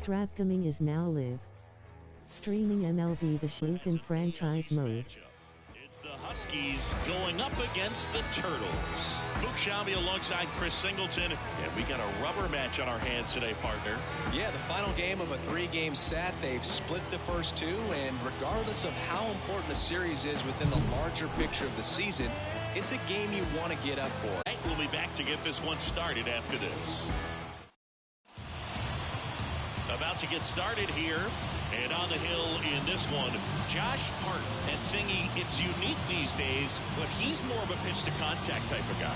Stravgaming is now live. Streaming MLB The Uconn franchise mode. It's the Huskies going up against the Turtles. Ncaa alongside Chris Singleton, and we got a rubber match on our hands today, partner. Yeah, the final game of a 3-game set. They've split the first 2, and regardless of how important a series is within the larger picture of the season, it's a game you want to get up for. We'll be back to get this one started after this. About to get started here. And on the hill in this one, Josh Hart. And Singy, it's unique these days, but he's more of a pitch-to-contact type of guy.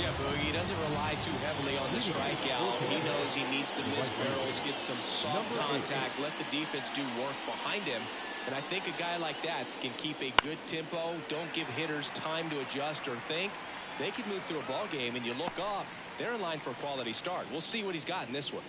Yeah, Boogie, he doesn't rely too heavily on the strikeout. He knows he needs to miss barrels, get some soft contact, let the defense do work behind him. And I think a guy like that can keep a good tempo, don't give hitters time to adjust or think. They can move through a ball game, and you look up, they're in line for a quality start. We'll see what he's got in this one.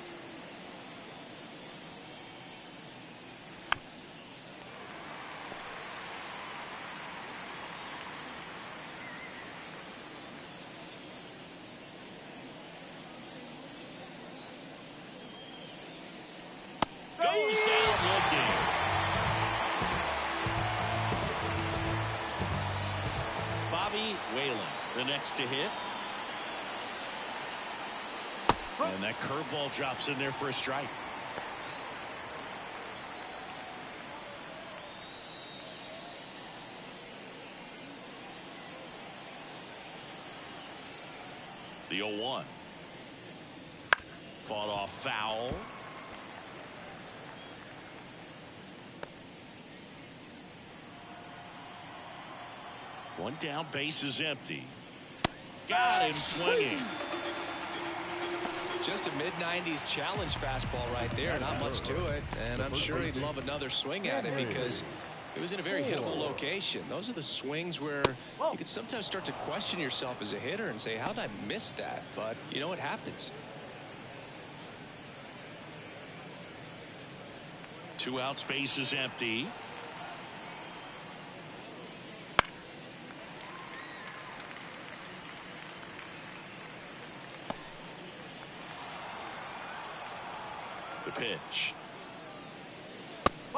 Goes down looking. Bobby Whalen, the next to hit. And that curveball drops in there for a strike. The 0-1. Fought off foul. One down, base is empty. Got him swinging. Just a mid-90s challenge fastball right there. Not much to it. And I'm sure he'd love another swing at it because it was in a very hittable location. Those are the swings where you can sometimes start to question yourself as a hitter and say, how did I miss that? But you know what happens. 2 outs, base is empty. The pitch.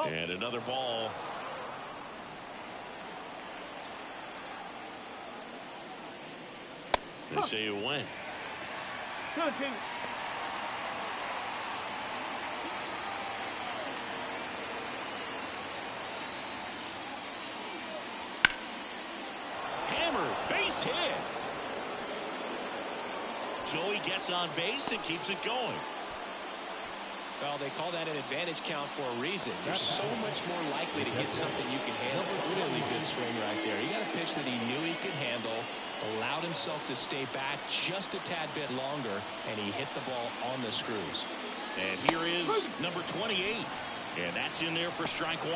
And another ball. They say it went. Hammer, base hit. Joey gets on base and keeps it going. Well, they call that an advantage count for a reason. You're so much more likely to get something you can handle. Really good swing right there. He got a pitch that he knew he could handle, allowed himself to stay back just a tad bit longer, and he hit the ball on the screws. And here is number 28, and that's in there for strike 1.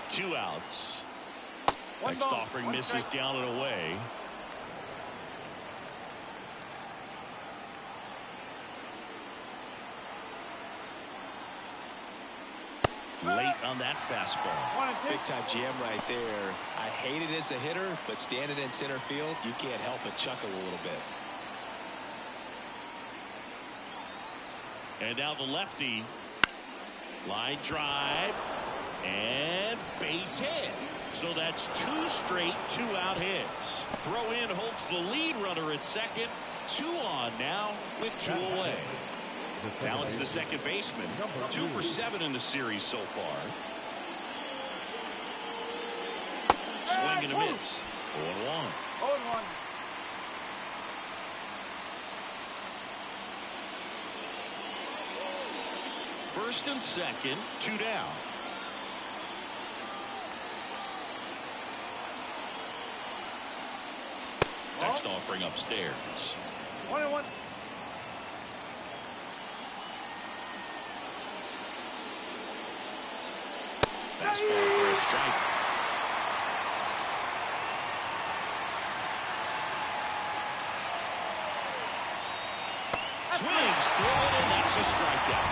Two outs. Next offering misses down and away. Late on that fastball. Big time jam right there. I hate it as a hitter, but standing in center field, you can't help but chuckle a little bit. And now the lefty. Line drive. And base hit. So that's 2 straight 2-out hits. Throw in holds the lead runner at second. 2 on now with 2 away. Now it's the second baseman. 2 for 7 in the series so far. Swing and a miss. 0-1. 0-1. First and second, 2 down. Next offering upstairs. 1-1. Fastball for a strike. Swings through it, and that's a strikeout.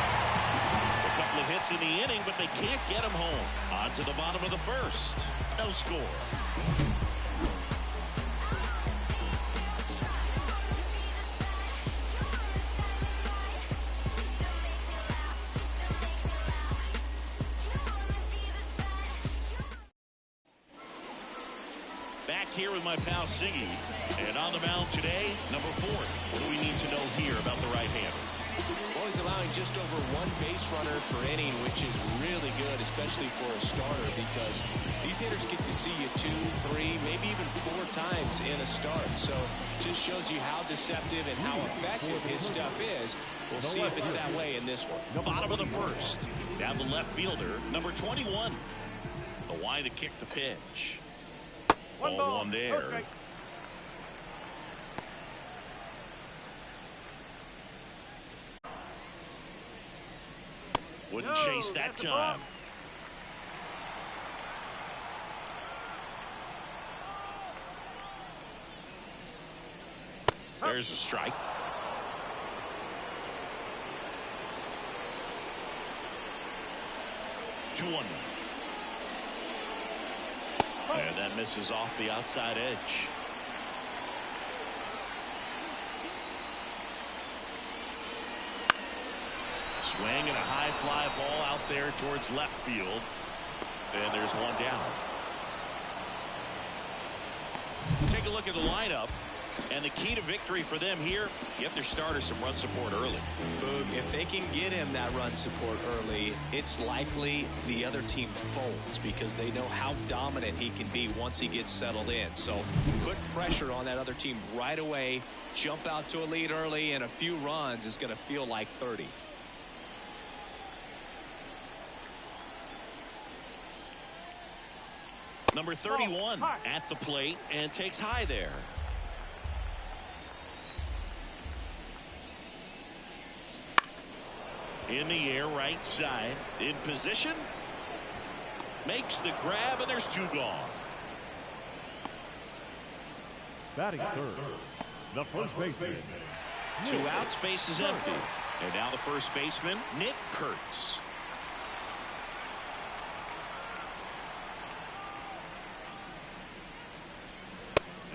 A couple couple of hits in the inning, but they can't get him home. On to the bottom of the first. No score. Back here with my pal Siggy. And on the mound today, number 4. What do we need to know here about the right-hander? Well, he's allowing just over 1 base runner per inning, which is really good, especially for a starter, because these hitters get to see you 2, 3, maybe even 4 times in a start. So just shows you how deceptive and how effective his stuff is. We'll see if it's that way in this one. Bottom of the first. Down the left fielder, number 21. The Y to kick the pitch. Ball 1 there. Wouldn't chase that time. There's a strike. Two one. And that misses off the outside edge. Swing and a high fly ball out there towards left field. And there's one down. Take a look at the lineup. And the key to victory for them here, get their starter some run support early. Boog, if they can get him that run support early, it's likely the other team folds because they know how dominant he can be once he gets settled in. So put pressure on that other team right away. Jump out to a lead early, and a few runs is going to feel like 30. Number 31 at the plate and takes high there. In the air, right side, in position, makes the grab, and there's 2 gone. Batting third, the first baseman. 2 outs, base is empty. And now the first baseman, Nick Kurtz.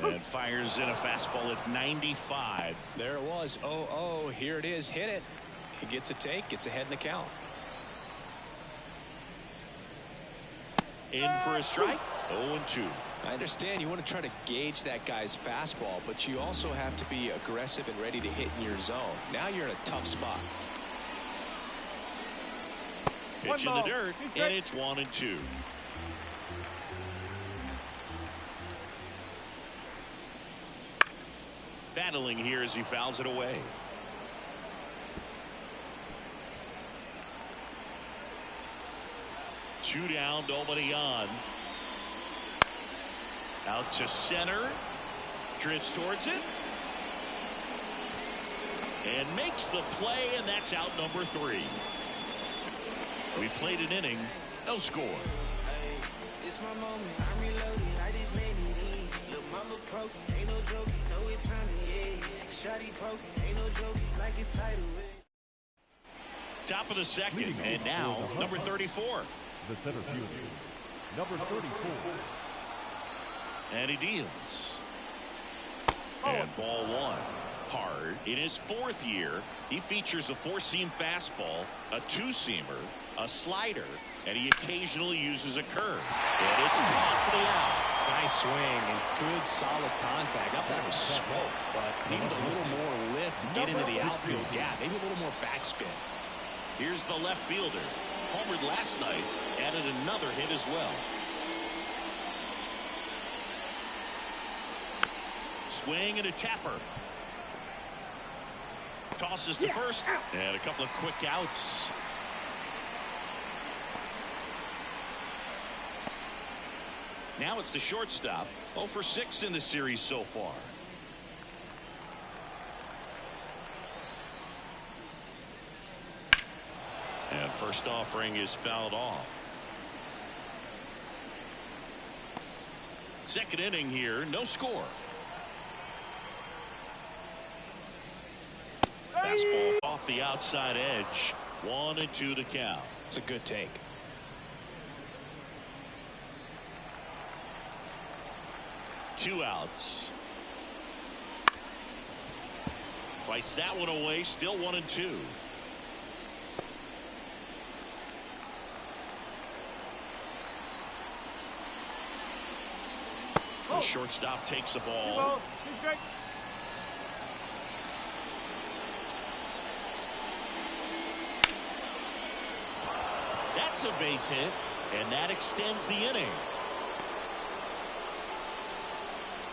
And fires in a fastball at 95. There it was. 0-0. Here it is. Hit it. He gets a take, gets ahead in the count. In for a strike. 0-2. I understand you want to try to gauge that guy's fastball, but you also have to be aggressive and ready to hit in your zone. Now you're in a tough spot. Pitch in the dirt, and it's 1-2. Battling here as he fouls it away. Two down, nobody on. Out to center. Drifts towards it. And makes the play, and that's out number 3. We played an inning, no score. It's my moment, I'm reloaded, I just made it in. Look, mama poking, ain't no joking, know what time it is. Shotty poking, ain't no joking, like a title. Top of the second, and now number 34. The center fielder, number 34. And he deals. And ball 1. Hard. In his 4th year, he features a 4-seam fastball, a 2-seamer, a slider, and he occasionally uses a curve. And it's caught for the out. Nice swing and good solid contact. Up that was smoke, but needed a little more lift to get into the outfield gap. Maybe a little more backspin. Here's the left fielder. Homered last night, added another hit as well. Swing and a tapper. Tosses to first, and a couple of quick outs. Now it's the shortstop. 0 for 6 in the series so far. And first offering is fouled off. Second inning here, no score. Fastball off the outside edge. 1-2 to count. It's a good take. Two outs. Fights that one away. Still 1-2. The shortstop takes the ball. That's a base hit, and that extends the inning.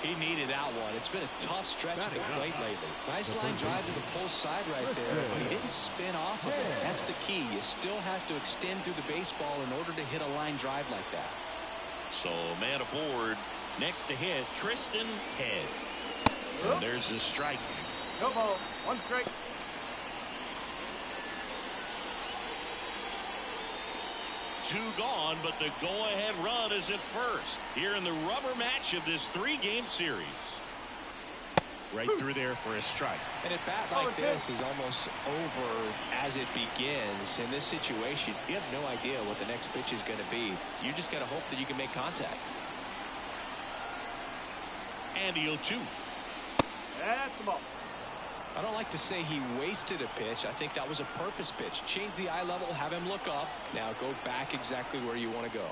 He needed that one. It's been a tough stretch to the plate lately. Nice line drive to the pull side right there, but he didn't spin off of it. That's the key. You still have to extend through the baseball in order to hit a line drive like that. So man aboard. Next to hit, Tristan Head. And there's the strike. No ball. One strike. Two gone, but the go-ahead run is at first here in the rubber match of this 3-game series. Right through there for a strike. And a bat like this is almost over as it begins. In this situation, you have no idea what the next pitch is going to be. You just got to hope that you can make contact. And the 0-2. That's the ball. I don't like to say he wasted a pitch. I think that was a purpose pitch. Change the eye level, have him look up. Now go back exactly where you want to go.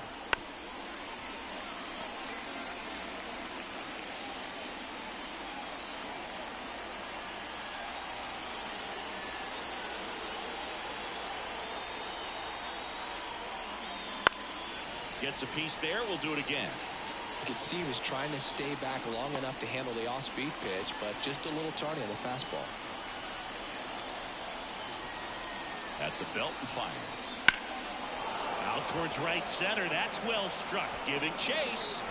Gets a piece there. We'll do it again. You could see he was trying to stay back long enough to handle the off-speed pitch, but just a little tardy on the fastball. At the belt and fires. Out towards right center. That's well struck. Giving chase.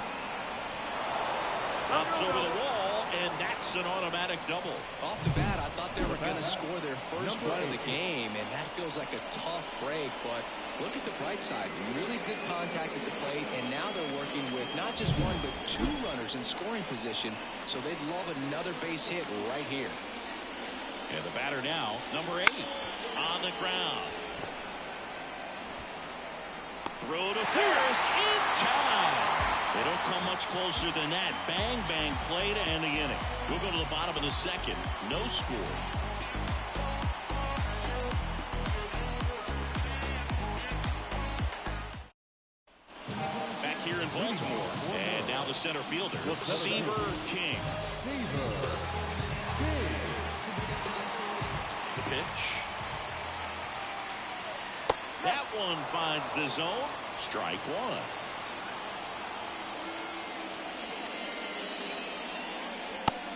Ups over the wall, and that's an automatic double. Off the bat, I thought they were going to score their first run of the game, and that feels like a tough break, but look at the bright side. Really good contact at the plate, and now they're working with not just one, but two runners in scoring position, so they'd love another base hit right here. And the batter now, number 8, on the ground. Throw to first in time. They don't come much closer than that. Bang, bang play to end the inning. We'll go to the bottom of the second. No score. Back here in Baltimore. And now the center fielder, Seaver King. The pitch. That one finds the zone. Strike one.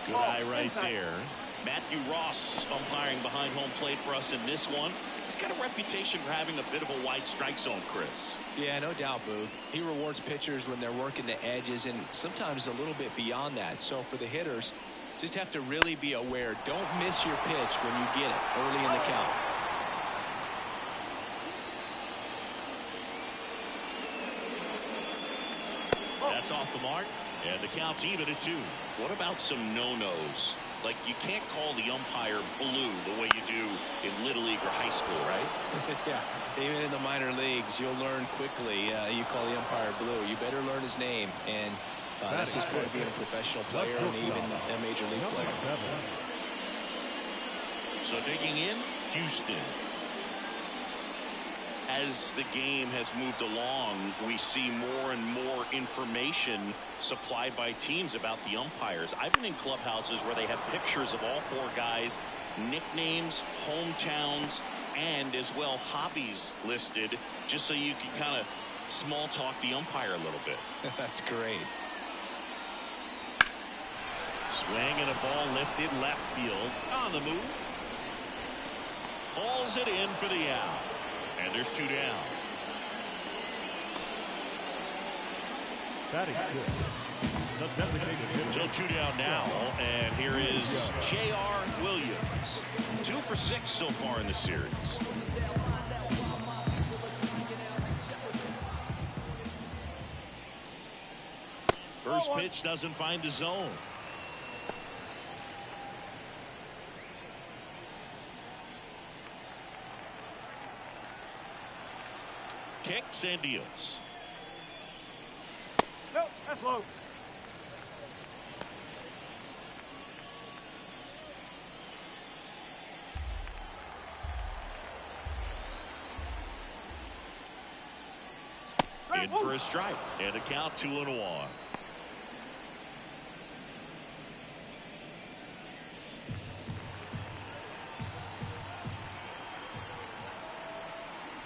Good eye right there. Matthew Ross umpiring behind home plate for us in this one. He's got a reputation for having a bit of a wide strike zone, Chris. Yeah, no doubt, Booth. He rewards pitchers when they're working the edges and sometimes a little bit beyond that. So for the hitters, just have to really be aware. Don't miss your pitch when you get it early in the count. That's off the mark, and the count's even at 2. What about some no-nos? Like, you can't call the umpire blue the way you do in Little League or high school, right? Yeah, even in the minor leagues, you'll learn quickly. You call the umpire blue. You better learn his name, and that's just part of being a professional player and even a major league player. So digging in, Houston. As the game has moved along, we see more and more information supplied by teams about the umpires. I've been in clubhouses where they have pictures of all 4 guys, nicknames, hometowns, and as well hobbies listed, just so you can kind of small talk the umpire a little bit. That's great. Swing and a ball lifted left field on the move. Hauls it in for the out. And there's 2 down. Batting good. So 2 down now, and here is J.R. Williams. 2 for 6 so far in the series. First pitch doesn't find the zone. kicks and deals. No, that's low. In for a strike and a count 2-1.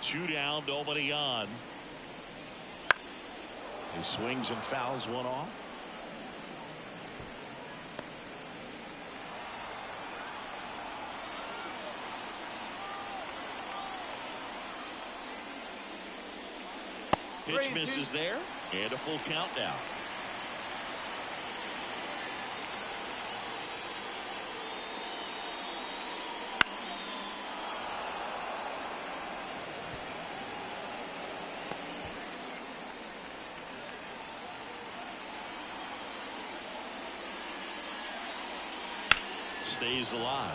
Two down, nobody on. He swings and fouls one off. Pitch misses there, and a full count now. Stays alive.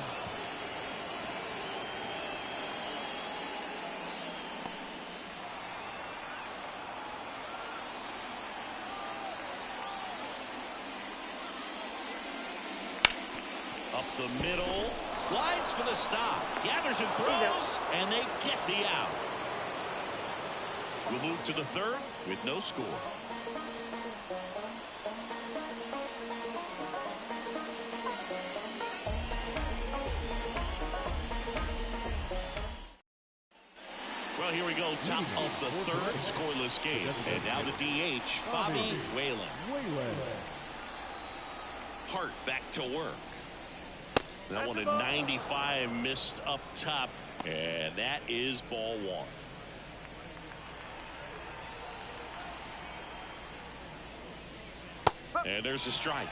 Up the middle, slides for the stop, gathers and throws, and they get the out. We'll move to the third with no score. Well, here we go, top of the third, scoreless game. And now the DH, Bobby Whalen. Hart back to work. That one at 95 missed up top, and that is ball one. And there's a strike.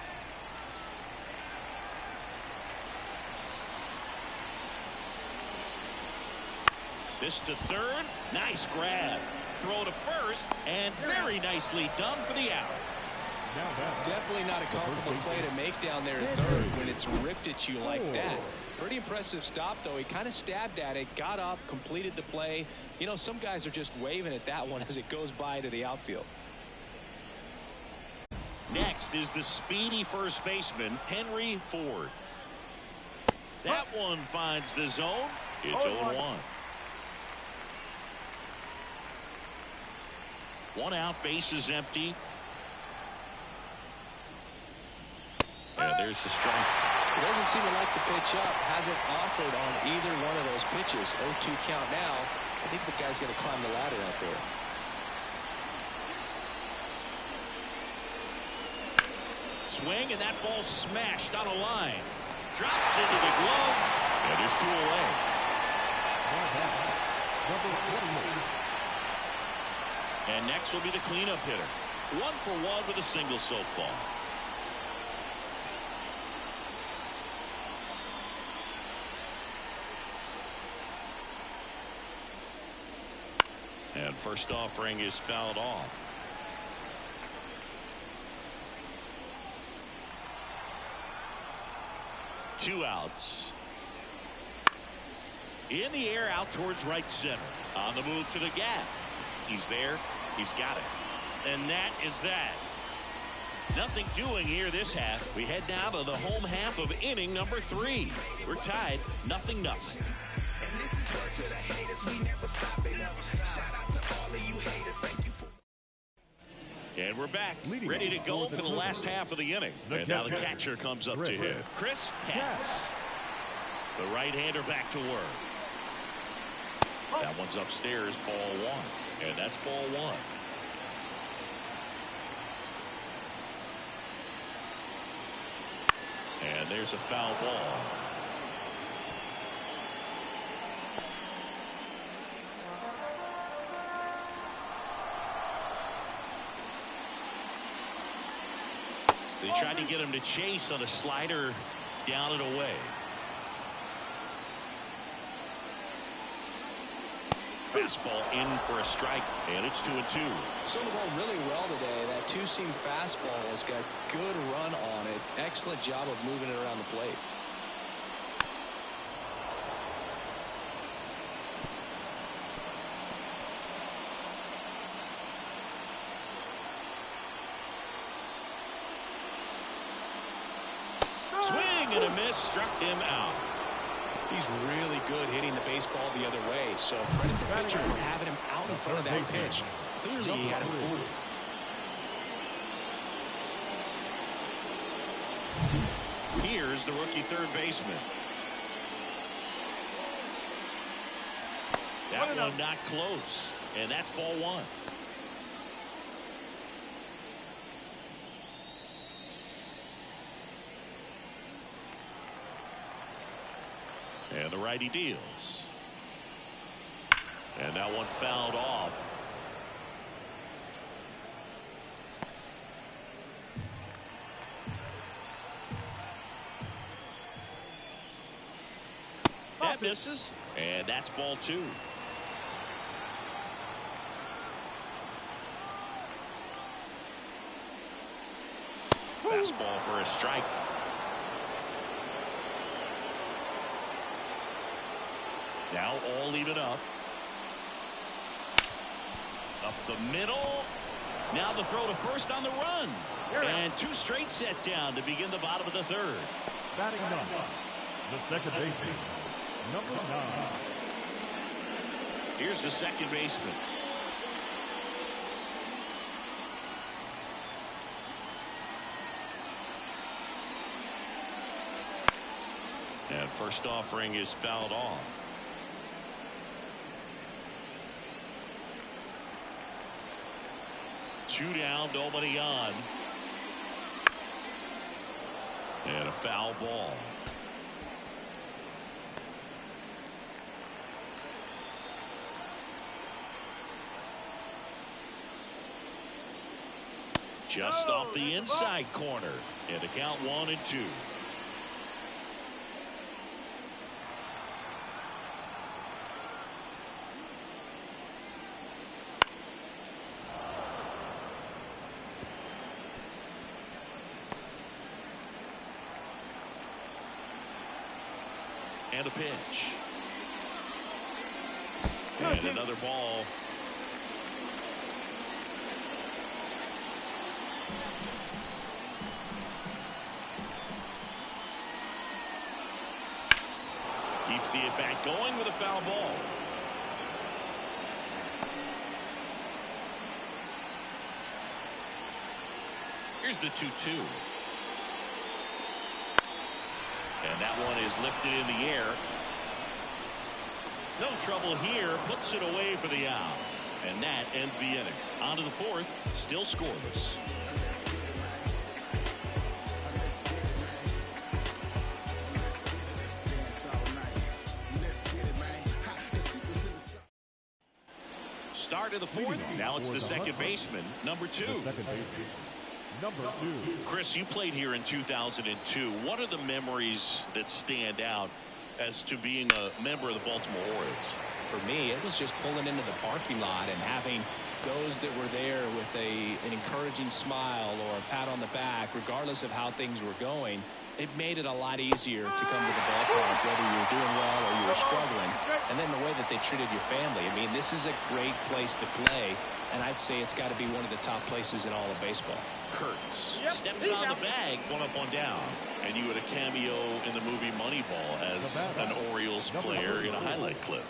This to third, nice grab. Throw to first, and very nicely done for the out. Definitely not a comfortable play to make down there at third when it's ripped at you like that. Pretty impressive stop, though. He kind of stabbed at it, got up, completed the play. You know, some guys are just waving at that one as it goes by to the outfield. Next is the speedy first baseman, Henry Ford. That one finds the zone. It's 0-1. One out, base is empty. And there's the strike. He doesn't seem to like the pitch up. Hasn't offered on either one of those pitches. 0-2 count now. I think the guy's going to climb the ladder out there. Swing, and that ball smashed on a line. Drops into the glove, and is threw away. And next will be the cleanup hitter. 1 for 1 with a single so far. And first offering is fouled off. Two outs. In the air, out towards right center. On the move to the gap. He's there. He's got it. And that is that. Nothing doing here this half. We head now to the home half of inning number 3. We're tied 0-0. And this is word to the haters, we never stop it. Shout out to all of you haters, thank you for. And we're back, ready to go for the last half of the inning. And now the catcher comes up to hit. Chris Katz. The right-hander back to work. That one's upstairs, ball 1. And that's ball 1. And there's a foul ball. They tried to get him to chase on a slider, down and away. Fastball in for a strike, and it's 2-2. So the ball really well today. That two-seam fastball has got good run on it. Excellent job of moving it around the plate. Swing and a miss, struck him out. He's really good hitting the baseball the other way, so credit the pitcher for having him out in front of that pitch. Clearly he had him fooled. Here's the rookie third baseman. That one not close, and that's ball one. And the righty deals. And that one fouled off. That misses, and that's ball two. Fastball for a strike. Now all even up. Up the middle. Now the throw to first on the run. And two straight set down to begin the bottom of the third. Batting ninth, the second baseman, number 9. Here's the second baseman. And first offering is fouled off. Two down, nobody on. And a foul ball. Just off the inside corner. And a count 1-2. And a pitch. And another ball. Keeps the at-bat going with a foul ball. Here's the 2-2. And that one is lifted in the air. No trouble here. Puts it away for the out. And that ends the inning. On to the fourth. Still scoreless. Start of the fourth. Now it's the second baseman, number 2. Number 2. Chris, you played here in 2002. What are the memories that stand out as to being a member of the Baltimore Orioles? For me, it was just pulling into the parking lot and having those that were there with an encouraging smile or a pat on the back, regardless of how things were going. It made it a lot easier to come to the ballpark, whether you were doing well or you were struggling. And then the way that they treated your family. I mean, this is a great place to play, and I'd say it's got to be one of the top places in all of baseball. Kurtz steps on the bag, one up, one down. And you had a cameo in the movie Moneyball as an Orioles player in a highlight clip.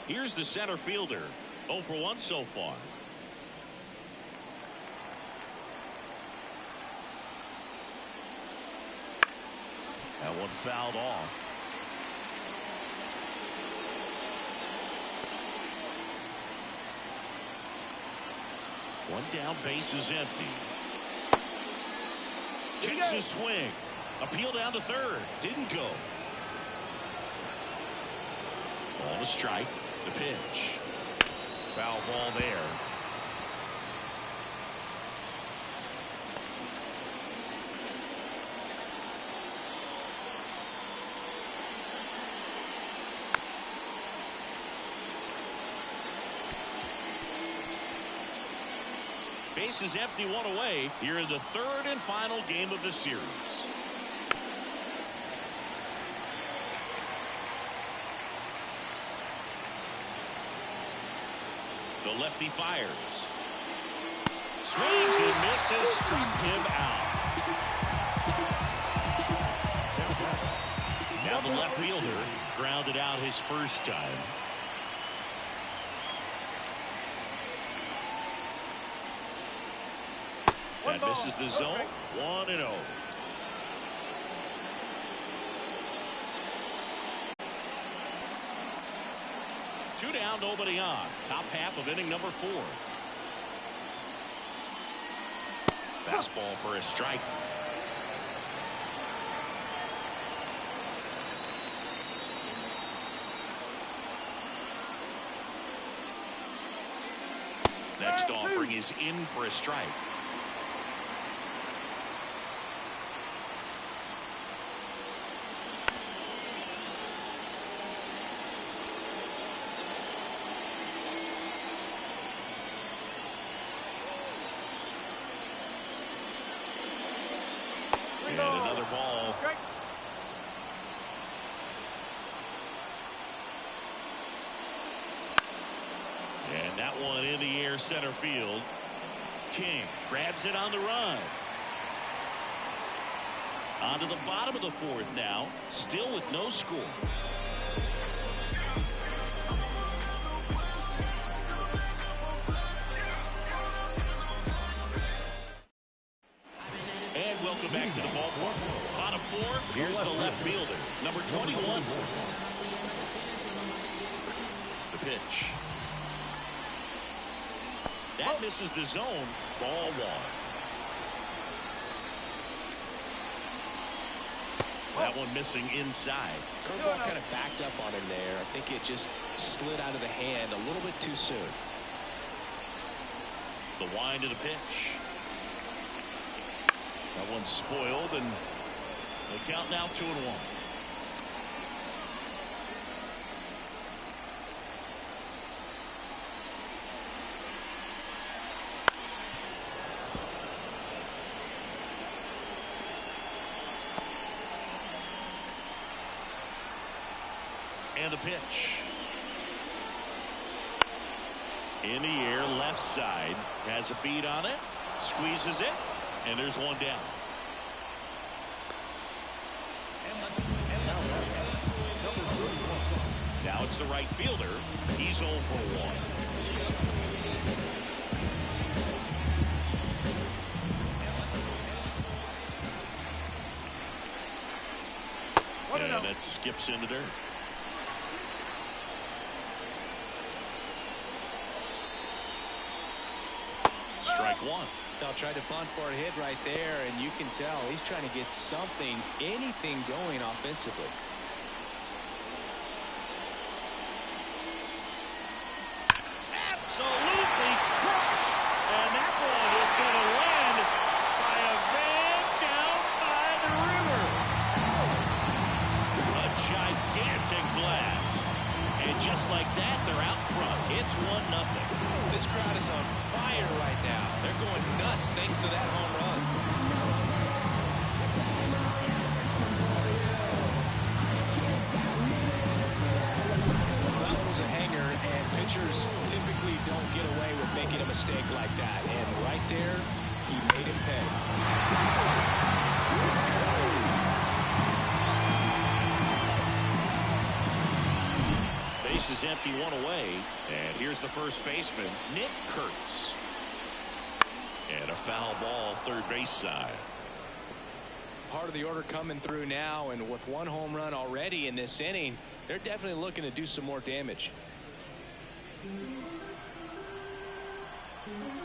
Here's the center fielder. 0 for 1 so far. That one fouled off. One down, base is empty. Checks his swing. Appeal down to third. Didn't go. Ball to strike. The pitch. Foul ball there. Base is empty, one away here in the third and final game of the series. The lefty fires. Swings and misses, struck him out. Now the left fielder grounded out his first time. That misses the zone. 1-0. Two down, nobody on. Top half of inning number 4. Fastball for a strike. Next offering is in for a strike. And another ball. And that one in the air center field. King grabs it on the run. On to the bottom of the 4th now. Still with no score. And welcome back to the ballpark. Bottom 4, here's the left fielder, number 21. The pitch. That misses the zone. Ball 1. That one missing inside. Curveball kind of backed up on him there. I think it just slid out of the hand a little bit too soon. The wind to the pitch. That one's spoiled, and the count now 2-1. And the pitch. In the air, left side. Has a beat on it. Squeezes it. And there's one down. Now it's the right fielder. He's 0 for 1. And it skips into dirt. Strike 1. Now tried to bunt for a hit right there, and you can tell he's trying to get something, anything going offensively. Absolutely crushed, and that one is going to land by a van down by the river. A gigantic blast, and just like that, they're out front. It's 1-0. This crowd is on fire right now. They're going nuts thanks to that home run. That one was a hanger, and pitchers typically don't get away with making a mistake like that. And right there, he made him pay. Base is empty, 1 away. And here's the first baseman, Nick Kurtz. And a foul ball, third base side. Part of the order coming through now, and with 1 home run already in this inning, they're definitely looking to do some more damage.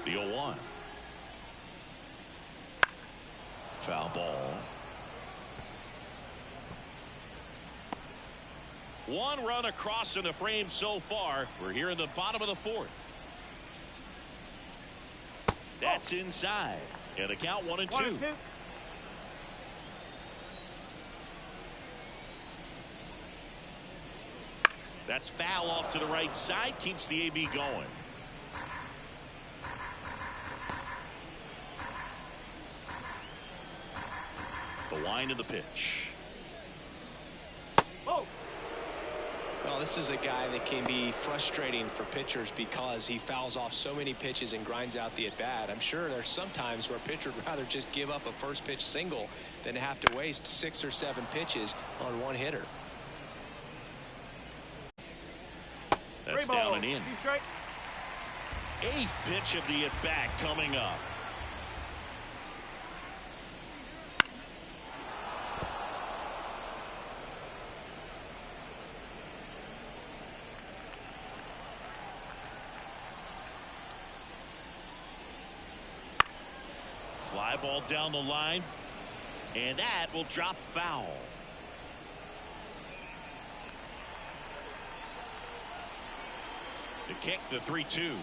The 0-1. Foul ball. 1 run across in the frame so far. We're here in the bottom of the 4th. That's inside. And the count 1-2. That's foul off to the right side. Keeps the AB going. The wind of the pitch. Well, this is a guy that can be frustrating for pitchers because he fouls off so many pitches and grinds out the at-bat. I'm sure there's some times where a pitcher would rather just give up a first pitch single than to have to waste 6 or 7 pitches on one hitter. That's down and in. 8th pitch of the at-bat coming up. Fly ball down the line, and that will drop foul. The kick, the 3-2.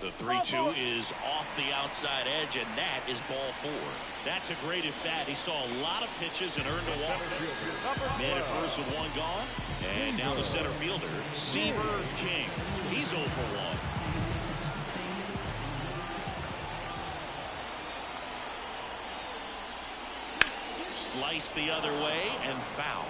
The 3-2 is off the outside edge, and that is ball 4. That's a great at bat. He saw a lot of pitches and earned a walk. Man at first with 1 gone, and now the center fielder, Seaver King. He's 0 for 1. Slice the other way and foul.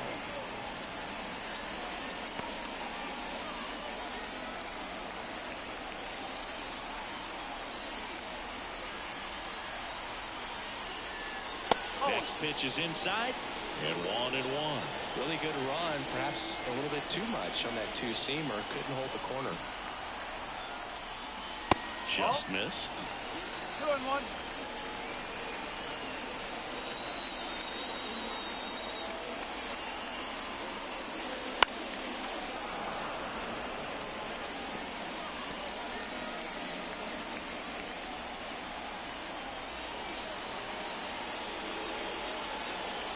Next pitch is inside, and 1-1. Really good run, perhaps a little bit too much on that 2-seamer. Couldn't hold the corner. Just missed. 2-1.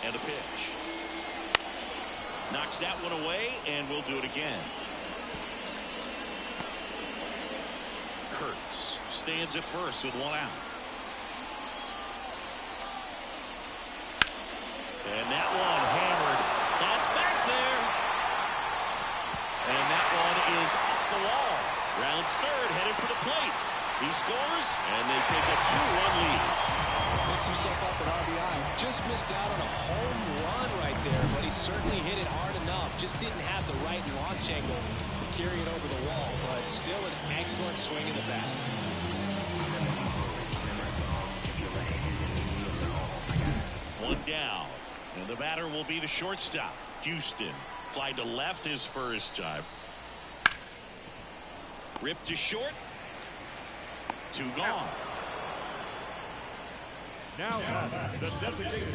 And a pitch. Knocks that one away, and we'll do it again. Kurtz stands at first with 1 out. And that one hammered. That's back there. And that one is off the wall. Rounds third, headed for the plate. He scores, and they take a 2-1 lead. Picks himself up an RBI. Just missed out on a home run right there, but he certainly hit it hard enough. Just didn't have the right launch angle to carry it over the wall, but still an excellent swing in the bat. One down, and the batter will be the shortstop, Houston. Fly to left his first time. Ripped to short. 2 gone. Now the designated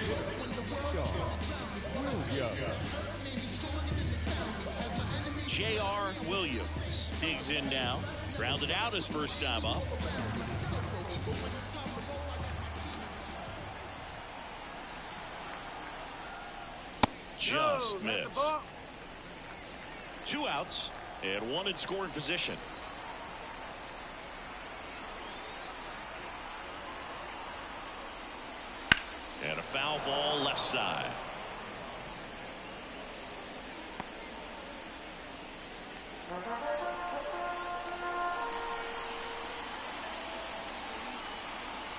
J.R. Williams digs in now. Grounded out his first time up. Just missed. 2 outs and 1 in scoring position. And a foul ball left side.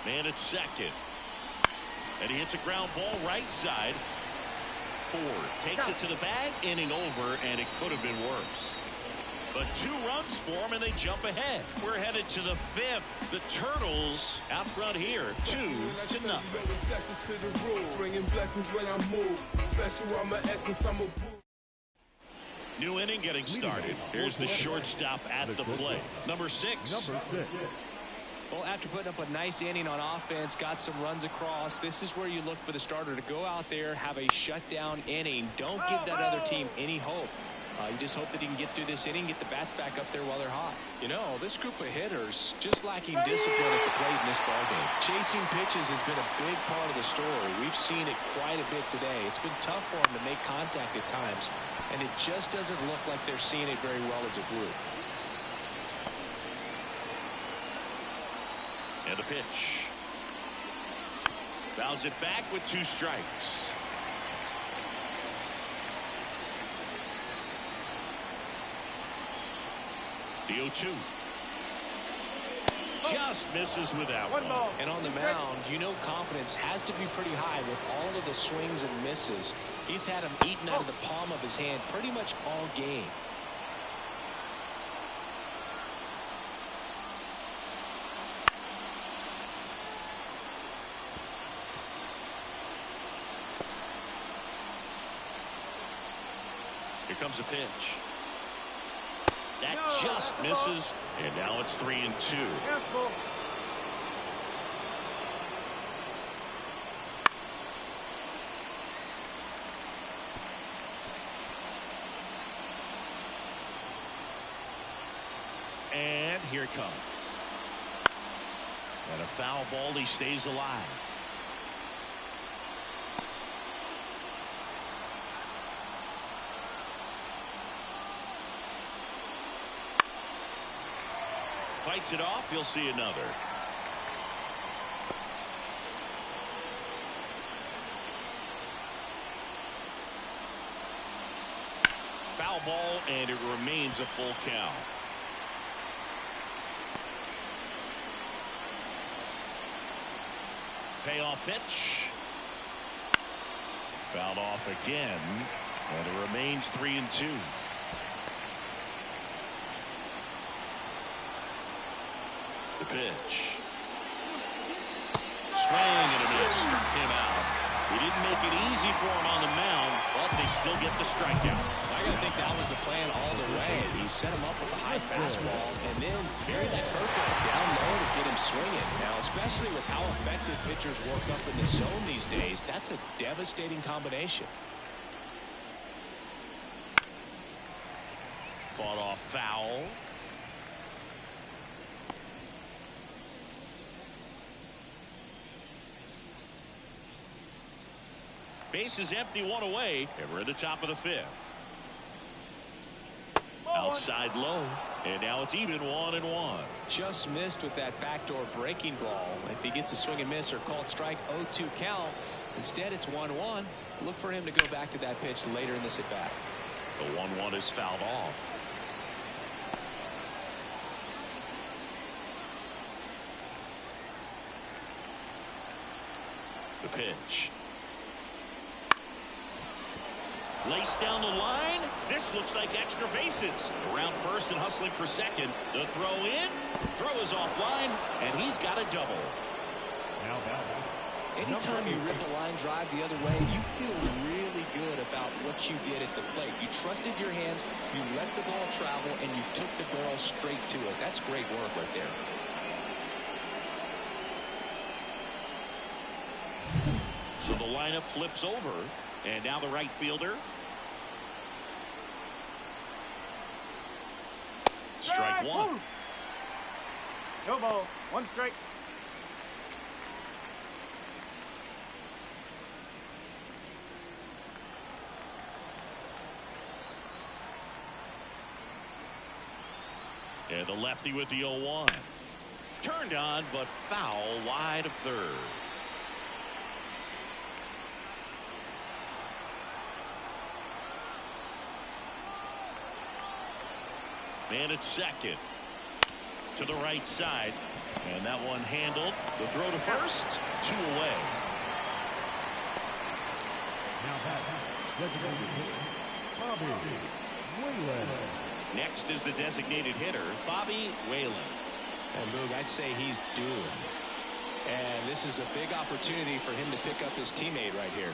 Man at second. And he hits a ground ball right side. Ford takes it to the bag, inning over, and it could have been worse. But 2 runs for him, and they jump ahead. We're headed to the 5th. The Turtles out front here, 2-0. New inning getting started. Here's the shortstop at the plate. Number 6. Well, after putting up a nice inning on offense, got some runs across, this is where you look for the starter to go out there, have a shutdown inning. Don't give that other team any hope. You just hope that he can get through this inning, get the bats back up there while they're hot. You know, this group of hitters just lacking discipline at the plate in this ballgame. Chasing pitches has been a big part of the story. We've seen it quite a bit today. It's been tough for them to make contact at times, and it just doesn't look like they're seeing it very well as a group. And a pitch. Fouls it back with 2 strikes. The 0-2. just misses with that one. And on the mound, you know confidence has to be pretty high with all of the swings and misses. He's had them eaten out of the palm of his hand pretty much all game. Here comes a pitch. That just misses, and now it's 3-2. And here it comes. And a foul ball, he stays alive. Fights it off. You'll see another. Foul ball, and it remains a full count. Payoff pitch. Fouled off again, and it remains 3-2. The pitch. Swing and a miss. Struck him out. He didn't make it easy for him on the mound, but they still get the strikeout. I gotta think that was the plan all the way. He set him up with a high fastball and then buried that curveball down low to get him swinging. Now, especially with how effective pitchers work up in the zone these days, that's a devastating combination. Fought off foul. Base is empty, one away, and we're at the top of the fifth. Outside low, and now it's even 1-1. Just missed with that backdoor breaking ball. If he gets a swing and miss or called strike, 0-2 count. Instead, it's 1-1. Look for him to go back to that pitch later in this at bat. The 1-1 is fouled off. The pitch. Laced down the line. This looks like extra bases. Around first and hustling for second. The throw in. Throw is offline, and he's got a double. Anytime you rip a line drive the other way, you feel really good about what you did at the plate. You trusted your hands, you let the ball travel, and you took the barrel straight to it. That's great work right there. So the lineup flips over, and now the right fielder. Strike one. No ball. One strike. And the lefty with the 0-1. Turned on, but foul wide of third. And it's second. To the right side. And that one handled. The throw to first. 2 away. Now Bobby Whalen. Next is the designated hitter, Bobby Whalen. And Boog, I'd say he's doomed. And this is a big opportunity for him to pick up his teammate right here.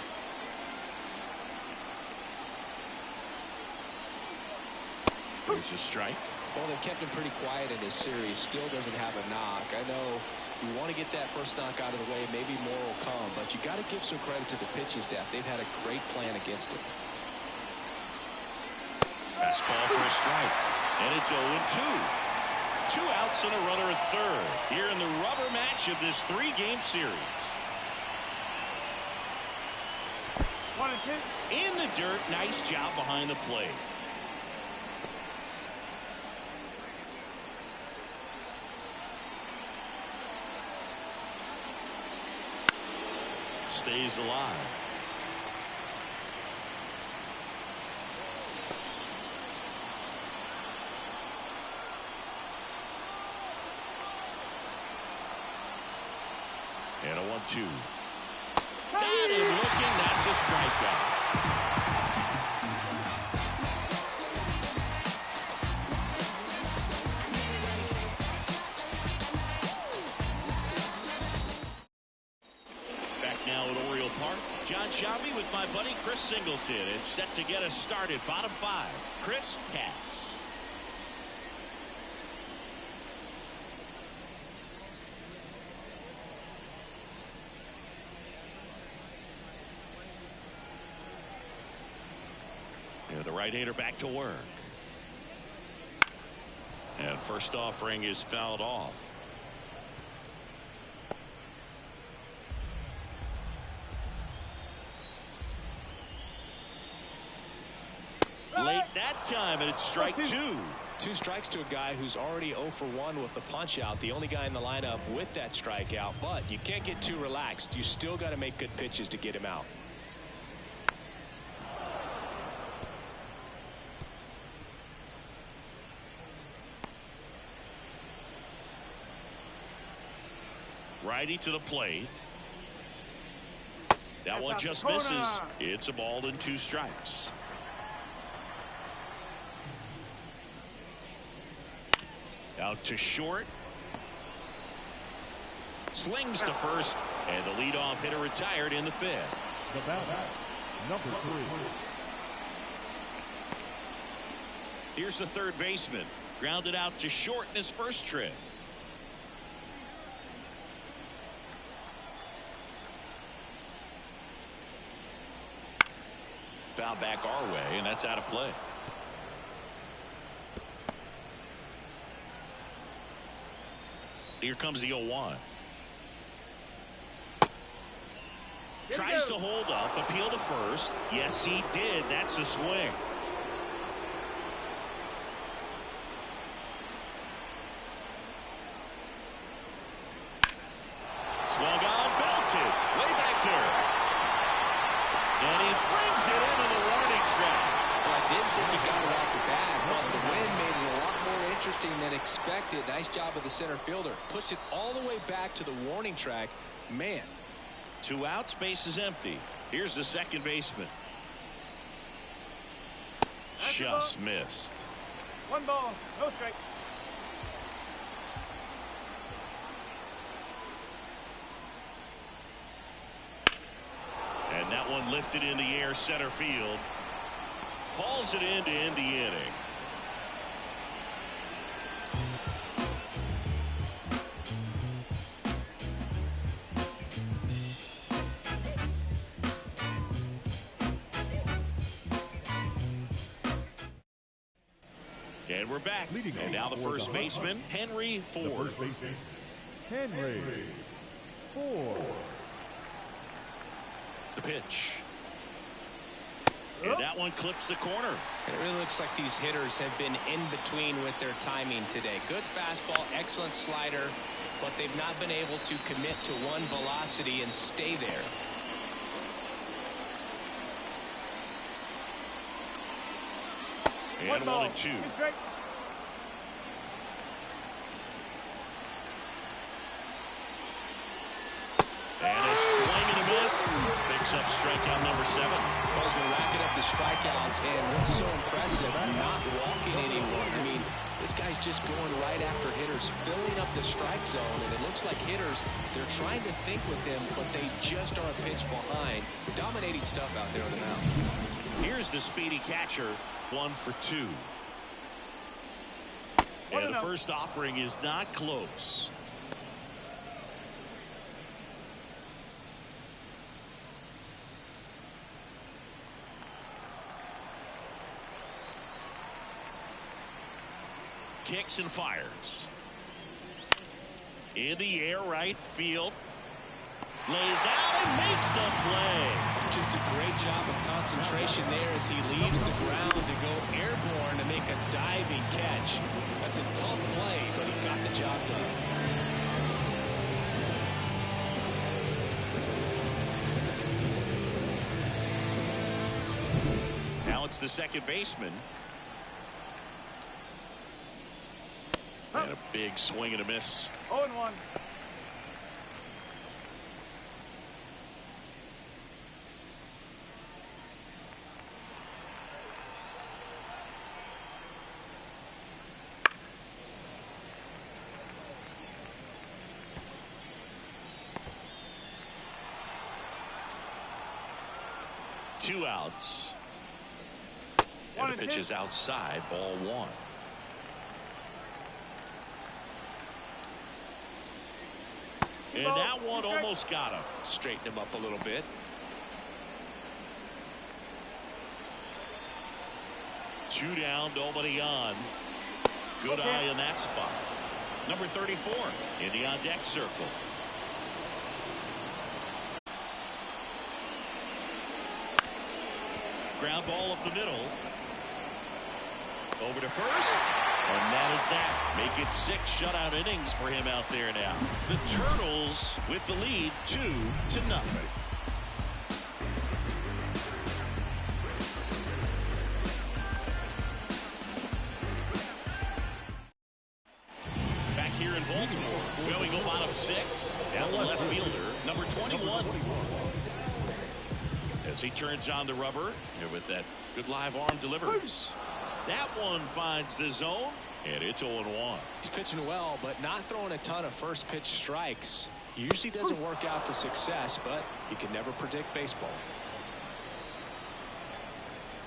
There's a strike. Well, they've kept him pretty quiet in this series. Still doesn't have a knock. I know you want to get that first knock out of the way. Maybe more will come. But you got to give some credit to the pitching staff. They've had a great plan against him. Fastball for a strike. And it's 0-2. 2 outs and a runner at third. Here in the rubber match of this 3-game series. 1-2. In the dirt. Nice job behind the plate. Stays alive. And a 1-2. Got him looking. That's a strikeout. Back now at Oriole Park. John Shelby with my buddy Chris Singleton. It's set to get us started. Bottom 5. Chris Katz. And the right-hander back to work. And first offering is fouled off. Late that time, and it's strike 2. 2 strikes to a guy who's already 0 for 1 with the punch out. The only guy in the lineup with that strikeout. But you can't get too relaxed. You still got to make good pitches to get him out. Righty to the plate. That one just misses. It's a ball and 2 strikes. Out to short. Slings to first. And the leadoff hitter retired in the 5th. The batter, number 3. Here's the third baseman. Grounded out to short in his first trip. Foul back our way, and that's out of play. Here comes the 0-1. Tries to hold up, appeal to first. Yes, he did. That's a swing. Swung on, belted. Way back there. And he brings it into the warning track. Well, I didn't think he got it off the bat, but the wind made it a lot more interesting than expected. Nice job of the center fielder. Pushed it all the way back to the warning track. Man. 2 outs, base is empty. Here's the second baseman. Just missed. 1 ball, no strike. And that one lifted in the air center field. Hauls it in to end the inning. And we're back. And now the first baseman, Henry Ford. Henry Ford. The pitch. And that one clips the corner. It really looks like these hitters have been in between with their timing today. Good fastball, excellent slider, but they've not been able to commit to one velocity and stay there. And 1-2. And a swing and a miss. Picks up strikeout number 7. Well, he's been racking up the strikeouts, and what's so impressive, not walking anyone. I mean, this guy's just going right after hitters, filling up the strike zone, and it looks like hitters, they're trying to think with him, but they just are a pitch behind. Dominating stuff out there on the mound. Here's the speedy catcher, 1 for 2. And the first offering is not close. Kicks and fires. In the air, right field. Lays out and makes the play. Just a great job of concentration there as he leaves the ground to go airborne to make a diving catch. That's a tough play, but he got the job done. Now it's the second baseman. And a big swing and a miss. 0-1. 2 outs. And the pitch is outside, ball 1. And that one almost got him. Straighten him up a little bit. Two down, nobody on. Good eye in that spot. Number 34 in the on deck circle. Ground ball up the middle. Over to first. And that is that. Make it 6 shutout innings for him out there now. The Turtles with the lead 2-0. Back here in Baltimore, going go bottom 6. Down the left fielder, number 21. As he turns on the rubber, and with that good live arm delivers. That one finds the zone, and it's 0-1. He's pitching well, but not throwing a ton of first pitch strikes. Usually doesn't work out for success, but you can never predict baseball.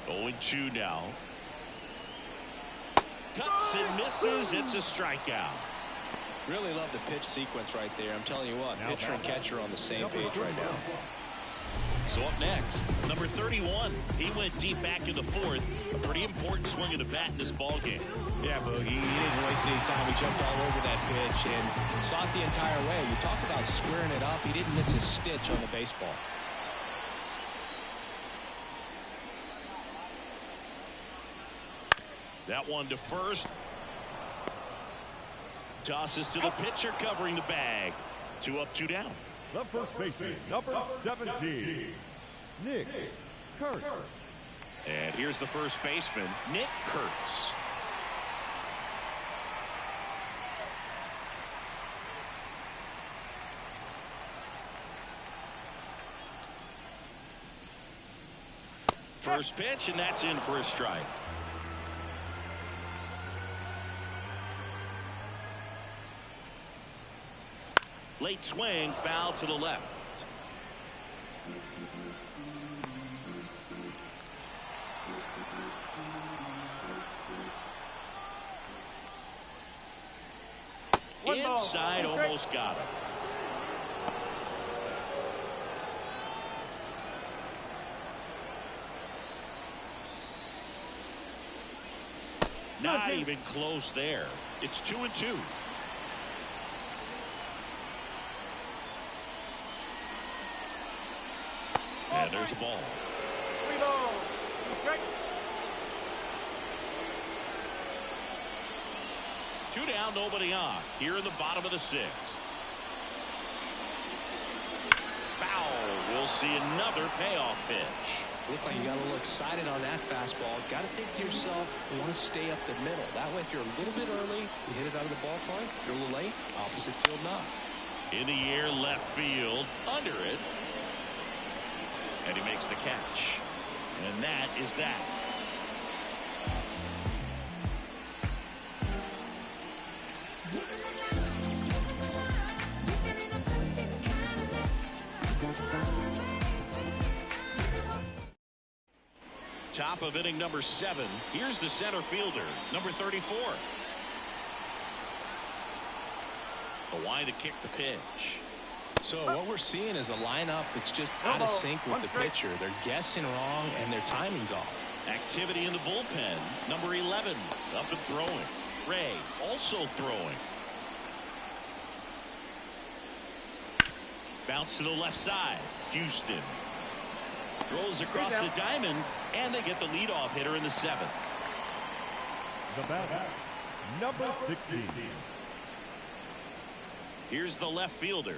0-2 now. Cuts and misses. It's a strikeout. Really love the pitch sequence right there. I'm telling you what, pitcher and catcher on the same page right now. So up next, number 31. He went deep back in the 4th. A pretty important swing of the bat in this ball game. Yeah, Boogie, he didn't waste any time. He jumped all over that pitch and saw it the entire way. You talk about squaring it up. He didn't miss a stitch on the baseball. That one to first. Tosses to the pitcher covering the bag. 2 up, 2 down. The first baseman, number 17, Nick Kurtz. And here's the first baseman, Nick Kurtz. First pitch, and that's in for a strike. Late swing, foul to the left. Inside, almost got him. Not even close there. It's 2-2. And there's a ball. 2 down, nobody on. Here in the bottom of the 6th. Foul. We'll see another payoff pitch. Looked like you got a little excited on that fastball. Got to think to yourself, you want to stay up the middle. That way, if you're a little bit early, you hit it out of the ballpark. You're a little late, opposite field not. In the air, left field, under it. And he makes the catch. And that is that. Top of inning number 7. Here's the center fielder, number 34. A wind to kick the pitch. So what we're seeing is a lineup that's just out of sync with the pitcher. They're guessing wrong and their timing's off. Activity in the bullpen. Number 11 up and throwing. Ray also throwing. Bounce to the left side. Houston throws across the diamond, and they get the leadoff hitter in the 7th. The batter, number 16. Here's the left fielder.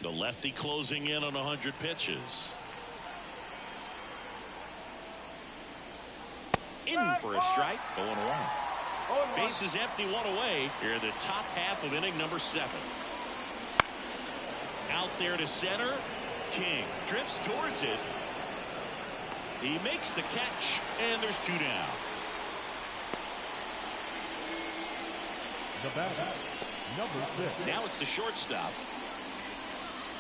The lefty closing in on 100 pitches. In for a strike, 0-1. Base is empty, 1 away. Here in the top half of inning number 7. Out there to center. King drifts towards it. He makes the catch, and there's 2 down. The batter, number 6. Now it's the shortstop.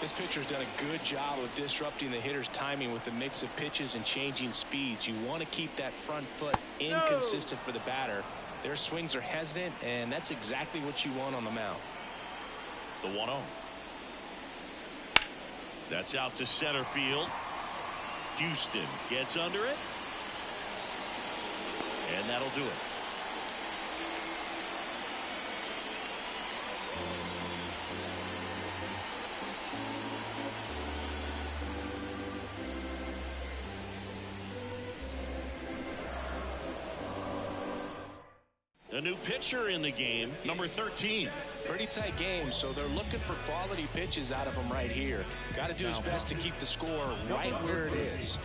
This pitcher's done a good job of disrupting the hitter's timing with a mix of pitches and changing speeds. You want to keep that front foot inconsistent for the batter. Their swings are hesitant, and that's exactly what you want on the mound. The 1-0. That's out to center field. Houston gets under it. And that'll do it. A new pitcher in the game, number 13. Pretty tight game, so they're looking for quality pitches out of him right here. Got to do his best to keep the score right where it is.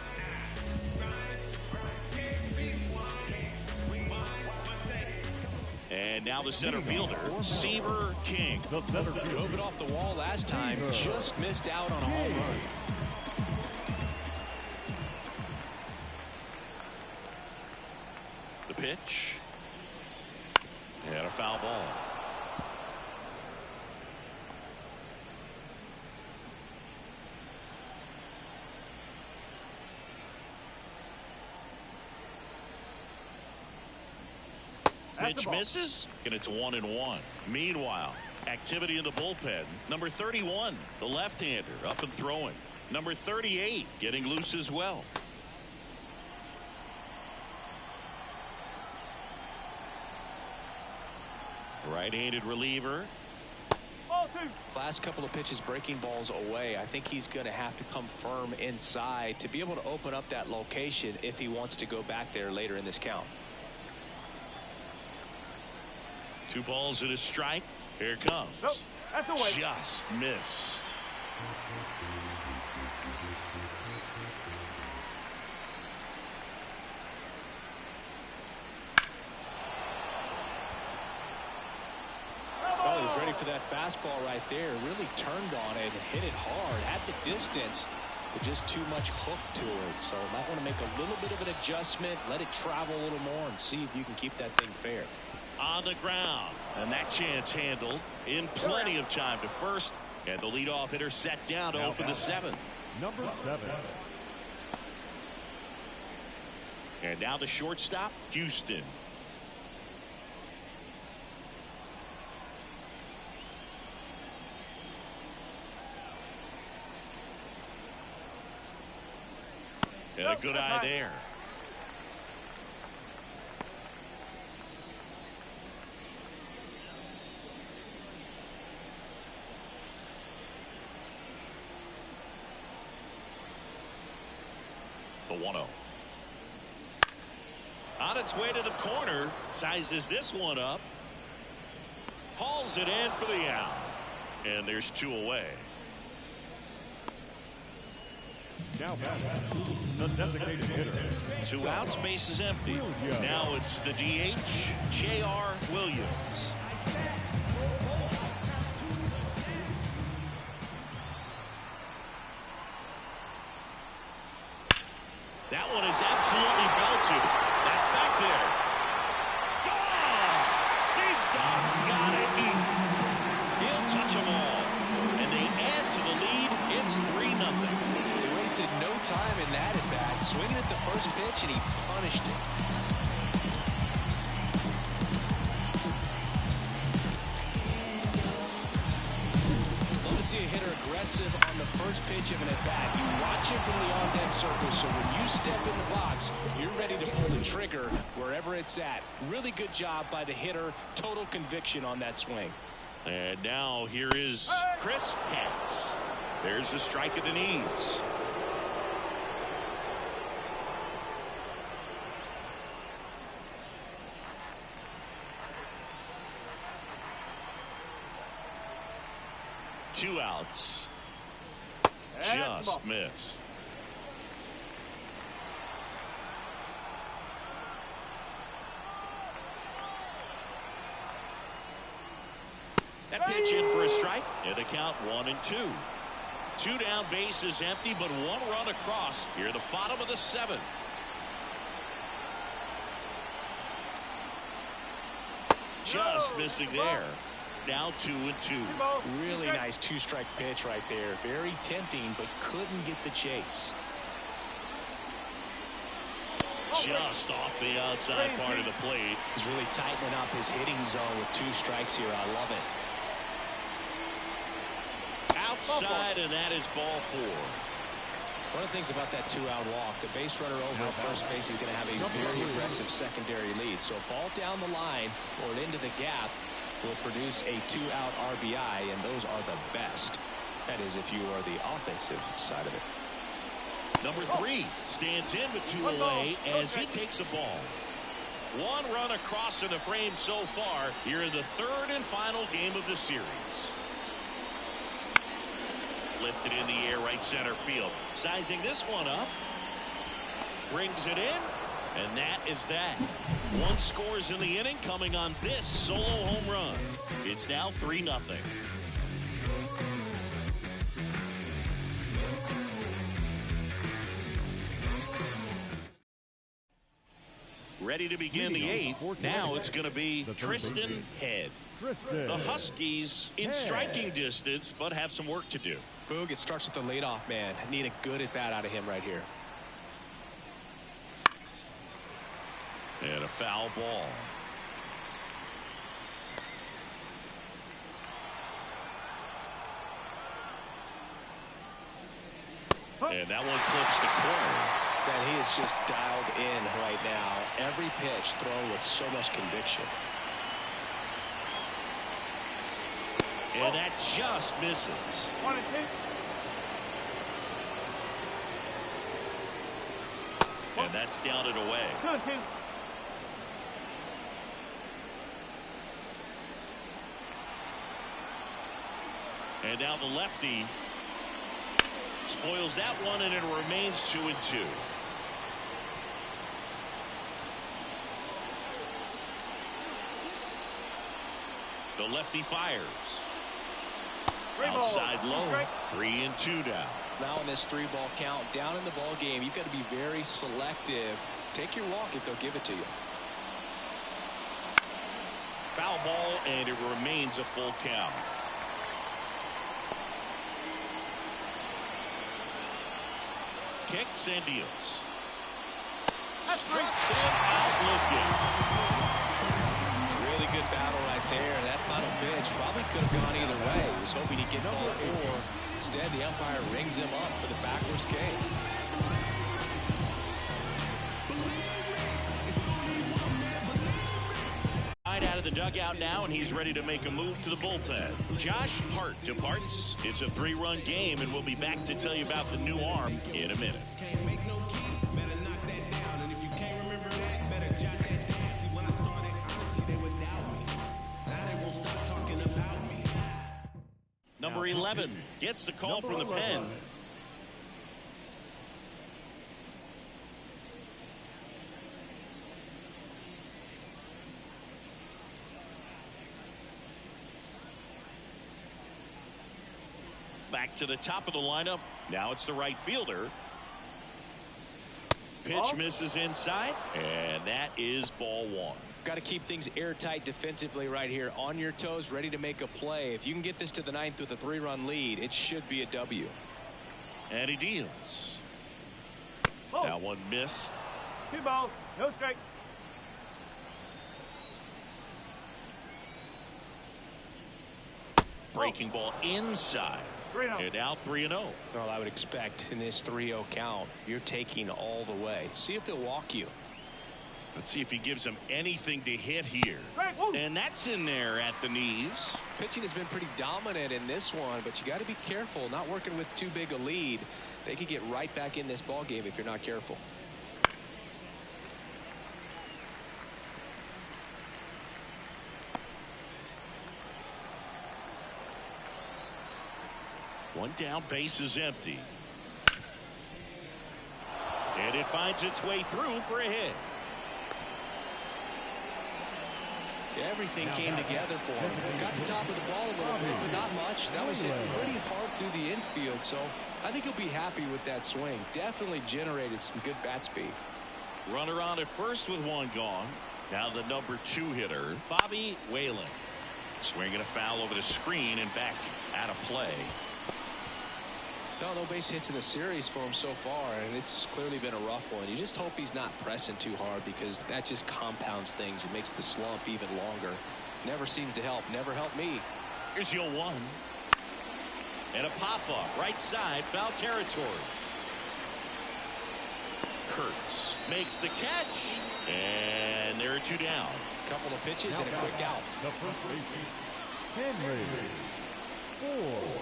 And now the center fielder, Seaver King. The center fielder. Drove it off the wall last time, just missed out on a home run. The pitch. And a foul ball. Pitch misses, and it's 1-1. Meanwhile, activity in the bullpen. Number 31, the left-hander, up and throwing. Number 38, getting loose as well. Right-handed reliever. Last couple of pitches breaking balls away. I think he's going to have to come firm inside to be able to open up that location if he wants to go back there later in this count. 2 balls and a strike. Here it comes. Nope, that's away. Just missed. Well, he's ready for that fastball right there. Really turned on it, hit it hard, at the distance, but just too much hook to it. So might want to make a little bit of an adjustment, let it travel a little more, and see if you can keep that thing fair. On the ground, and that chance handled in plenty of time to first, and the leadoff hitter set down to open the 7th. Number 7. And now the shortstop, Houston. And a good eye there. The 1-0. On its way to the corner, sizes this one up. Hauls it in for the out. And there's 2 away. Now back, the designated hitter. 2 outs, base is empty. Now it's the DH, J.R. Williams. That one is absolutely belted. That's back there. Gone! Big Dog's got it. He'll touch them all. And they add to the lead. It's 3-0. He wasted no time in that at bat, swinging at the first pitch, and he punished it. See a hitter aggressive on the first pitch of an at-bat. You watch him from the on-deck circle, so when you step in the box, you're ready to pull the trigger wherever it's at. Really good job by the hitter. Total conviction on that swing. And now here is Chris Hicks. There's the strike at the knees. Two outs. Just missed. That pitch in for a strike. And the count 1-2. 2 down, bases empty, but 1 run across here at the bottom of the 7th. Just missing there. Now 2-2. Really nice two-strike pitch right there. Very tempting, but couldn't get the chase. Just off the outside part of the plate. He's really tightening up his hitting zone with 2 strikes here. I love it. Outside, and that is ball 4. One of the things about that 2-out walk, the base runner over at first base is going to have a very aggressive secondary lead. So a ball down the line or into the gap will produce a 2-out RBI, and those are the best. That is if you are the offensive side of it. Number 3 stands in with 2 away as he takes a ball. 1 run across in the frame so far here in the 3rd and final game of the series. Lifted in the air, right center field. Sizing this one up. Brings it in. And that is that. 1 scores in the inning coming on this solo home run. It's now 3-0. Ready to begin the 8th. Now it's going to be Tristan Head. The Huskies in striking distance, but have some work to do. Boog, it starts with the leadoff man. Need a good at-bat out of him right here. And a foul ball. And that one clips the corner. Man, he is just dialed in right now. Every pitch thrown with so much conviction. And that just misses. 1 and 2. And that's down and away. 2 and 2. And now the lefty spoils that one, and it remains 2 and 2. The lefty fires. Outside low. 3 and 2 now. Now in this 3-ball count, down in the ball game, you've got to be very selective. Take your walk if they'll give it to you. Foul ball, and it remains a full count. Kicks and deals. Struck him out looking. Really good battle right there. That final pitch probably could have gone either way. He was hoping he'd get ball 4. Instead, the umpire rings him up for the backwards K. Out of the dugout now, and he's ready to make a move to the bullpen. Josh Hart departs. It's a 3-run game, and we'll be back to tell you about the new arm in a minute. Number 11 gets the call from the pen. Back to the top of the lineup. Now it's the right fielder. Pitch misses inside, and that is ball 1. Got to keep things airtight defensively right here. On your toes, ready to make a play. If you can get this to the 9th with a 3-run lead, it should be a W. And he deals. That one missed. 2 balls, no strike. Breaking ball inside. And now 3-0. Well, I would expect in this 3-0 count, you're taking all the way. See if they'll walk you. Let's see if he gives him anything to hit here. And that's in there at the knees. Pitching has been pretty dominant in this one, but you got to be careful. Not working with too big a lead. They could get right back in this ball game if you're not careful. One down, base is empty. And it finds its way through for a hit. Everything came together for him. Got the top of the ball a little bit, but not much. That was hit pretty hard through the infield, so I think he'll be happy with that swing. Definitely generated some good bat speed. Runner on at first with 1 gone. Now the number 2 hitter, Bobby Whalen. Swinging a foul over the screen and back out of play. No base hits in the series for him so far, and it's clearly been a rough one. You just hope he's not pressing too hard, because that just compounds things. It makes the slump even longer. Never seems to help. Never helped me. Here's 0-1. And a pop-up. Right side. Foul territory. Kurtz makes the catch. And there are 2 down. Couple of pitches and a quick out. The first baseman, Henry Ford.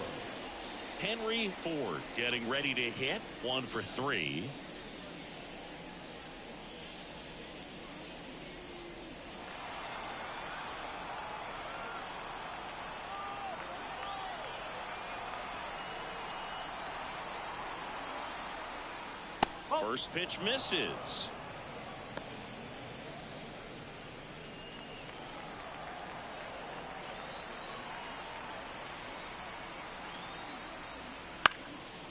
Henry Ford getting ready to hit. 1 for 3. First pitch misses.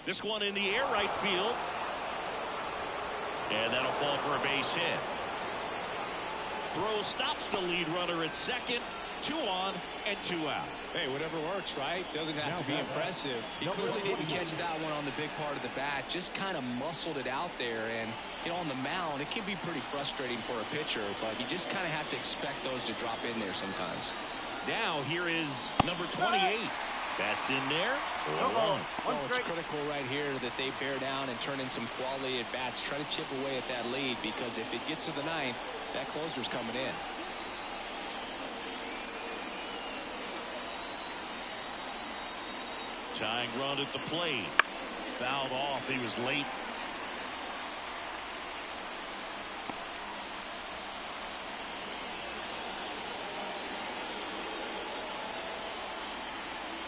This one in the air, right field. And that'll fall for a base hit. Throw stops the lead runner at second. 2 on and 2 out. Hey, whatever works, right? Doesn't have to be impressive. He clearly didn't catch that one on the big part of the bat. Just kind of muscled it out there. And, you know, on the mound, it can be pretty frustrating for a pitcher, but you just kind of have to expect those to drop in there sometimes. Now here is number 28. That's in there. Oh, it's critical right here that they bear down and turn in some quality at bats. Try to chip away at that lead, because if it gets to the 9th, that closer's coming in. Tying run at the plate. Fouled off. He was late.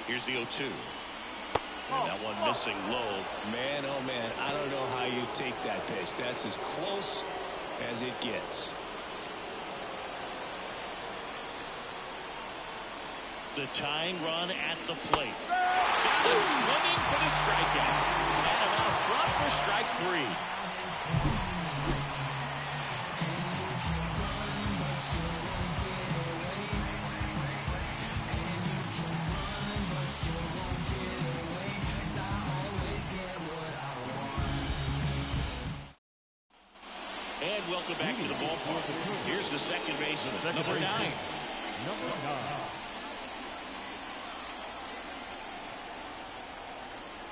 Here's the 0-2. And that one missing low. Man, oh man, I don't know how you take that pitch. That's as close as it gets. The tying run at the plate. Got him swinging for the strikeout. And him out front for strike 3. And welcome back to the ballpark. Here's the second baseman, number 9. Number 9.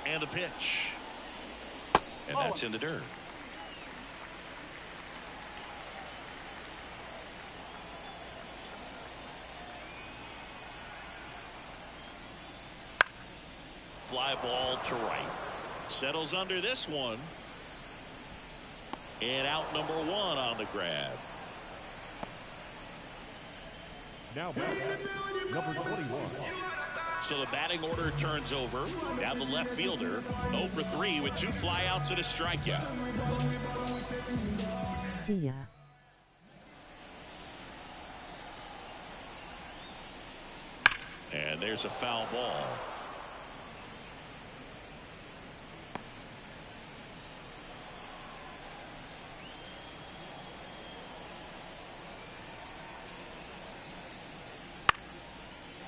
And the pitch. And that's in the dirt. Fly ball to right. Settles under this one. And out number 1 on the grab. Now number 21. So the batting order turns over. Now the left fielder 0 for 3 with 2 flyouts and a strikeout. Yeah. And there's a foul ball.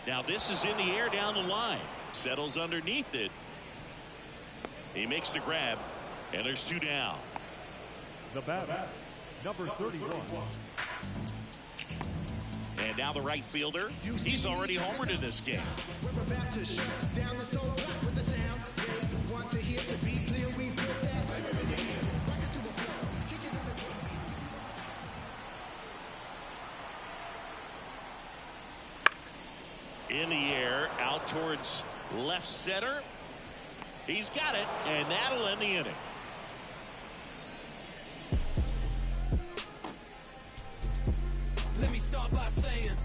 Now this is in the air down the line. Settles underneath it. He makes the grab. And there's 2 down. The batter, number 31. And now the right fielder. He's already homered in this game. We're about to shut down the solo block with the sound. They want to hear to be clear. We put that. In the air, out towards left center. He's got it, and that'll end the inning. Let me start by saying,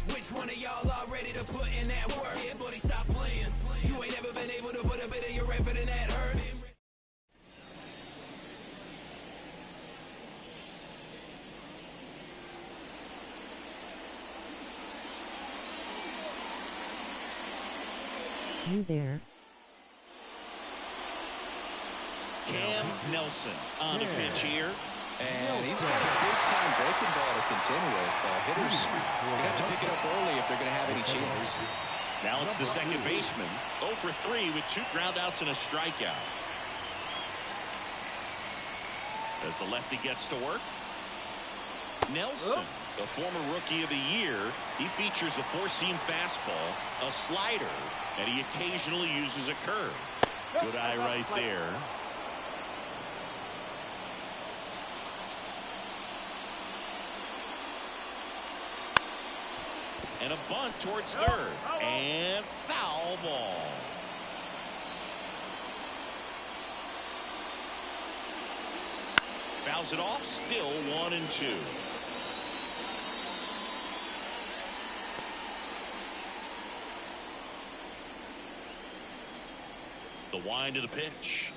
which one of y'all are ready to put in that work? Yeah, buddy, stop playing. You ain't ever been able to put a bit of your effort in that hurt. You there? Cam Nelson on a pitch here. And he's got a big-time breaking ball to contend with. Hitters are going to have to pick it up early if they're going to have any chance. Now it's the second baseman. 0 for 3 with 2 groundouts and a strikeout. As the lefty gets to work. Nelson, the former Rookie of the Year. He features a 4-seam fastball, a slider, and he occasionally uses a curve. Good eye right there. And a bunt towards third. And foul ball. Fouls it off. Still 1-2. The wind of the pitch.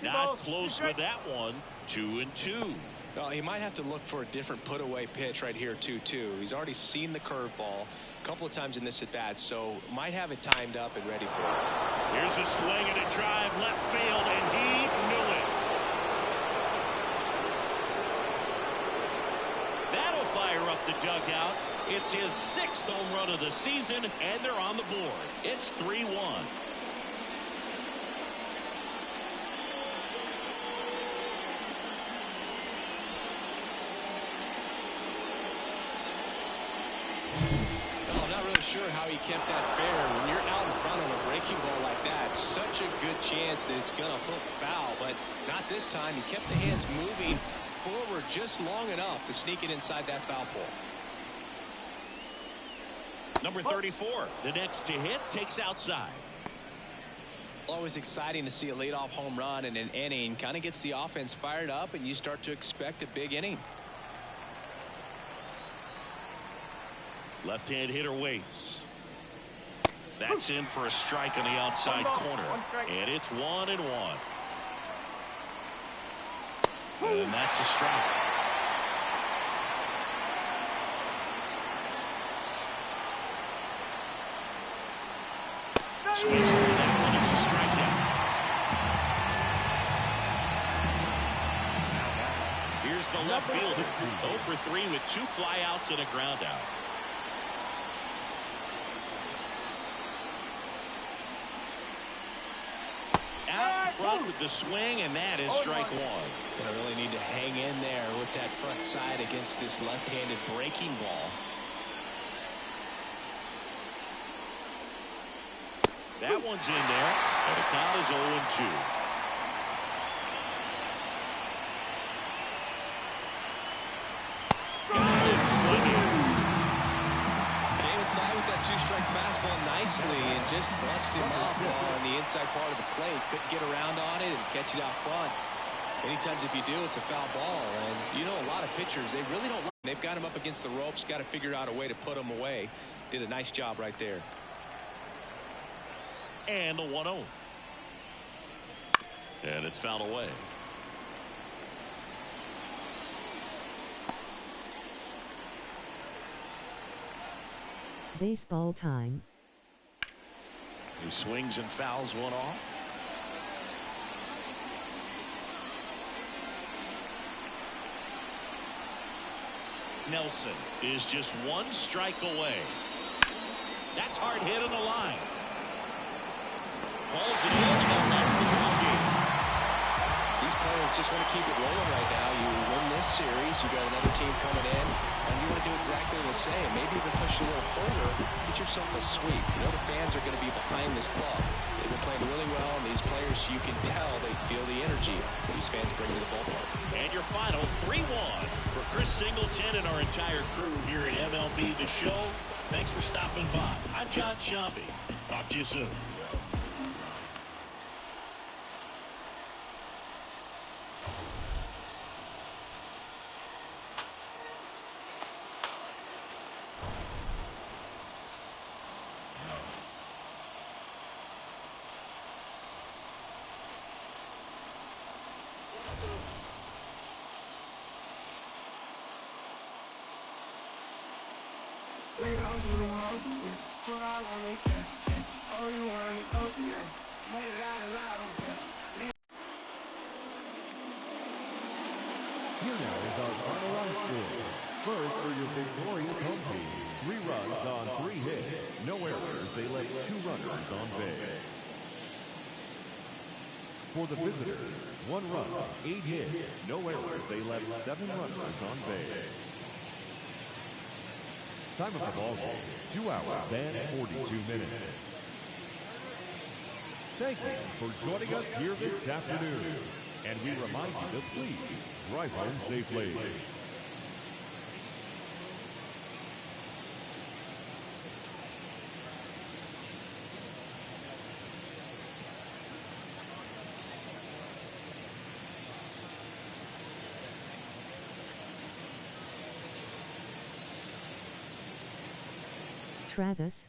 Not close with that one. 2-2. Well, he might have to look for a different put-away pitch right here, 2-2. He's already seen the curveball a couple of times in this at-bat, so might have it timed up and ready for it. Here's a swing and a drive left field, and he knew it. That'll fire up the dugout. It's his 6th home run of the season, and they're on the board. It's 3-1. Sure how he kept that fair. When you're out in front of a breaking ball like that, such a good chance that it's gonna hook foul, but not this time. He kept the hands moving forward just long enough to sneak it inside that foul pole. Number 34, the next to hit, takes outside. Always exciting to see a leadoff home run in an inning. Kind of gets the offense fired up, and you start to expect a big inning. Left-hand hitter waits. That's in for a strike on the outside corner. And it's 1-1. And that's a strike. Swings through that one. It's a strikeout. Here's the left fielder. 0 for 3 with 2 flyouts and a groundout. Front with the swing, and that is strike 1. Gonna really need to hang in there with that front side against this left-handed breaking ball. That one's in there, and the count is 0-2. Came inside with that 2-strike fastball nicely and just bunched him up on the inside part of the plate. Couldn't get around on it and catch it out front. Many times if you do, it's a foul ball. And you know, a lot of pitchers, they really don't like it. They've got him up against the ropes, got to figure out a way to put him away. Did a nice job right there. And a 1-0. And it's fouled away. Baseball time. He swings and fouls one off. Nelson is just 1 strike away. That's hard hit on the line. Pulls it in, and that's the ball game. These players just want to keep it rolling right now. You win this series, you got another team coming in, and you want to do exactly the same. Maybe even push a little further, get yourself a sweep. You know the fans are going to be behind this club. They've been playing really well, and these players, you can tell they feel the energy that these fans bring to the ballpark. And your final 3-1 for Chris Singleton and our entire crew here at MLB The Show. Thanks for stopping by. I'm John Shambi. Talk to you soon. our final run score. First, for your victorious home team, 3 runs on 3 hits, no errors. They left 2 runners on base. For the visitors, 1 run, 8 hits, no errors. They left 7 runners on base. Time of the ball game, 2 hours and 42 minutes. Thank you for joining us here this afternoon. And we remind you to please drive home safely. Travis.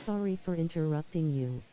Sorry for interrupting you.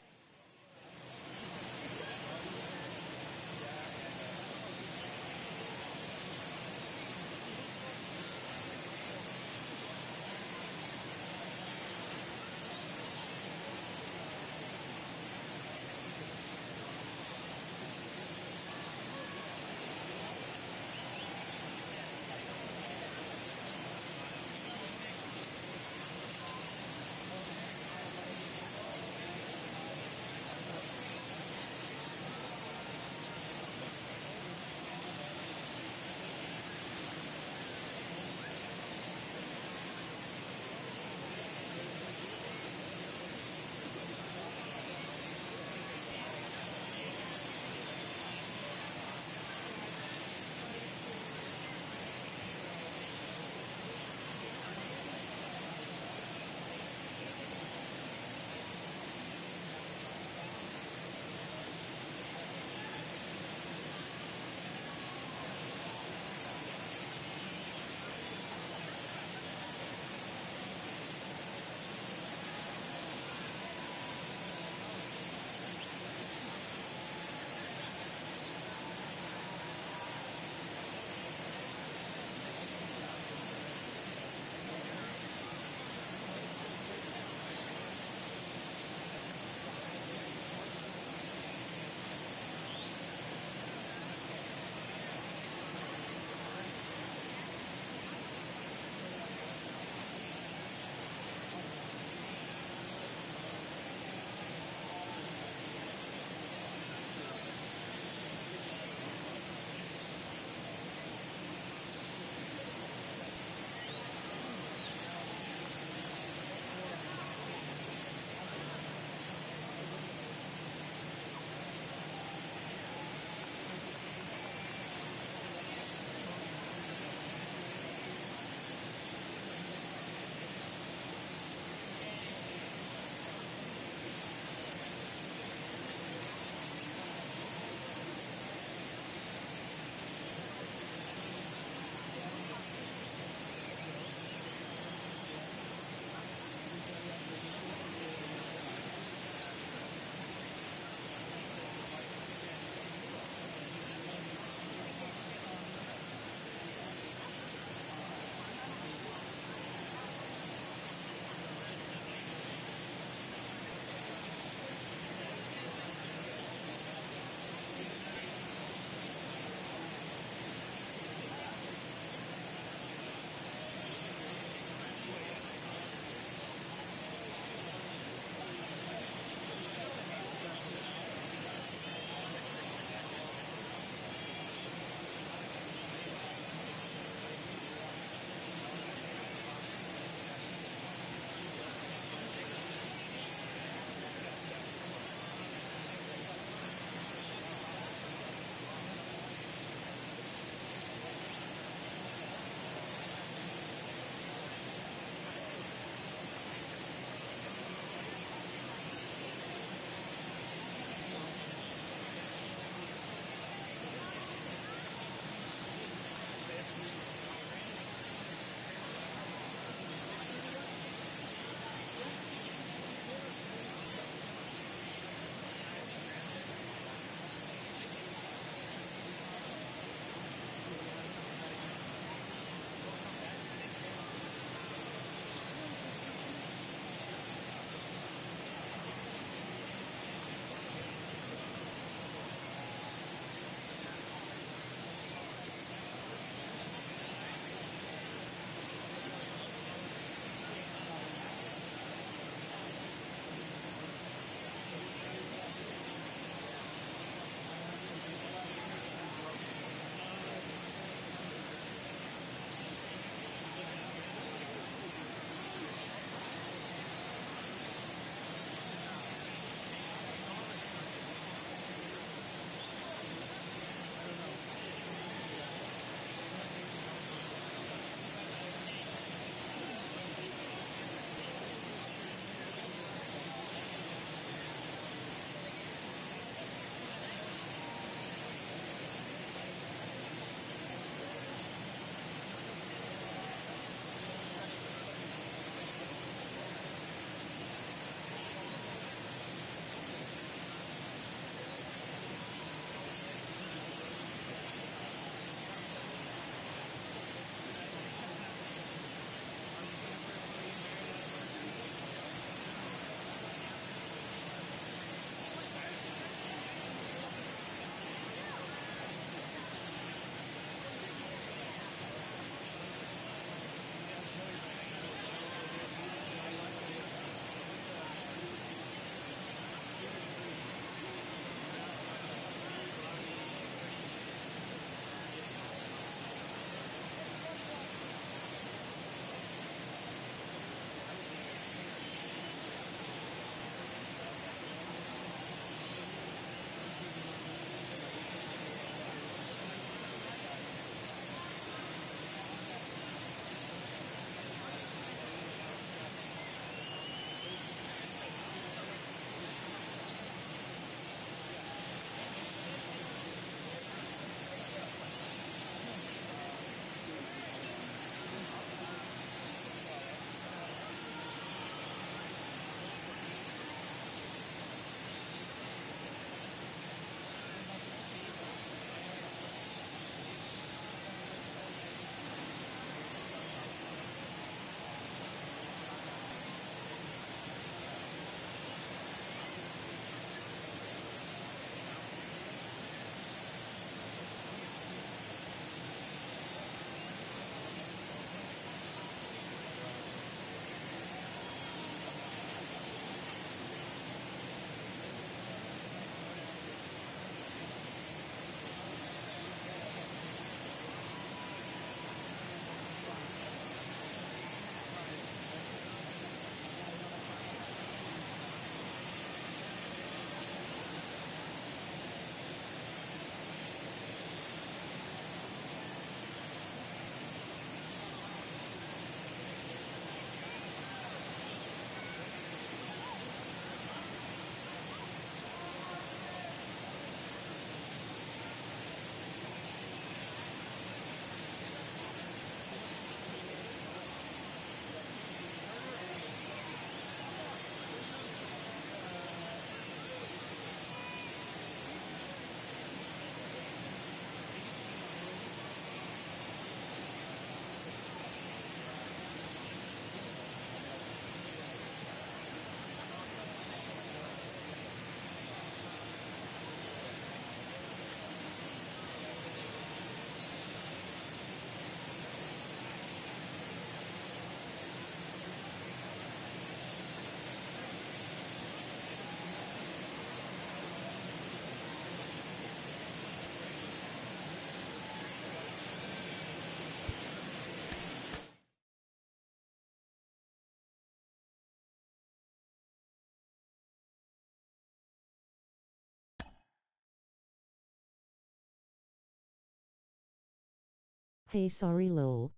Hey sorry lol.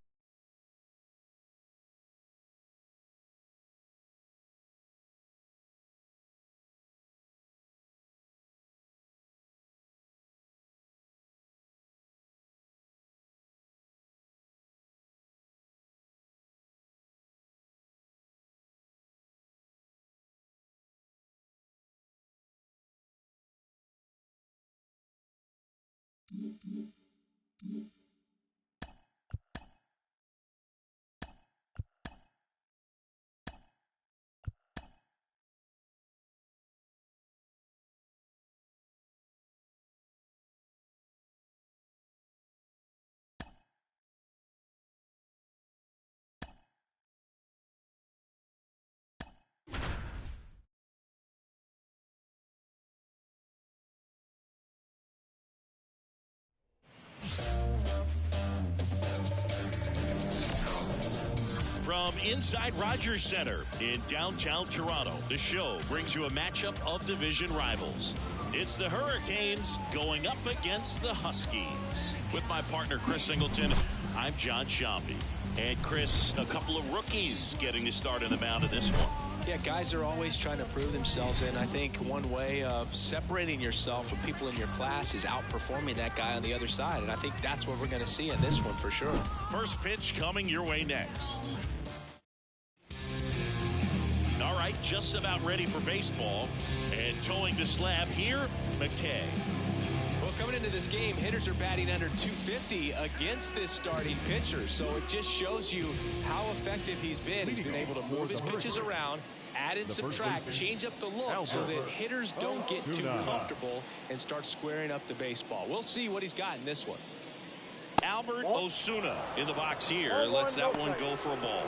From inside Rogers Center in downtown Toronto, the show brings you a matchup of division rivals. It's the Hurricanes going up against the Huskies. With my partner Chris Singleton, I'm John Shambi. And Chris, a couple of rookies getting to start in the mound in this one. Yeah, guys are always trying to prove themselves, and I think one way of separating yourself from people in your class is outperforming that guy on the other side, and I think that's what we're going to see in this one for sure. First pitch coming your way next. All right, just about ready for baseball, and towing the slab here, Ncaa. Well, coming into this game, hitters are batting under 250 against this starting pitcher, so it just shows you how effective he's been. He's been able to move his pitches around, add and subtract, change up the look so that hitters don't get too comfortable and start squaring up the baseball. We'll see what he's got in this one. Albert Osuna in the box here. Lets that one go for a ball.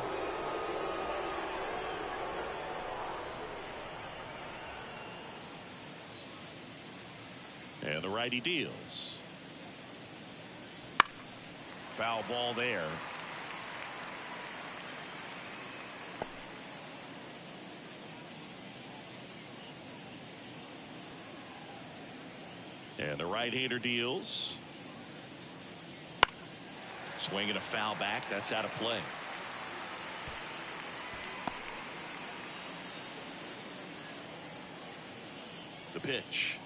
And the righty deals. Foul ball there. And the right-hander deals. Swinging a foul back. That's out of play. The pitch.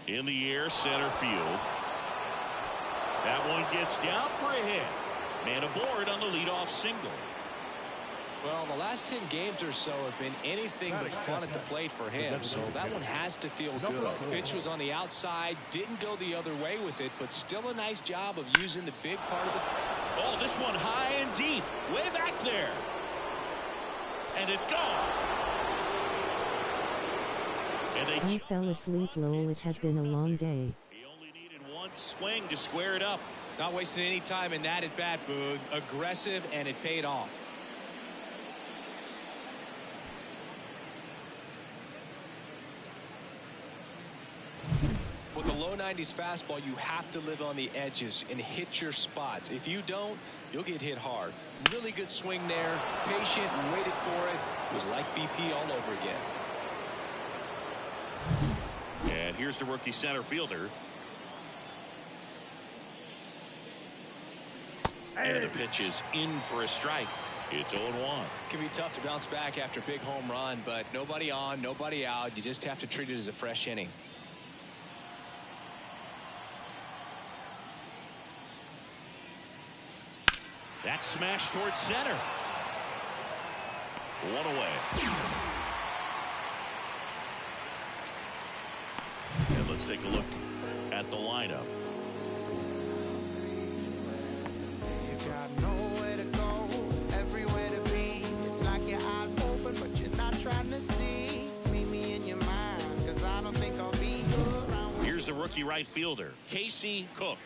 In the air, center field. That one gets down for a hit. Man aboard on the leadoff single. Well, the last 10 games or so have been anything but fun at the plate for him, so that one has to feel good. Pitch was on the outside, didn't go the other way with it, but still a nice job of using the big part of the... Oh, this one high and deep, way back there. And it's gone. I fell asleep lol, it had been a long day. He only needed one swing to square it up. Not wasting any time in that at bat, Boog. Aggressive, and it paid off. With a low 90s fastball, you have to live on the edges and hit your spots. If you don't, you'll get hit hard. Really good swing there. Patient, waited for it. It was like BP all over again. And here's the rookie center fielder. And the pitch is in for a strike. It's 0-1. Can be tough to bounce back after a big home run, but nobody on, nobody out. You just have to treat it as a fresh inning. That smash towards center. One away. And let's take a look at the lineup. You got nowhere to go, everywhere to be. It's like your eyes open, but you're not trying to see. Meet me in your mind, cause I don't think I'll be around. Here's the rookie right fielder, Casey Cook.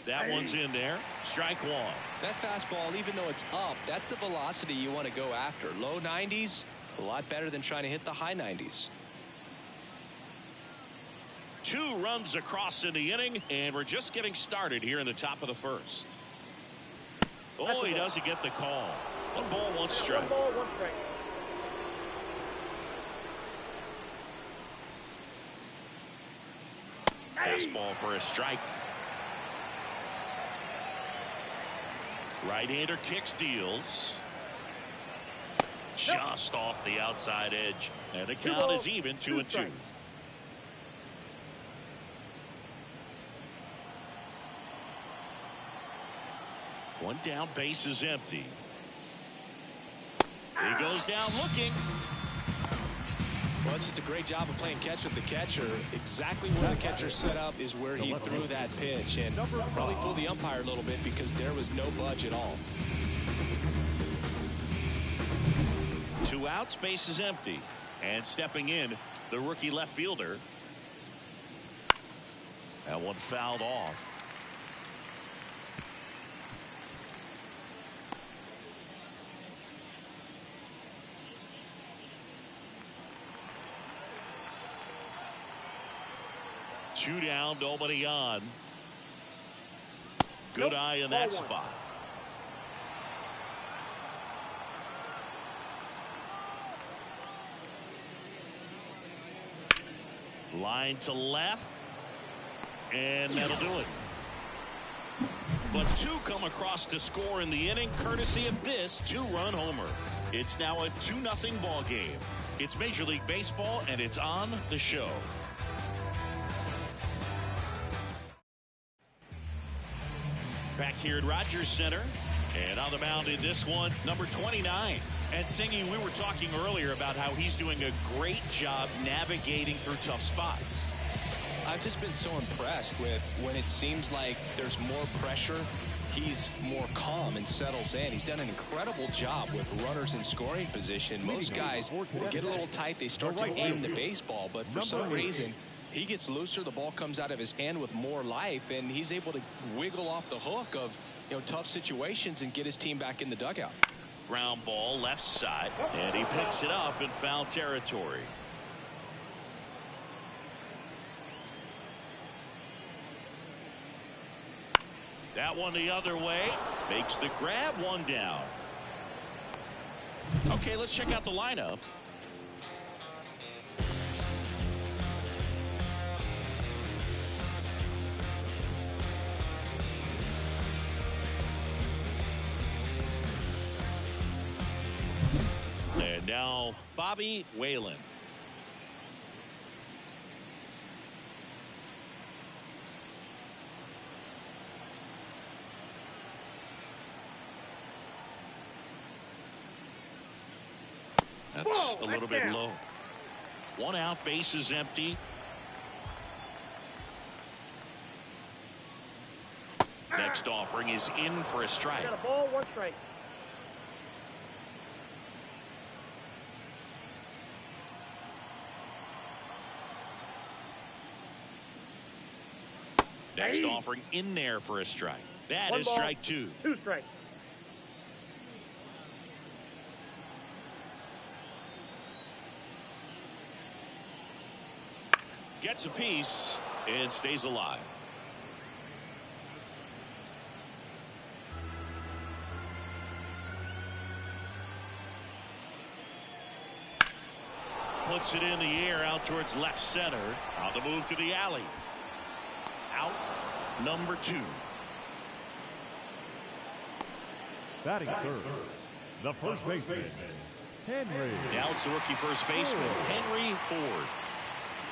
That one's in there. Strike one. That fastball, even though it's up, that's the velocity you want to go after. Low 90s, a lot better than trying to hit the high 90s. 2 runs across in the inning, and we're just getting started here in the top of the first. Oh, he doesn't get the call. 1 ball, 1 strike. Fastball for a strike. Right-hander kicks, deals. Just off the outside edge. And the count is even, 2-2. One down, base is empty. He goes down looking. Well, it's just a great job of playing catch with the catcher. Exactly where the catcher set up is where he threw that pitch, and probably fooled the umpire a little bit because there was no budge at all. 2 outs, base is empty. And stepping in, the rookie left fielder. That one fouled off. Two down, nobody on. Good eye in that spot. Line to left. And that'll do it. But 2 come across to score in the inning, courtesy of this 2-run homer. It's now a 2-0 ball game. It's Major League Baseball, and it's on the show. Back here at Rogers Center, and on the mound in this one, number 29. And Singy, we were talking earlier about how he's doing a great job navigating through tough spots. I've just been so impressed with when it seems like there's more pressure, he's more calm and settles in. He's done an incredible job with runners in scoring position. Most guys, they get a little tight, they start to aim the baseball, but for some reason, he gets looser, the ball comes out of his hand with more life, and he's able to wiggle off the hook of, tough situations and get his team back in the dugout. Ground ball left side, and he picks it up in foul territory. That one the other way, makes the grab, 1 down. Okay, let's check out the lineup. And now Bobby Whalen. That's a little bit low. 1 out, base is empty. Next offering is in for a strike. Got a ball, 1 strike. Next offering in there for a strike. That is strike 2. 2 strike. Gets a piece and stays alive. Puts it in the air out towards left center. On the move to the alley. Out number 2. Batting third, the first baseman, Henry. Now it's the rookie first baseman, Henry Ford.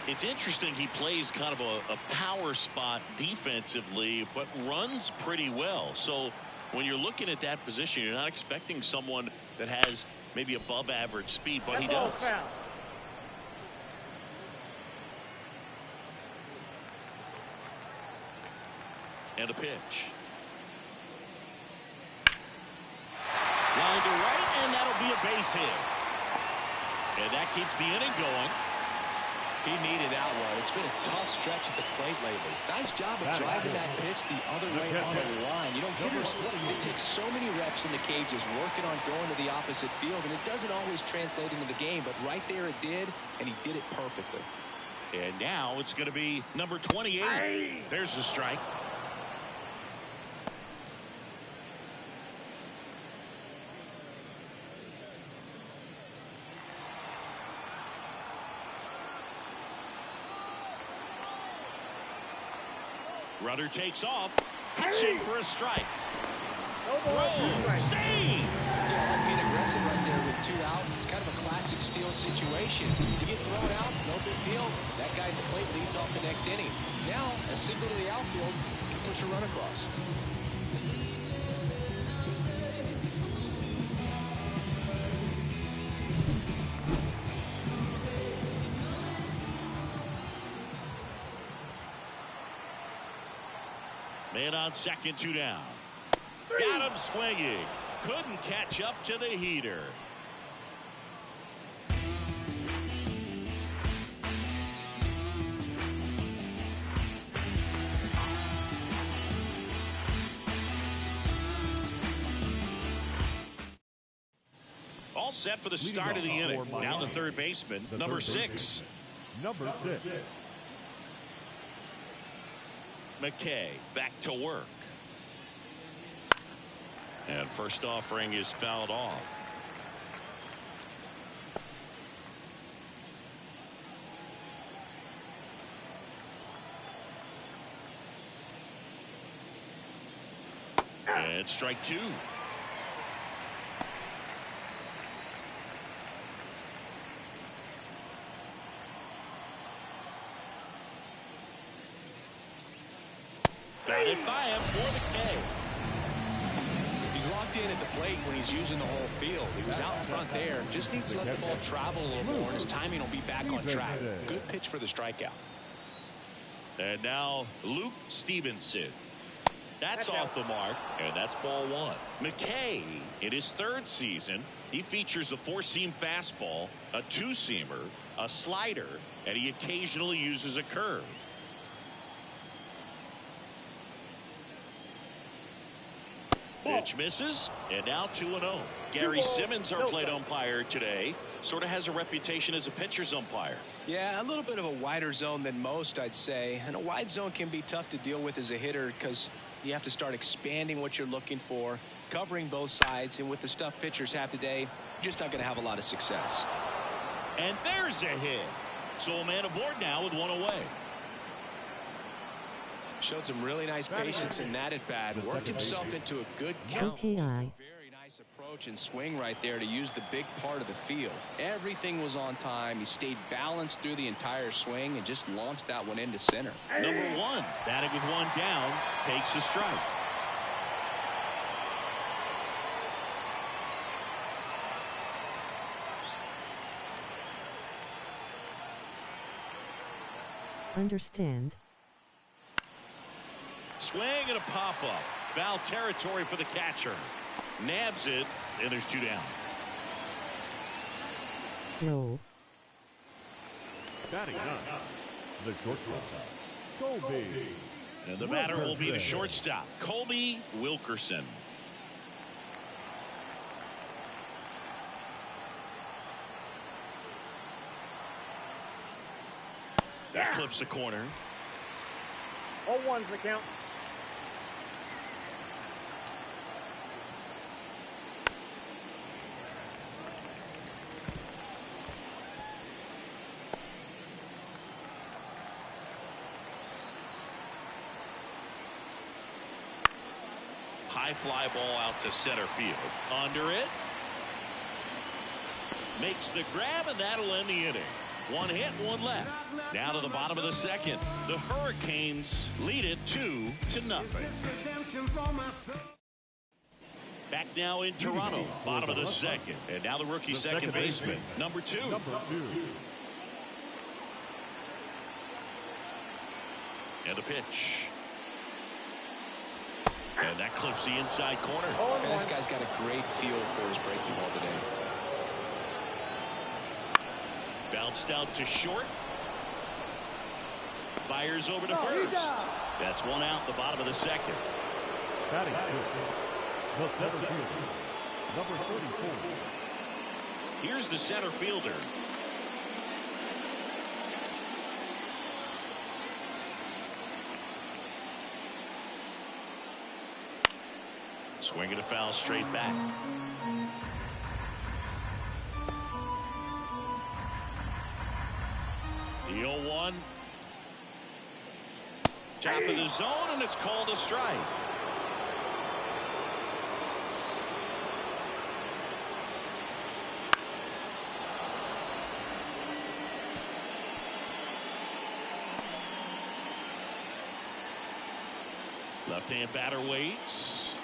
It's interesting, he plays kind of a power spot defensively, but runs pretty well. So when you're looking at that position, you're not expecting someone that has maybe above average speed, but he does. Foul. And a pitch. Line to right, and that'll be a base hit. And that keeps the inning going. He needed that one. It's been a tough stretch at the plate lately. Nice job of driving that pitch the other way on the line. Hitters, they take so many reps in the cages working on going to the opposite field, and it doesn't always translate into the game, but right there it did, and he did it perfectly. And now it's going to be number 28. There's the strike. Runner takes off, pitching for a strike. Throw, save! Yeah, like being aggressive right there with 2 outs. It's kind of a classic steal situation. You get thrown out, no big deal. That guy at the plate leads off the next inning. Now, a single to the outfield can push a run across. Man on second, 2 down. Got him swinging. Couldn't catch up to the heater. All set for the start of the inning. Now the third baseman, number 6. Number 6. Ncaa back to work. And first offering is fouled off. And strike 2. Batted by him for the K. He's locked in at the plate when he's using the whole field. He was out in front there. Just needs to let the ball travel a little more, and his timing will be back on track. Good pitch for the strikeout. And now Luke Stevenson. That's off the mark, and that's ball 1. Ncaa, in his 3rd season, he features a 4-seam fastball, a 2-seamer, a slider, and he occasionally uses a curve. Pitch misses, and now 2-0. Gary Simmons, our plate umpire today, sort of has a reputation as a pitcher's umpire. Yeah, a little bit of a wider zone than most, I'd say. And a wide zone can be tough to deal with as a hitter because you have to start expanding what you're looking for, covering both sides, and with the stuff pitchers have today, you're just not going to have a lot of success. And there's a hit. So a man aboard now with 1 away. Showed some really nice patience in that at bat. Worked himself into a good count. Ncaa. Very nice approach and swing right there to use the big part of the field. Everything was on time. He stayed balanced through the entire swing and just launched that one into center. Number 1, batting with 1 down, takes a strike. Understand. Swing and a pop-up. Foul territory for the catcher. Nabs it, and there's 2 down. Roll. Batting 9. The shortstop, Colby. And the batter will be the shortstop, Colby Wilkerson. That clips the corner. 0-1's the count. High fly ball out to center field. Under it. Makes the grab, and that'll end the inning. 1 hit, 1 left. Now to the bottom of the 2nd. The Hurricanes lead it 2-0. Back now in Toronto, bottom of the 2nd. And now the rookie second baseman, number 2. And the pitch. And that clips the inside corner. And this guy's got a great feel for his breaking ball today. Bounced out to short. Fires over to first. That's 1 out, the bottom of the 2nd. Batting 6. The center fielder, number 34. Here's the center fielder. Swinging a foul straight back. The 0-1. Top of the zone, and it's called a strike. Left-hand batter waits.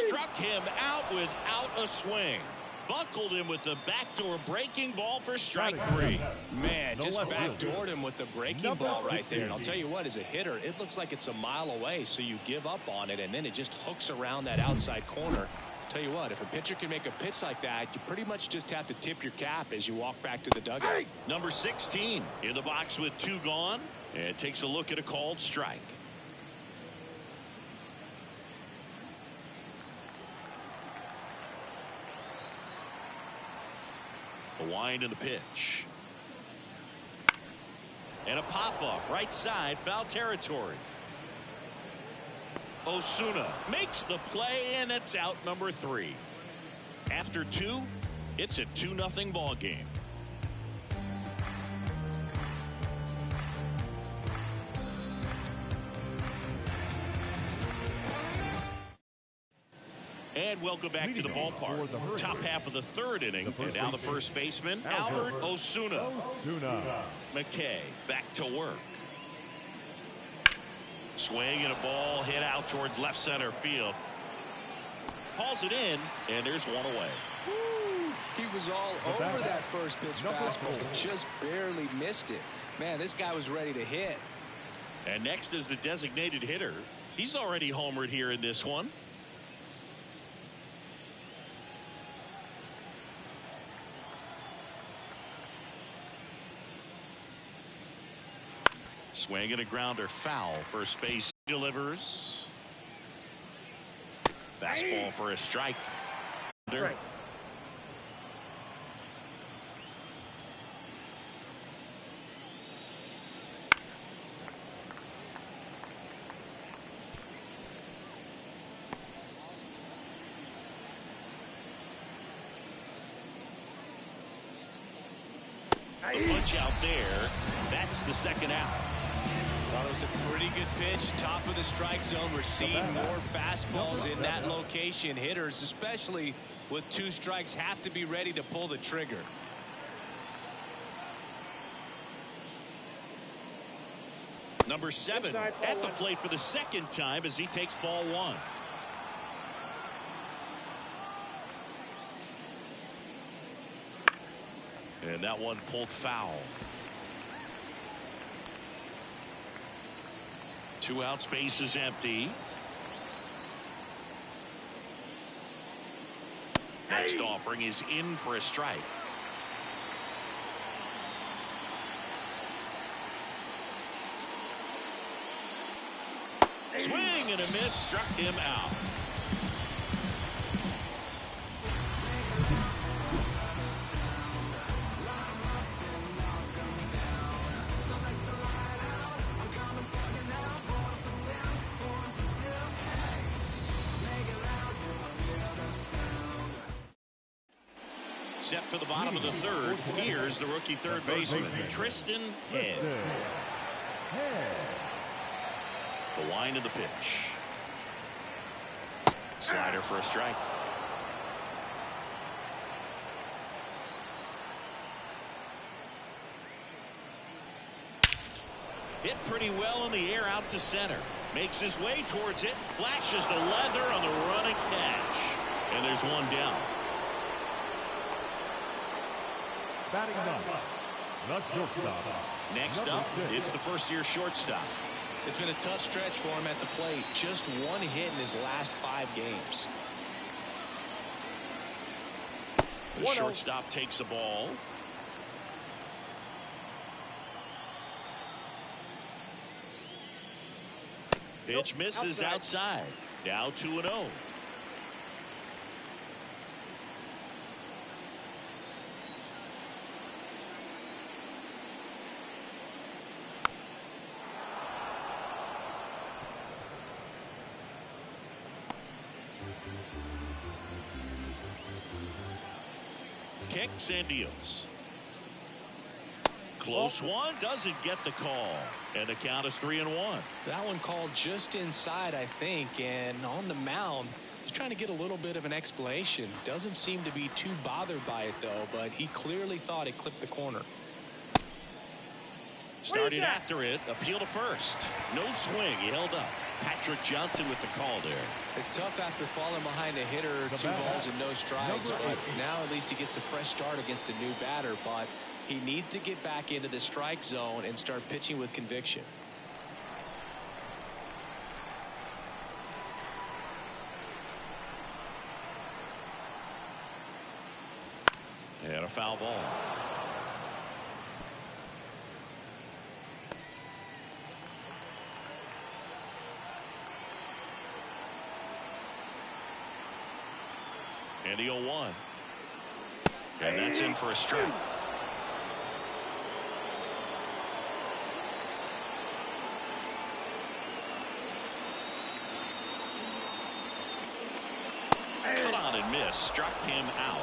Struck him out without a swing. Buckled him with the backdoor breaking ball for strike 3. Man, just backdoored him with the breaking ball right there. And I'll tell you what, as a hitter, it looks like it's a mile away, so you give up on it, and then it just hooks around that outside corner. Tell you what, if a pitcher can make a pitch like that, you pretty much just have to tip your cap as you walk back to the dugout. Number 16 in the box with 2 gone, and takes a look at a called strike. A wind in the pitch. And a pop-up right side, foul territory. Osuna makes the play, and it's out number 3. After 2, it's a 2-0 ball game. And welcome back to the ballpark. Top half of the 3rd inning, and now the first baseman, Albert Osuna. McKay back to work. Swing and a ball hit out towards left center field. Hauls it in, and there's one away. He was all over that first pitch fastball, just barely missed it. Man, this guy was ready to hit. And next is the designated hitter. He's already homered here in this one. Swing and a grounder foul. First base delivers. Fastball for a strike. Right. The punch out there. That's the second out. Well, it was a pretty good pitch. Top of the strike zone. We're seeing more fastballs in that location. Hitters, especially with 2 strikes, have to be ready to pull the trigger. Number 7 at the plate for the second time as he takes ball 1. And that one pulled foul. 2 outs, base is empty. Next offering is in for a strike. Swing and a miss, struck him out. Set for the bottom of the 3rd. Here's the rookie third baseman, Tristan Head. The wind of the pitch. Slider for a strike. Hit pretty well in the air out to center. Makes his way towards it. Flashes the leather on the running catch. And there's one down. Batting up, the shortstop. Next up, it's the first-year shortstop. It's been a tough stretch for him at the plate. Just 1 hit in his last 5 games. The shortstop takes the ball. Pitch misses outside. Now 2-0. Kicks and deals. Close one, doesn't get the call. And the count is 3-1. That one called just inside, I think, and on the mound, he's trying to get a little bit of an explanation. Doesn't seem to be too bothered by it, though, but he clearly thought it clipped the corner. Started after it, appeal to first. No swing, he held up. Patrick Johnson with the call there. It's tough after falling behind a hitter, 2 balls and no strikes, but now at least he gets a fresh start against a new batter, but he needs to get back into the strike zone and start pitching with conviction. And a foul ball. And the 0-1. And that's in for a strike. Cut on and miss. Struck him out.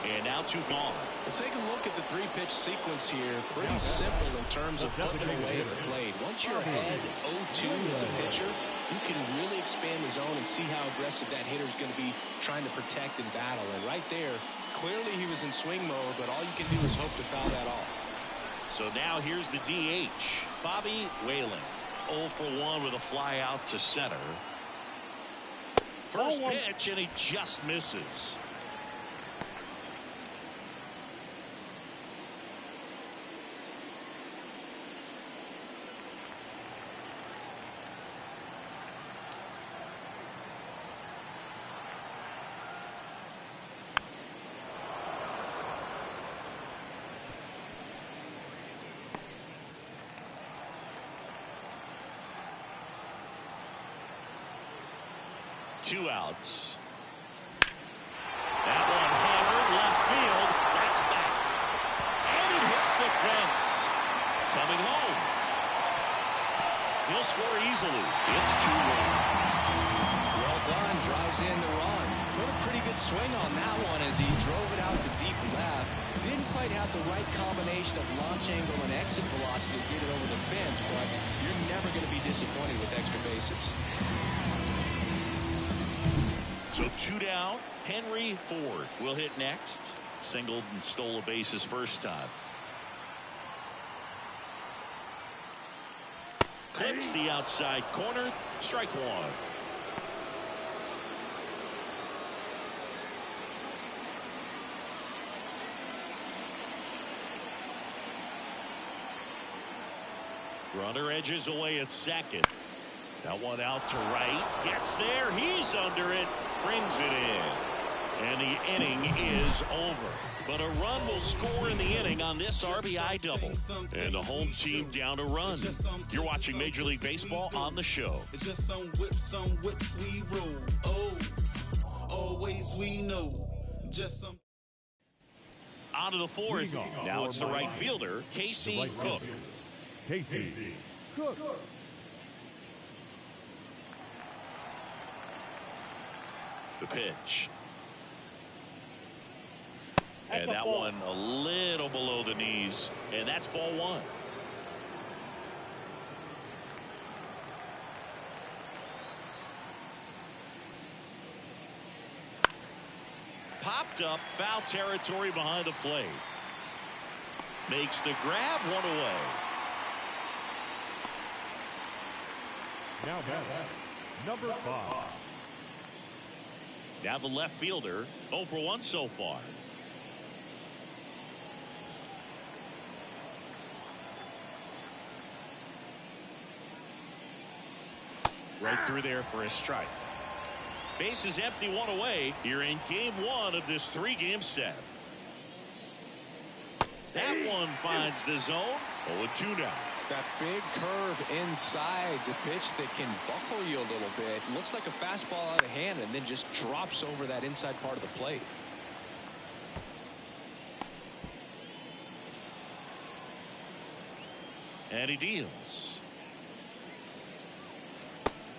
And now 2 gone. Well, take a look at the 3-pitch sequence here. Pretty simple in terms of putting away at the plate. Once you're ahead 0-2 as a pitcher, you can really expand the zone and see how aggressive that hitter is going to be trying to protect and battle. And right there, clearly he was in swing mode, but all you can do is hope to foul that off. So now here's the DH, Bobby Whalen. 0 for 1 with a fly out to center. First pitch, and he just misses. Two outs. That one hammered left field. That's back. And it hits the fence. Coming home. He'll score easily. It's 2-1. Well done. Drives in the run. Put a pretty good swing on that one as he drove it out to deep left. Didn't quite have the right combination of launch angle and exit velocity to get it over the fence, but you're never going to be disappointed with extra bases. So 2 down. Henry Ford will hit next. Singled and stole a base his first time. Clips the outside corner. Strike 1. Runner edges away at second. That one out to right. Gets there. He's under it. Brings it in. And the inning is over. But a run will score in the inning on this RBI double. And the home team down a run. You're watching Major League Baseball on the show. Just some whips we roll. Oh, always we know. Just some. On to the fourth. Now it's the right fielder, Casey Cook. Casey Cook. The pitch. And that one a little below the knees. And that's ball 1. Popped up, foul territory behind the plate. Makes the grab, 1 away. Now back, number 5. Now the left fielder, 0 for 1 so far. Right through there for a strike. Base is empty, 1 away here in game 1 of this 3-game set. That one finds the zone. 0-2 now. That big curve inside's a pitch that can buckle you a little bit. Looks like a fastball out of hand and then just drops over that inside part of the plate. And he deals.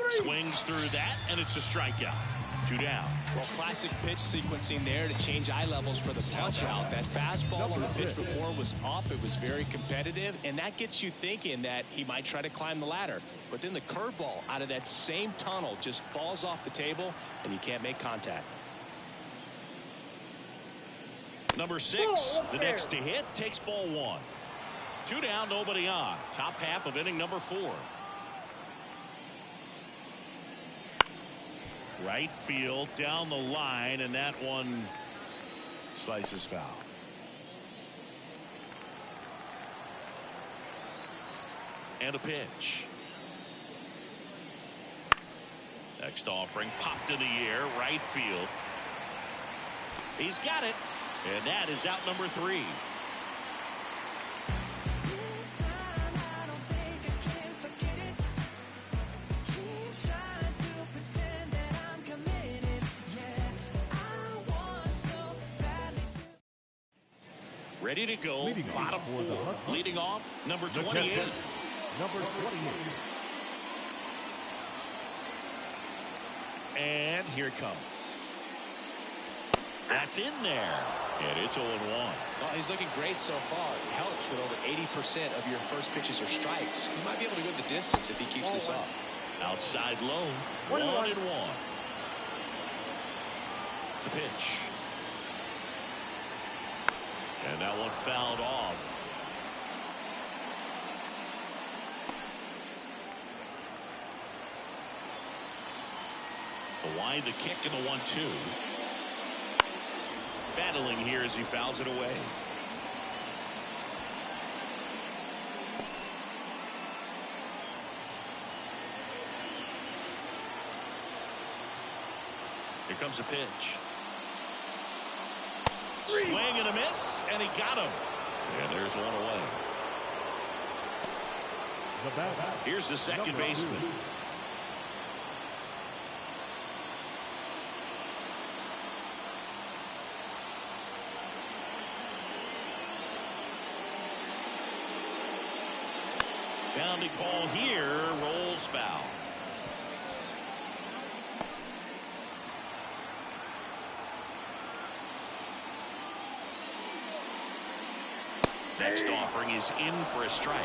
Swings through that, and it's a strikeout. 2 down. Well, classic pitch sequencing there to change eye levels for the punch out. That fastball on the pitch before was up. It was very competitive, and that gets you thinking that he might try to climb the ladder. But then the curveball out of that same tunnel just falls off the table, and you can't make contact. Number 6, the next to hit, takes ball 1. 2 down, nobody on. Top half of inning number 4. Right field down the line, and that one slices foul. And a pitch. Next offering popped in the air, right field. He's got it, and that is out number 3. Ready to go, bottom 4. Leading off, number 28. Number 28. And here it comes. That's in there. And it's 0-1. Well, he's looking great so far. It helps with over 80% of your first pitches are strikes. He might be able to go the distance if he keeps this up. Outside low, 1-1. The pitch. And that one fouled off. The wide, the kick, and the 1-2. Battling here as he fouls it away. Here comes the pitch. Swing and a miss, and he got him. And there's one away. Here's the second baseman. Bounding ball here, rolls foul. Next offering is in for a strike.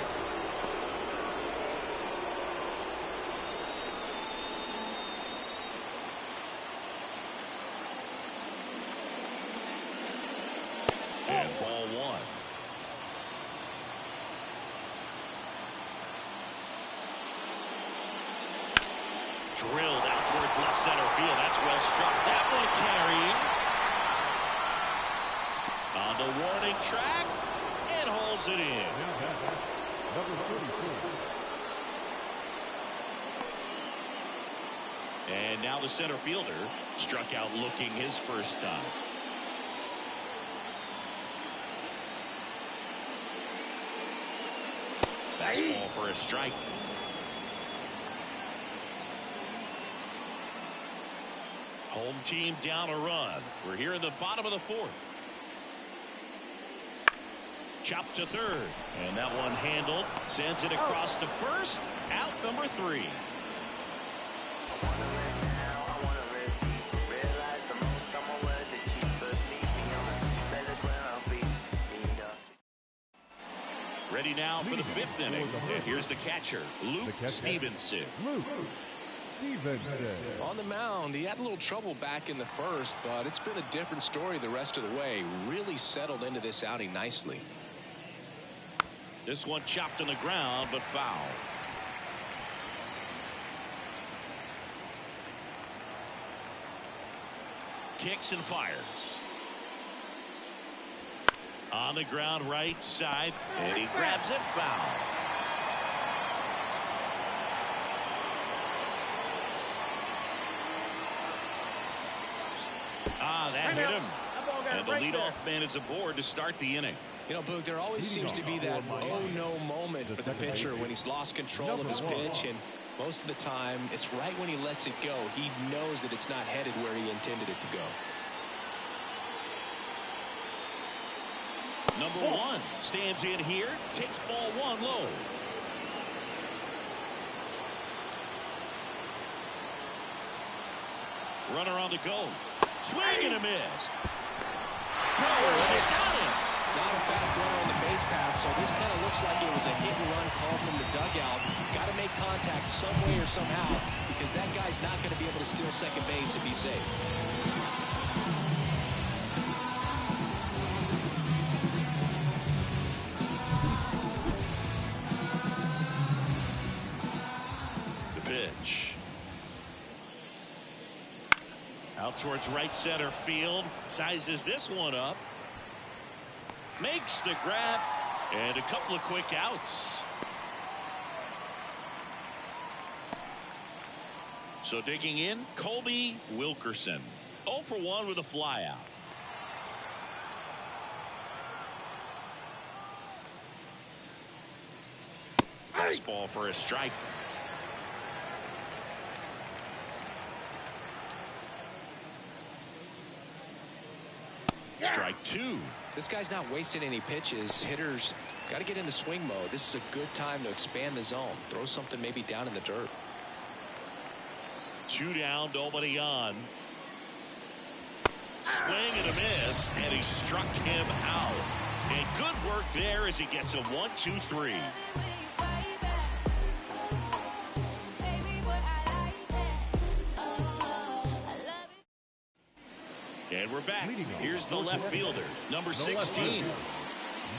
And ball 1. Drilled out towards left center field. That's well struck. That one carrying. On the warning track. And holds it in. And now the center fielder struck out looking his first time. Fastball for a strike. Home team down a run. We're here in the bottom of the 4th. Chopped to 3rd, and that one handled. Sends it across to 1st. Out number 3. Ready now for the 5th inning. And here's the catcher, Luke Stevenson. On the mound, he had a little trouble back in the 1st, but it's been a different story the rest of the way. Really settled into this outing nicely. This one chopped on the ground, but foul. Kicks and fires. On the ground, right side, and he grabs it, foul. That hit him. And the leadoff man is aboard to start the inning. You know, Boog, there always seems to be that oh-no moment for the pitcher when he's lost control of his pitch, and most of the time, it's right when he lets it go. He knows that it's not headed where he intended it to go. Number 1 stands in here, takes ball 1 low. Runner on the go. Swing and a miss. They got him. Not a fast runner on the base path, so this kind of looks like it was a hit-and-run call from the dugout. Got to make contact some way or somehow, because that guy's not going to be able to steal second base and be safe. The pitch. Out towards right center field. Sizes this one up. Makes the grab. And a couple of quick outs. So digging in, Colby Wilkerson. 0 for 1 with a flyout. Fastball for a strike. Strike 2. This guy's not wasting any pitches. Hitters got to get into swing mode. This is a good time to expand the zone. Throw something maybe down in the dirt. 2 down, nobody on. Swing and a miss, and he struck him out. And good work there as he gets a 1-2-3. And we're back. Here's the left fielder, number 16.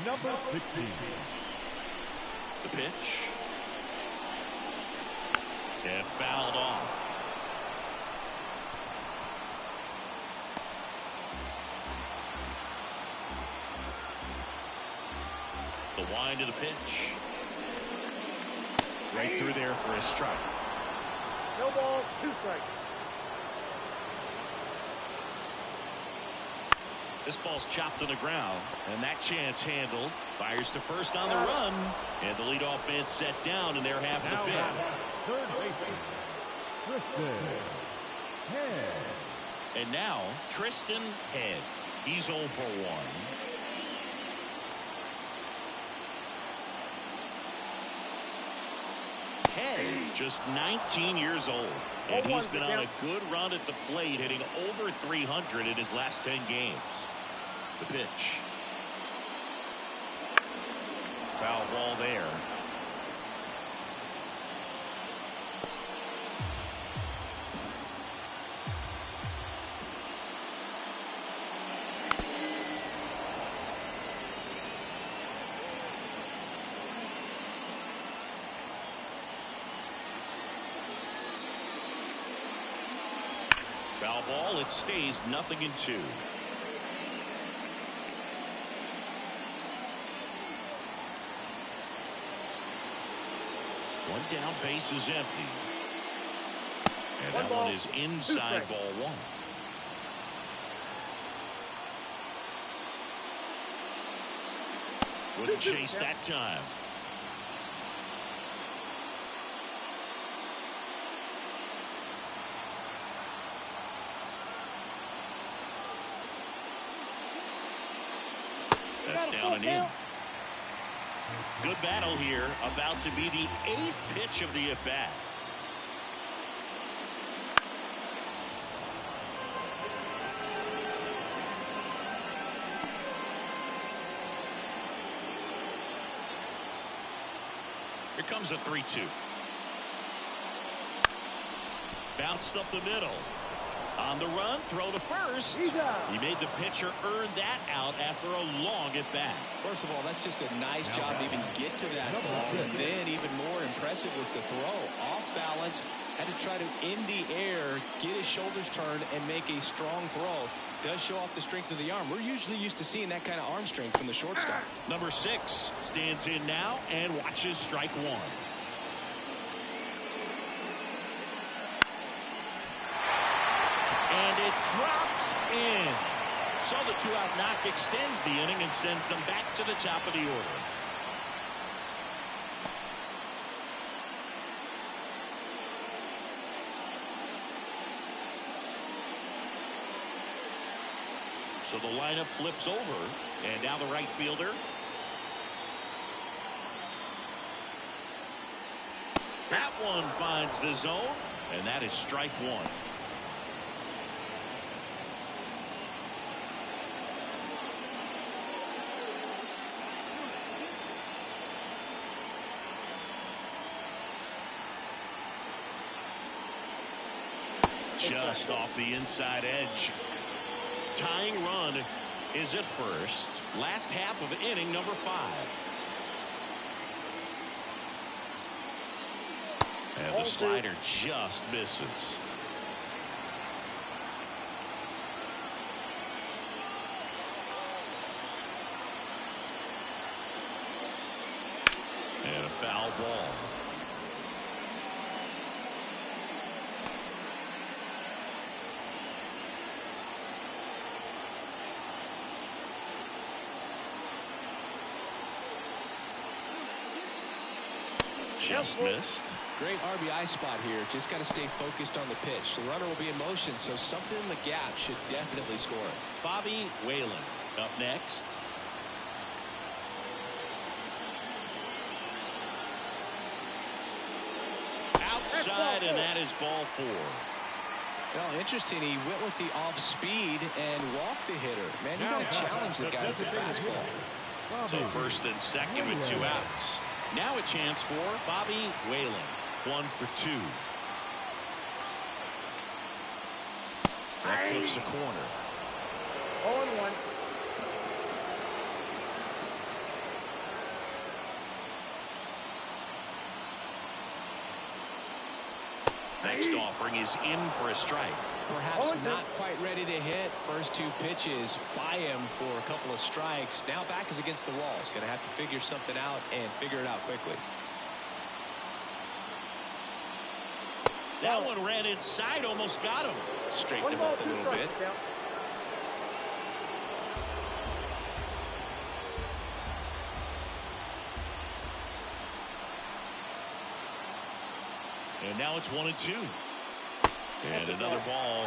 Number 16. The pitch. And fouled off. The wind to the pitch. Right through there for a strike. No ball, 2 strikes. This ball's chopped on the ground, and that chance handled. Fires to first on the run, and the leadoff man set down in their half of the fifth. Third baseman, Tristan Head. And now, Tristan Head. He's 0 for 1. Head, just 19 years old, and he's been on a good run at the plate, hitting over 300 in his last 10 games. The pitch. Foul ball there. Foul ball, it stays 0-2. One down, base is empty. And that one is inside ball 1. Wouldn't chase that time. That's down and in. Good battle here. About to be the 8th pitch of the at-bat. Here comes a 3-2. Bounced up the middle. On the run, throw to first. He made the pitcher earn that out after a long at-bat. First of all, that's just a nice job to even get to that ball. And then even more impressive was the throw. Off balance, had to try to, in the air, get his shoulders turned and make a strong throw. Does show off the strength of the arm. We're usually used to seeing that kind of arm strength from the shortstop. Number 6 stands in now and watches strike 1. And it drops in. So the 2-out knock extends the inning and sends them back to the top of the order. So the lineup flips over, and now the right fielder. That one finds the zone, and that is strike 1. just off the inside edge. Tying run is at first. Last half of inning number 5. And the slider just misses. And a foul ball. Just missed. Great RBI spot here. Just got to stay focused on the pitch. The runner will be in motion, so something in the gap should definitely score. Bobby Whalen up next. Outside, and that is ball 4. Well, interesting. He went with the off speed and walked the hitter. Man, you got to challenge the guy with the fastball. So first and second with 2 outs. Now a chance for Bobby Whalen. 1 for 2. That puts the corner. 0-1. Next offering is in for a strike. Perhaps not quite ready to hit. First 2 pitches by him for a couple of strikes. Now back is against the wall. He's going to have to figure something out and figure it out quickly. That one ran inside, almost got him. Straightened him up a little bit. And now it's 1-2. And another ball.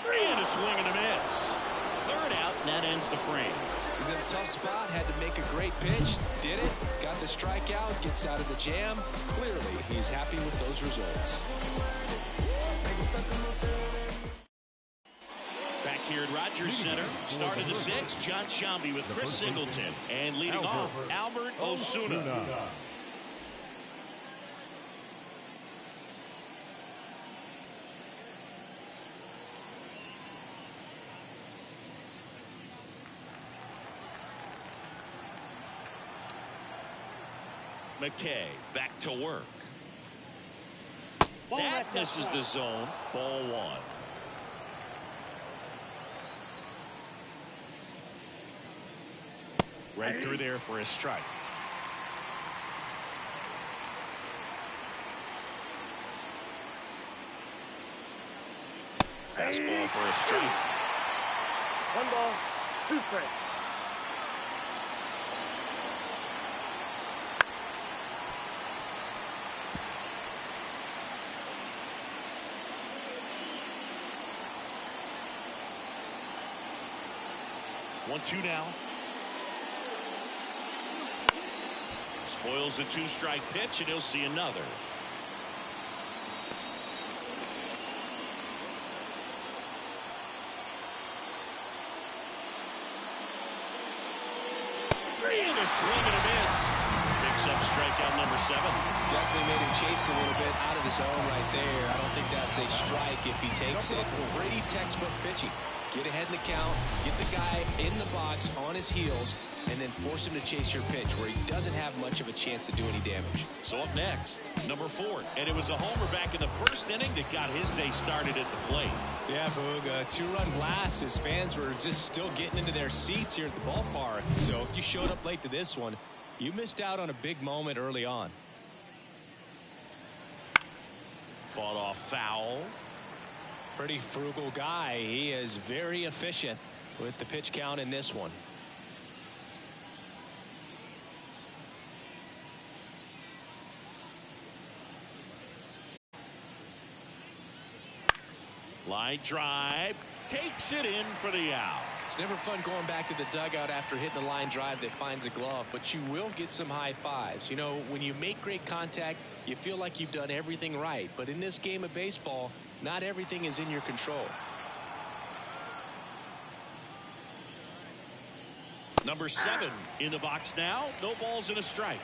And a swing and a miss. 3rd out, and that ends the frame. He's in a tough spot, had to make a great pitch, did it, got the strikeout, gets out of the jam. Clearly, he's happy with those results. Back here at Rogers Center, start of the 6th, John Shambi with Chris Singleton. And leading off, Albert Osuna. McKay back to work. That misses the zone. Ball 1. Right through there for a strike. Fastball for a strike. 1 ball, 2 strikes. One, 2 now. Spoils the 2-strike pitch, and he'll see another. And a swing and a miss. Picks up strikeout number 7. Definitely made him chase a little bit out of his zone right there. I don't think that's a strike if he takes it. Pretty textbook pitching. Get ahead in the count, get the guy in the box on his heels, and then force him to chase your pitch where he doesn't have much of a chance to do any damage. So up next, number 4. And it was a homer back in the 1st inning that got his day started at the plate. Yeah, Boog, a 2-run blast. His fans were just still getting into their seats here at the ballpark. So if you showed up late to this one, you missed out on a big moment early on. Fought off foul. Pretty frugal guy. He is very efficient with the pitch count in this one. Line drive, takes it in for the out. It's never fun going back to the dugout after hitting a line drive that finds a glove, but you will get some high fives. You know, when you make great contact, you feel like you've done everything right. But in this game of baseball, not everything is in your control. Number 7 in the box now. No balls and a strike.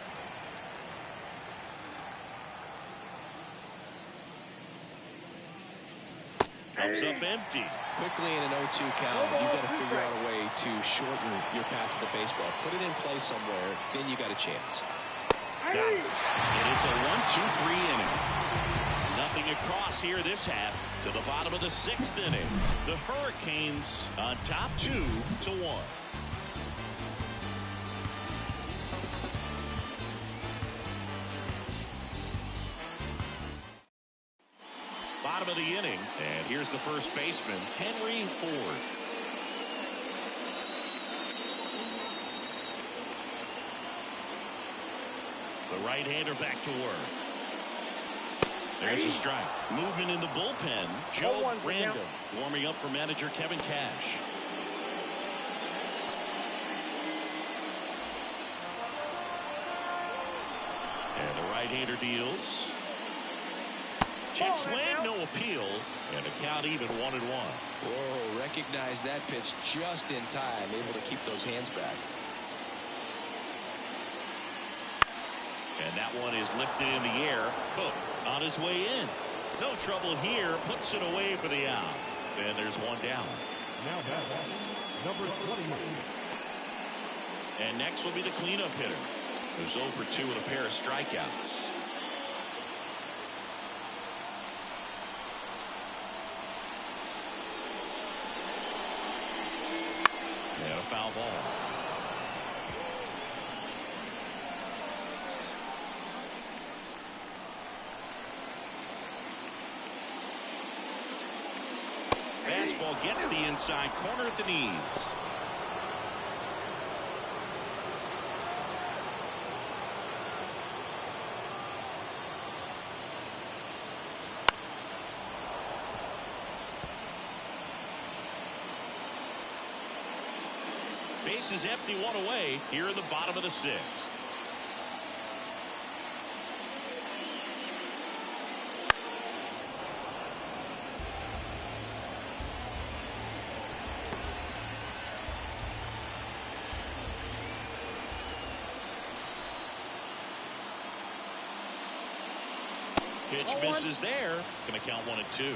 Comes up empty. Quickly in an 0-2 count, you've got to figure out a way to shorten your path to the baseball. Put it in play somewhere, then you got a chance. Got it. And it's a 1-2-3 inning. Nothing across here this half to the bottom of the 6th inning. The Hurricanes on top 2-1. Bottom of the inning, and here's the first baseman, Henry Ford. The right-hander back to work. There's a strike. Movement in the bullpen. Joe Random warming up for manager Kevin Cash. And the right-hander deals. Check swing, no appeal, and the count even 1-1. Whoa, recognize that pitch just in time, able to keep those hands back. And that one is lifted in the air. Cook on his way in. No trouble here, puts it away for the out. And there's one down. Now batting, number 28. And next will be the cleanup hitter, who's 0 for 2 with a pair of strikeouts. And a foul ball. Fastball gets the inside corner at the knees. Base is empty, one away here in the bottom of the 6th. Pitch misses there. Going to count 1-2.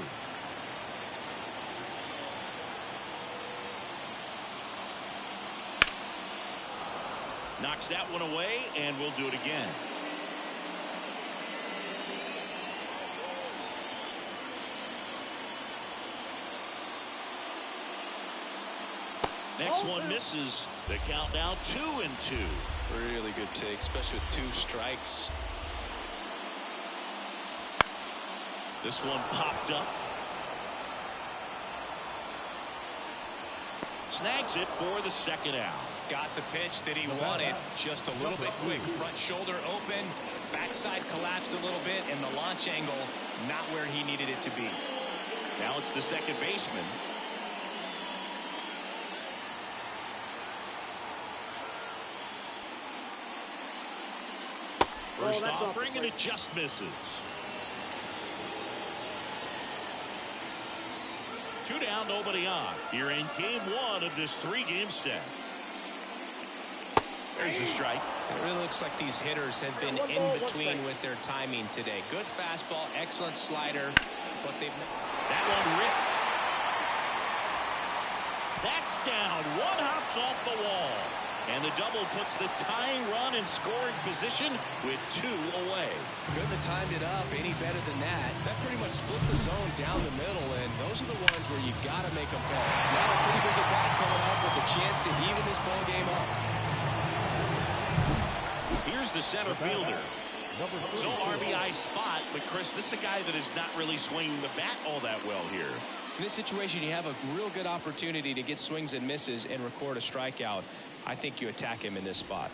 Knocks that one away, and we'll do it again. Next one misses. The count now 2-2. Really good take, especially with 2 strikes. This one popped up. Snags it for the 2nd out. Got the pitch that he wanted, just a little bit quick. Front shoulder open, backside collapsed a little bit, and the launch angle not where he needed it to be. Now it's the second baseman. First offering, and it just misses. 2 down, nobody on. Here in game 1 of this 3-game set. There's the strike. It really looks like these hitters have been in between with their timing today. Good fastball, excellent slider, but they've... That one ripped. That's down. One hops off the wall. And the double puts the tying run in scoring position with 2 away. Couldn't have timed it up any better than that. That pretty much split the zone down the middle, and those are the ones where you got to make them pay. Now a pretty big at bat coming up with a chance to even this ball game up. Here's the center fielder. So RBI spot, but Chris, this is a guy that is not really swinging the bat all that well here. In this situation, you have a real good opportunity to get swings and misses and record a strikeout. I think you attack him in this spot.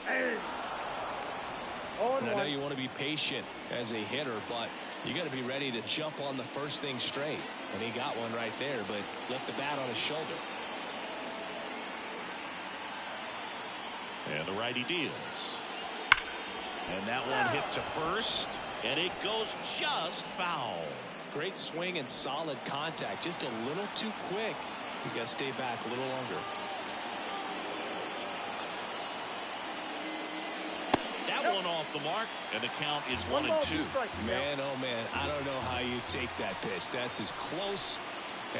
And I know you want to be patient as a hitter, but you got to be ready to jump on the first thing straight. And he got one right there, but left the bat on his shoulder. And the righty deals. And that one hit to first, and it goes just foul. Great swing and solid contact. Just a little too quick. He's got to stay back a little longer. That one off the mark, and the count is 1-2. Man, oh man, I don't know how you take that pitch. That's as close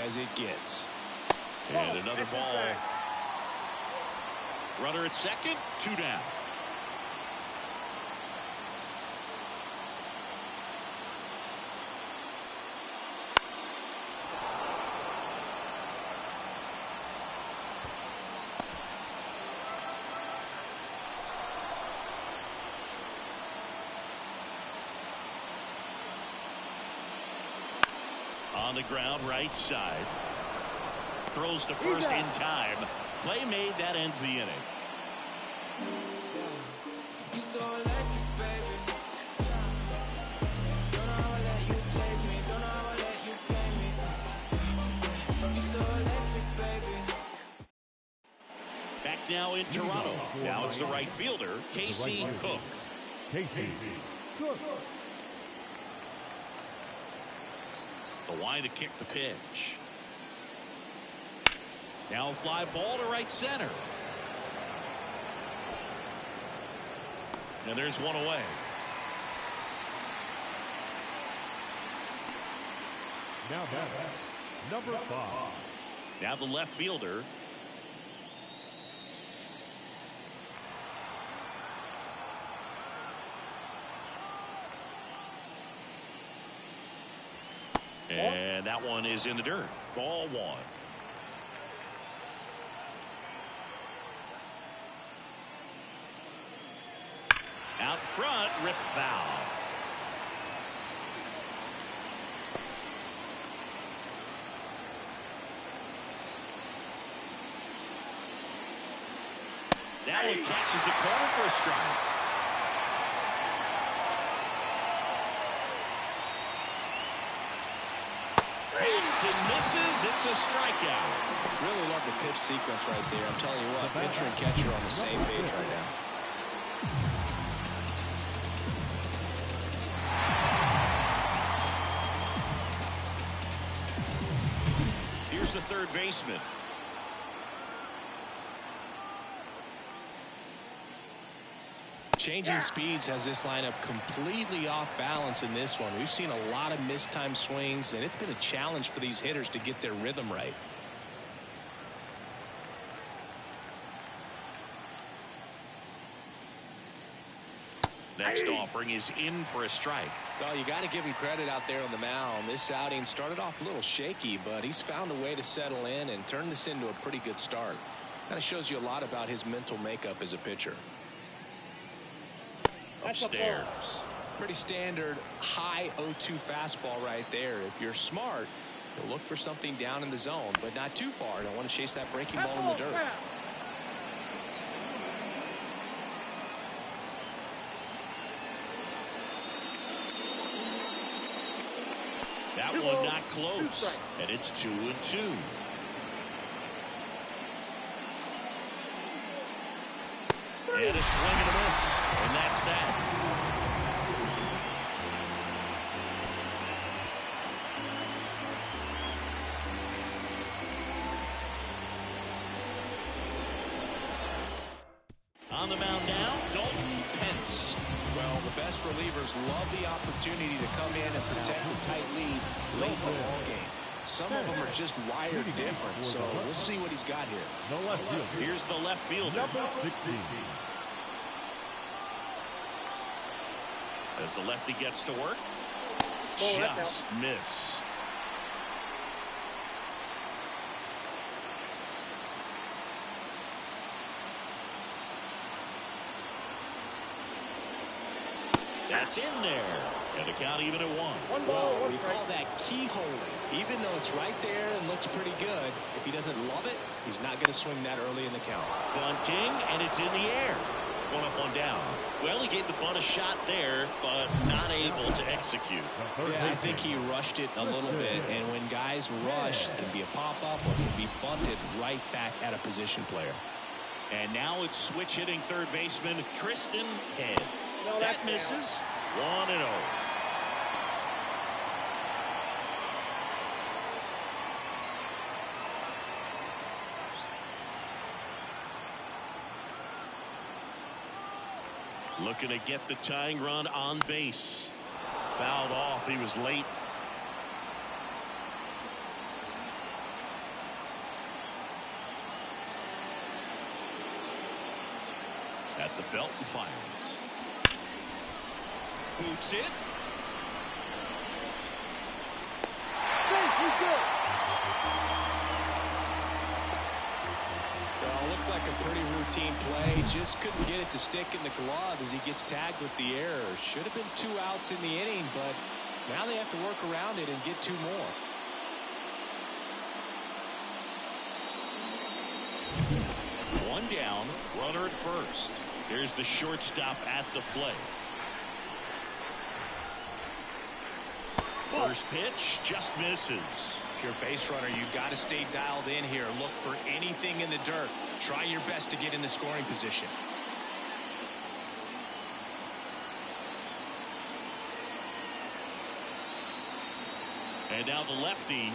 as it gets. And another ball. Runner at second, 2 down. On the ground, right side. Throws to first in time. Play made, that ends the inning. You so electric, baby. Don't know how I let you take me. Don't know how I let you play me. You so electric, baby. Back now in Toronto. Now it's the right fielder, Casey Cook. Casey Cook. The line to kick the pitch. Now a fly ball to right center. And there's one away. Now batter, number 5. Now the left fielder. And that one is in the dirt. Ball 1. Out front, rip foul. That one catches the corner for a strike. Hits and misses. It's a strikeout. Really love the pitch sequence right there. I'm telling you what, pitcher and catcher are on the same page right now. Here's the third baseman. Changing speeds has this lineup completely off balance in this one. We've seen a lot of mistimed swings, and it's been a challenge for these hitters to get their rhythm right. Next offering is in for a strike. Well, you got to give him credit out there on the mound. This outing started off a little shaky, but he's found a way to settle in and turn this into a pretty good start. Kind of shows you a lot about his mental makeup as a pitcher. Upstairs. Pretty standard high 0-2 fastball right there. If you're smart, you'll look for something down in the zone, but not too far. Don't want to chase that breaking ball in the dirt. That one not close, and it's 2-2. And a swing and a miss, and that's that. On the mound now, Dalton Pence. Well, the best relievers love the opportunity to come in and protect a tight lead late in the ball game. Some of them are just wired different, so we'll see what he's got here. The left fielder. Here's the left fielder. Number 16. As the lefty gets to work, just missed. That's in there. And the count even at 1. Well, we call that keyholing. Even though it's right there and looks pretty good, if he doesn't love it, he's not going to swing that early in the count. Bunting, and it's in the air. 1 up, 1 down. Well, he gave the bunt a shot there, but not able to execute. Yeah, I think he rushed it a little bit, and when guys rush, it can be a pop-up or it can be bunted right back at a position player. And now it's switch hitting third baseman Tristan Head. No, That misses. 1-0. Looking to get the tying run on base. Fouled off. He was late. At the belt and fires. Boots it. Well, looked like a pretty routine play. Just couldn't get it to stick in the glove as he gets tagged with the error. Should have been 2 outs in the inning, but now they have to work around it and get 2 more. One down, runner at first. Here's the shortstop at the plate. First pitch just misses. If you're a base runner, you've got to stay dialed in here. Look for anything in the dirt. Try your best to get in the scoring position. And now the lefty.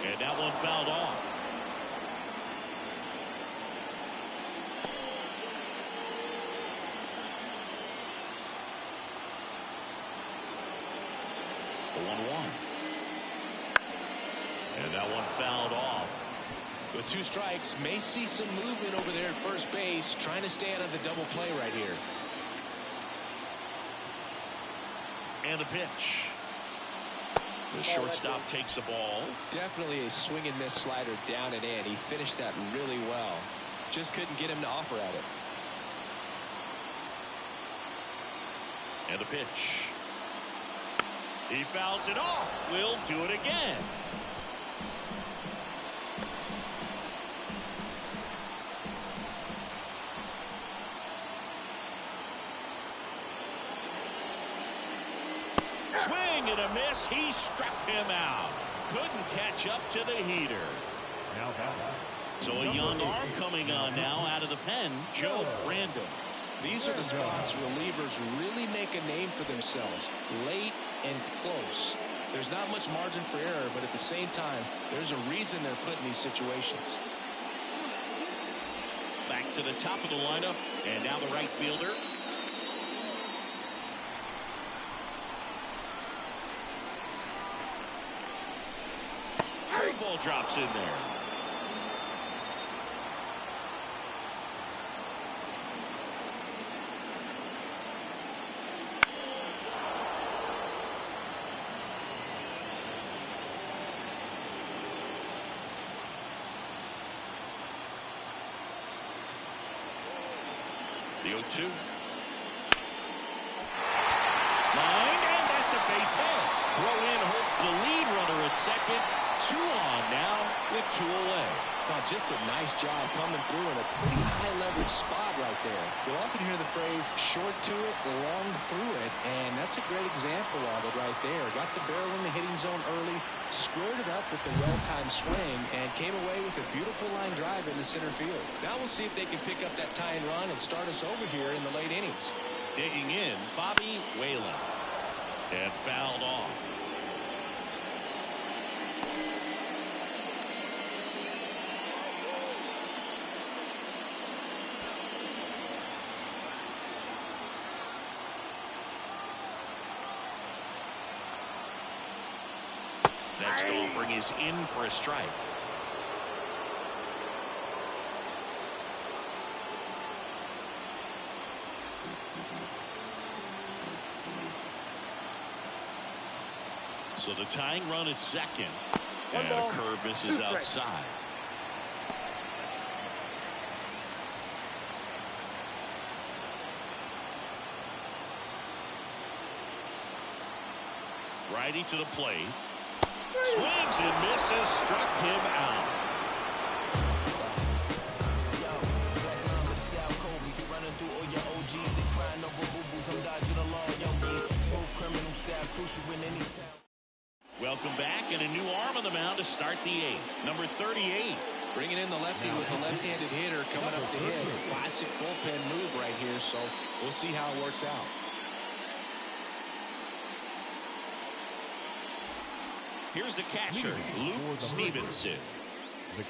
And that one fouled off. The 1-1. And that one fouled off. With 2 strikes, may see some movement over there at first base, trying to stay out of the double play right here. And a pitch. The shortstop takes the ball. Definitely a swing and miss slider down and in. He finished that really well. Just couldn't get him to offer at it. And a pitch. He fouls it off. We'll do it again. Swing and a miss. He struck him out. Couldn't catch up to the heater. Now batting. So a young arm coming on now out of the pen, Joe Random. These are the spots relievers really make a name for themselves. Late and close. There's not much margin for error, but at the same time, there's a reason they're put in these situations. Back to the top of the lineup, and now the right fielder. Curveball drops in there. The 0-2. Line, and that's a base hit. Throw in hurts the lead runner at second. 2 on now with 2 away. Well, just a nice job coming through in a pretty high leverage spot right there. You'll often hear the phrase short to it, long through it, and that's a great example of it right there. Got the barrel in the hitting zone early, squared it up with the well-timed swing, and came away with a beautiful line drive into center field. Now we'll see if they can pick up that tying run and start us over here in the late innings. Digging in, Bobby Whalen. And fouled off. Next offering is in for a strike. So the tying run at second. And a curve misses outside. Righty to the plate. Swings and misses, struck him out. Welcome back, and a new arm on the mound to start the 8th. Number 38. Bringing in the lefty with the left-handed hitter coming up to hit. Classic bullpen move right here. pitchers, so we'll see how it works out. Here's the catcher, Luke Stevenson.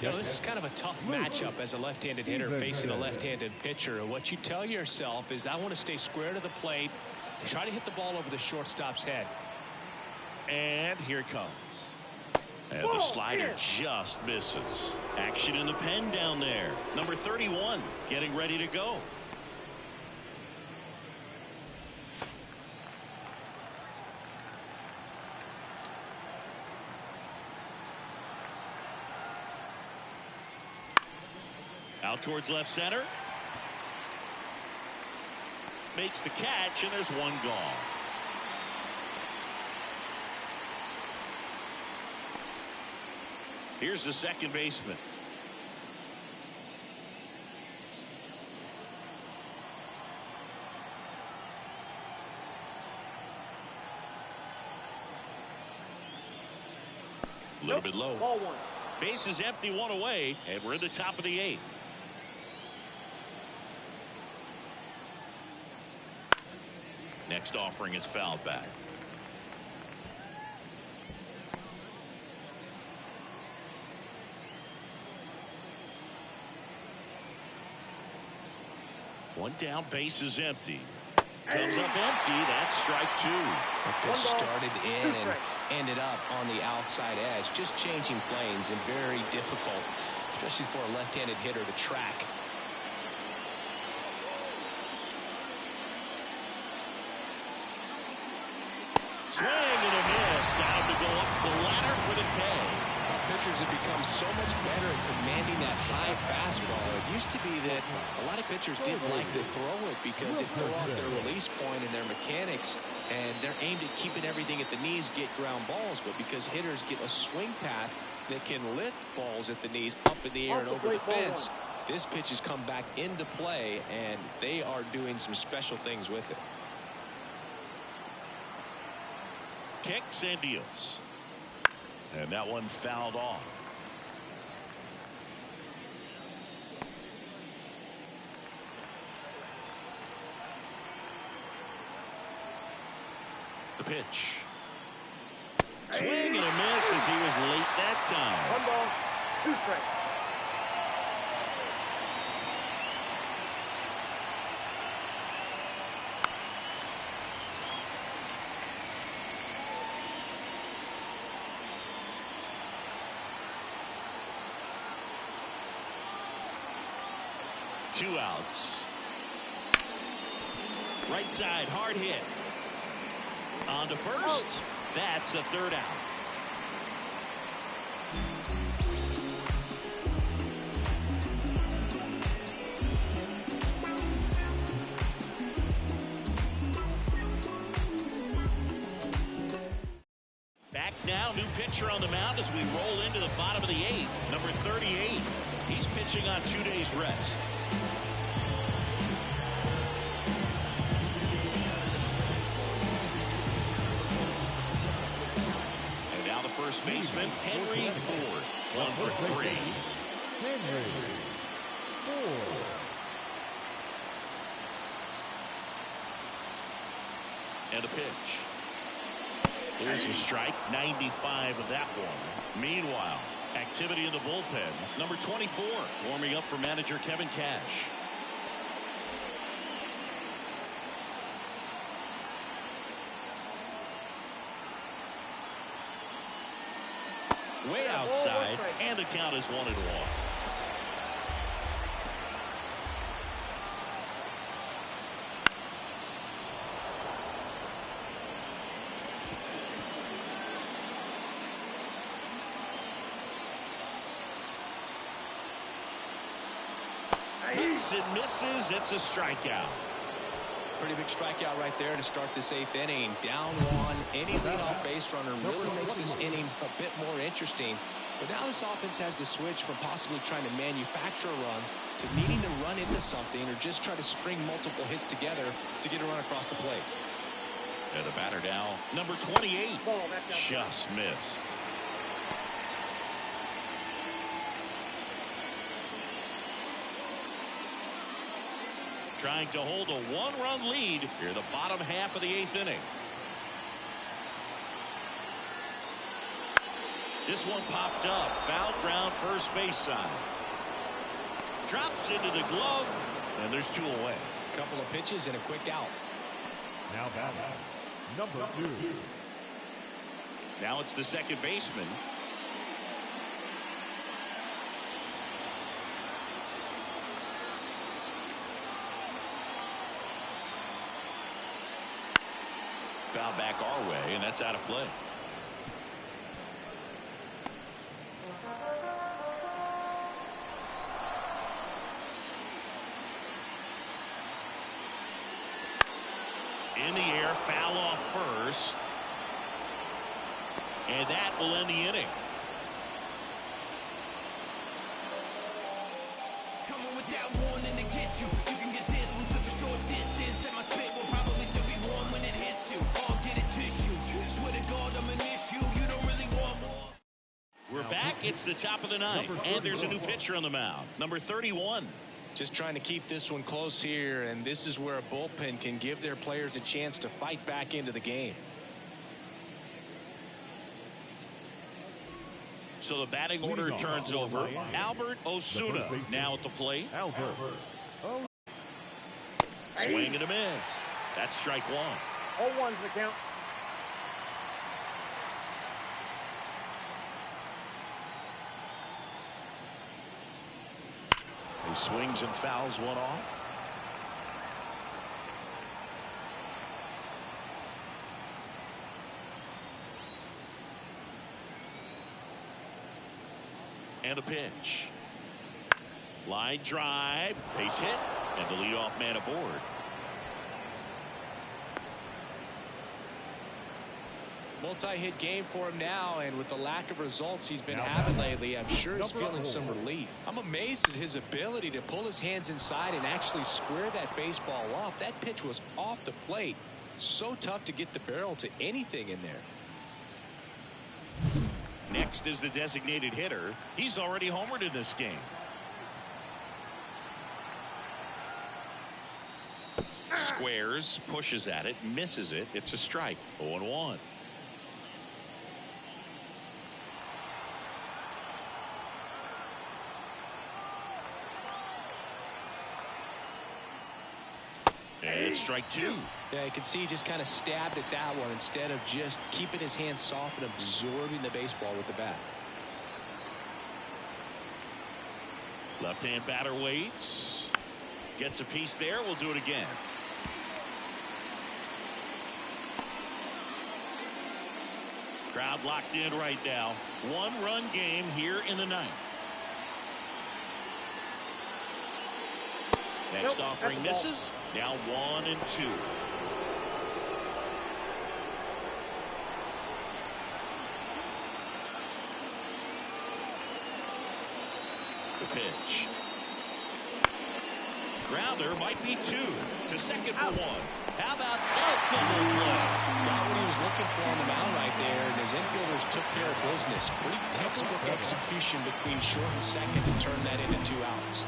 You know, this is kind of a tough matchup as a left-handed hitter facing a left-handed pitcher. And what you tell yourself is, I want to stay square to the plate, try to hit the ball over the shortstop's head. And here it comes. And the slider just misses. Action in the pen down there. Number 31 getting ready to go. Out towards left center. Makes the catch, and there's one gone. Here's the second baseman. A little bit low. Ball one. Base is empty, one away, and we're in the top of the 8th. Next offering is fouled back. One down, base is empty. Comes up empty. That's strike 2. It started in and ended up on the outside edge. Just changing planes and very difficult, especially for a left-handed hitter to track. Swing and a miss. Got him to go up the ladder for the K. Pitchers have become so much better at commanding that high fastball. It used to be that a lot of pitchers didn't like to throw it because it threw off their release point and their mechanics, and they're aimed at keeping everything at the knees, get ground balls. But because hitters get a swing path that can lift balls at the knees up in the air and over the fence, this pitch has come back into play, and they are doing some special things with it. Kicks and deals. And that one fouled off. The pitch. Swing and a miss as he was late that time. 1 ball, 2 strikes. Two outs. Right side, hard hit. On to first. That's the third out. Back now, new pitcher on the mound as we roll into the bottom of the 8th. Number 38. He's pitching on 2 days rest. And now the first baseman, Henry Ford. 1 for 3. Henry Ford. And a pitch. There's a strike, 95 of that one. Meanwhile, activity in the bullpen. Number 24 warming up for manager Kevin Cash. Way outside, and the count is 1-1. Hits and misses. It's a strikeout. Pretty big strikeout right there to start this 8th inning. Down 1. Any leadoff base runner really makes this inning a bit more interesting. But now this offense has to switch from possibly trying to manufacture a run to needing to run into something or just try to string multiple hits together to get a run across the plate. And the batter now, number 28, just missed. trying to hold a one-run lead here in the bottom half of the 8th inning. This one popped up. Foul ground, first base side. Drops into the glove, and there's 2 away. Couple of pitches and a quick out. Now batting, number 2. Now it's the second baseman. Foul back our way, and that's out of play. In the air, foul off first. And that will end the inning. Coming without warning to get you. You can get this from such a short distance, and my spit will probably still be warm when it hits you. Or get it tissue. Swear to God, I'm an issue. You don't really want more. We're back. It's the top of the 9th, and there's a new pitcher on the mound. Number 31. Just trying to keep this one close here, and this is where a bullpen can give their players a chance to fight back into the game. So the batting order turns over. Albert Osuna now at the plate. Albert. Swing and a miss. That's strike 1. 0-1's the count. He swings and fouls one off. And a pitch. Line drive, base hit, and the leadoff man aboard. Multi-hit game for him now, and with the lack of results he's been having lately, I'm sure he's feeling some relief. I'm amazed at his ability to pull his hands inside and actually square that baseball up. That pitch was off the plate. So tough to get the barrel to anything in there. Next is the designated hitter. He's already homered in this game. Squares, pushes at it, misses it. It's a strike. 0-1. And strike 2. Yeah, you can see he just kind of stabbed at that one instead of just keeping his hands soft and absorbing the baseball with the bat. Left-hand batter waits. Gets a piece there. We'll do it again. Crowd locked in right now. 1-run game here in the 9th. Next offering misses. Now 1-2. The pitch. Grounder might be 2 to second for 1. How about that double play? Got what he was looking for on the mound right there, and his infielders took care of business. Pretty textbook execution between short and second to turn that into 2 outs.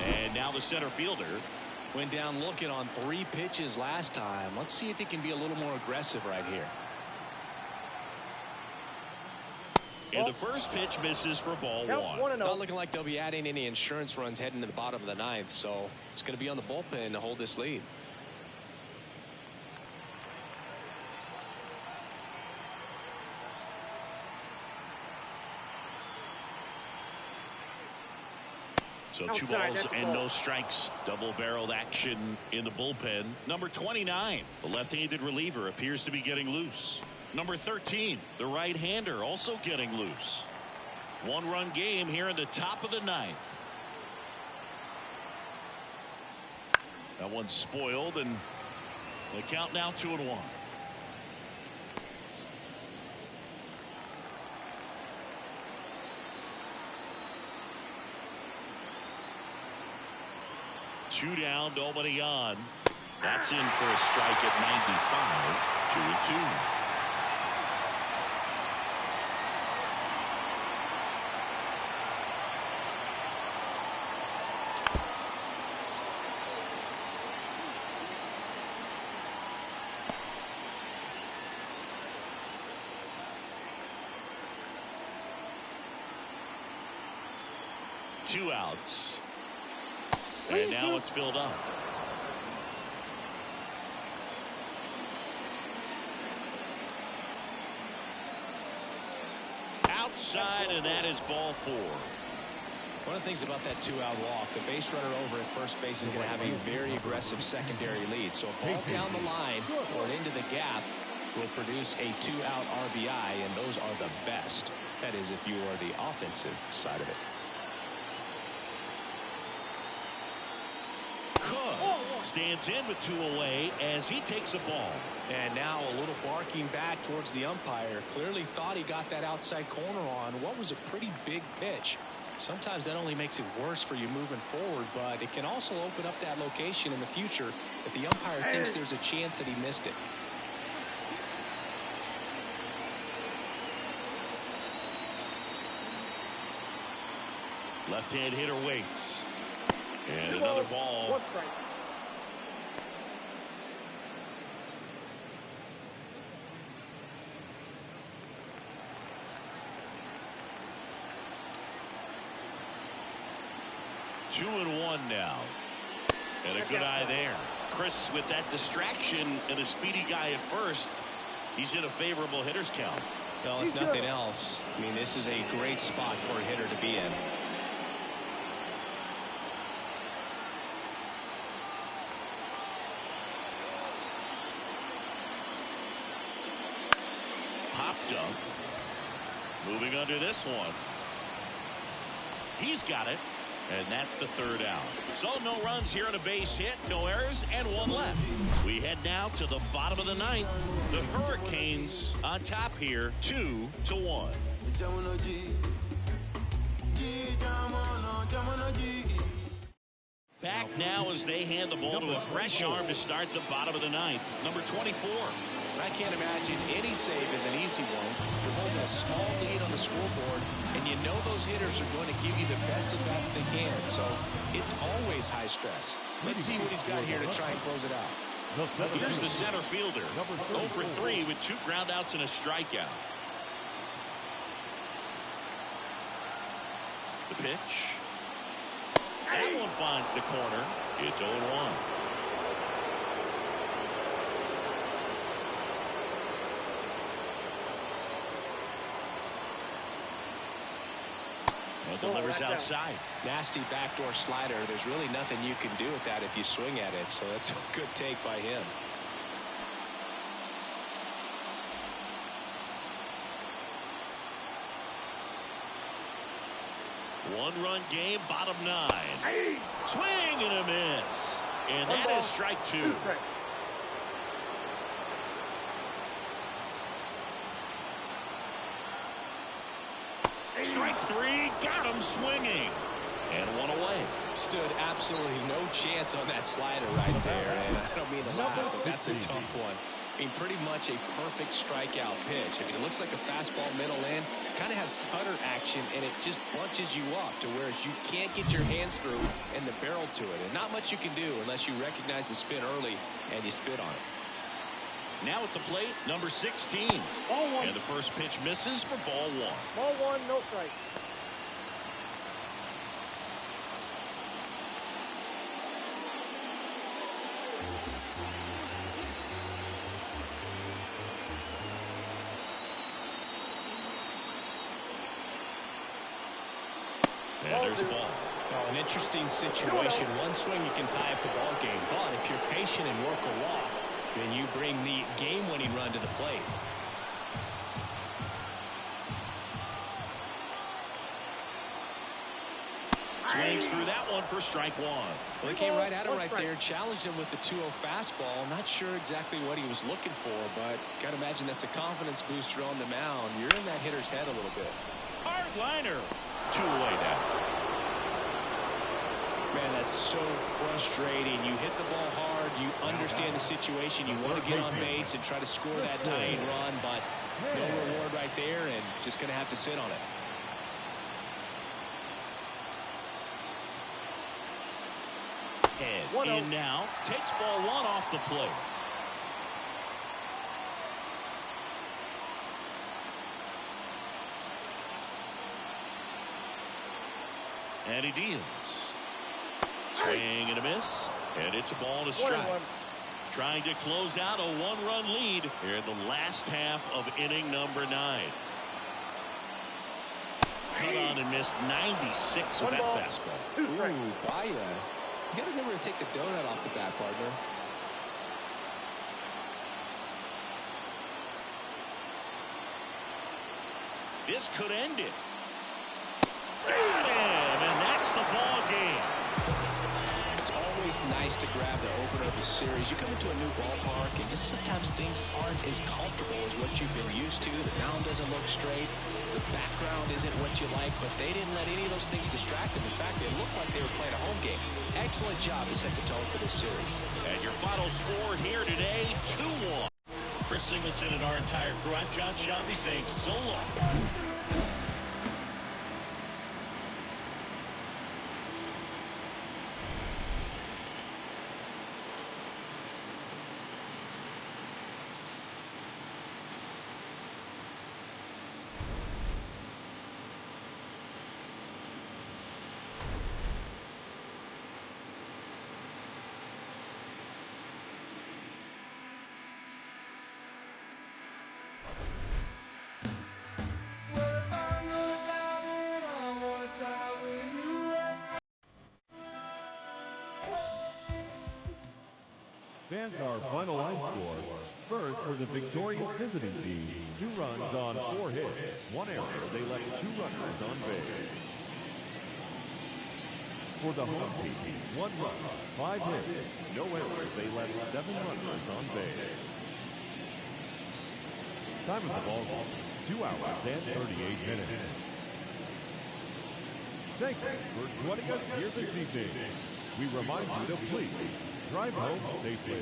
And now the center fielder. Went down looking on 3 pitches last time. Let's see if he can be a little more aggressive right here. And the first pitch misses for ball 1. Not looking like they'll be adding any insurance runs heading to the bottom of the 9th, so it's going to be on the bullpen to hold this lead. So 2 balls and no strikes. Double-barreled action in the bullpen. Number 29, the left-handed reliever, appears to be getting loose. Number 13, the right-hander, also getting loose. 1-run game here in the top of the 9th. That one's spoiled, and the count now 2-1. Two down, nobody on. That's in for a strike at 95. 2-2. 2 outs. And now it's filled up. Outside, and that is ball 4. One of the things about that 2-out walk, the base runner over at first base is going to have a very aggressive secondary lead. So a ball down the line or into the gap will produce a 2-out RBI, and those are the best. That is, if you are the offensive side of it. Stands in with 2 away as he takes a ball. And now a little barking back towards the umpire. Clearly thought he got that outside corner on what was a pretty big pitch. Sometimes that only makes it worse for you moving forward, but it can also open up that location in the future if the umpire thinks there's a chance that he missed it. Left-hand hitter waits. And another ball. 1 strike. Two and 1 now. And a good eye there. Chris, with that distraction and a speedy guy at first, he's in a favorable hitter's count. Well, if nothing else, I mean, this is a great spot for a hitter to be in. Popped up. Moving under this one. He's got it. And that's the 3rd out. So no runs here on a base hit, no errors, and 1 left. We head now to the bottom of the 9th. The Hurricanes on top here, 2-1. Back now as they hand the ball to a fresh arm to start the bottom of the 9th. Number 24. I can't imagine any save is an easy one. You're holding a small lead on the scoreboard, and you know those hitters are going to give you the best at bats they can. So it's always high stress. Let's see what he's got here to try and close it out. Here's the center fielder. 0 for 3 with 2 groundouts and a strikeout. The pitch. That one finds the corner. It's 0-1. Delivers outside. Nasty backdoor slider. There's really nothing you can do with that if you swing at it. So that's a good take by him. One-run game, bottom 9. Swing and a miss. And that is strike 2. Strike 3, got him swinging. And 1 away. Stood absolutely no chance on that slider right there. And I don't mean to laugh, but that's a tough one. I mean, pretty much a perfect strikeout pitch. I mean, it looks like a fastball middle in. Kind of has cutter action, and it just bunches you up to where you can't get your hands through and the barrel to it. And not much you can do unless you recognize the spin early and you spit on it. Now at the plate, number 16. Ball 1. And the first pitch misses for ball 1. Ball 1, no strike. And there's a ball. Well, an interesting situation. One swing you can tie up the ball game, but if you're patient and work a walk, then you bring the game-winning run to the plate. Swings through that one for strike 1. Well, he came right at him right there, challenged him with the 2-0 fastball. Not sure exactly what he was looking for, but got to imagine that's a confidence booster on the mound. You're in that hitter's head a little bit. Hard liner. 2 away now. Man, that's so frustrating. You hit the ball hard. You understand the situation. You want to get on base and try to score that tying run, but no reward right there, and just going to have to sit on it. Head in now. Takes ball 1 off the plate. And he deals. Swing and a miss. And it's a ball to strike. 21. Trying to close out a one-run lead here in the last half of inning number 9. Cut on and missed 96 with that fastball. Ooh, Baya. You got to remember to take the donut off the bat, partner. This could end it. Got him, and that's the ball game. It's always nice to grab the opener of a series. You come into a new ballpark, and just sometimes things aren't as comfortable as what you've been used to. The mound doesn't look straight. The background isn't what you like, but they didn't let any of those things distract them. In fact, they looked like they were playing a home game. Excellent job to set the tone for this series. And your final score here today, 2-1. Chris Singleton and our entire crew. I'm John Shelby saying so long. Fans our final line score. First, for the victorious visiting team, 2 runs on 4 hits, 1 error. They left 2 runners on base. For the home team, 1 run, 5 hits, no errors. They left 7 runners on base. Time of the ball game, 2 hours and 38 minutes. Thank you for joining us here this evening. We remind you to please drive home safely.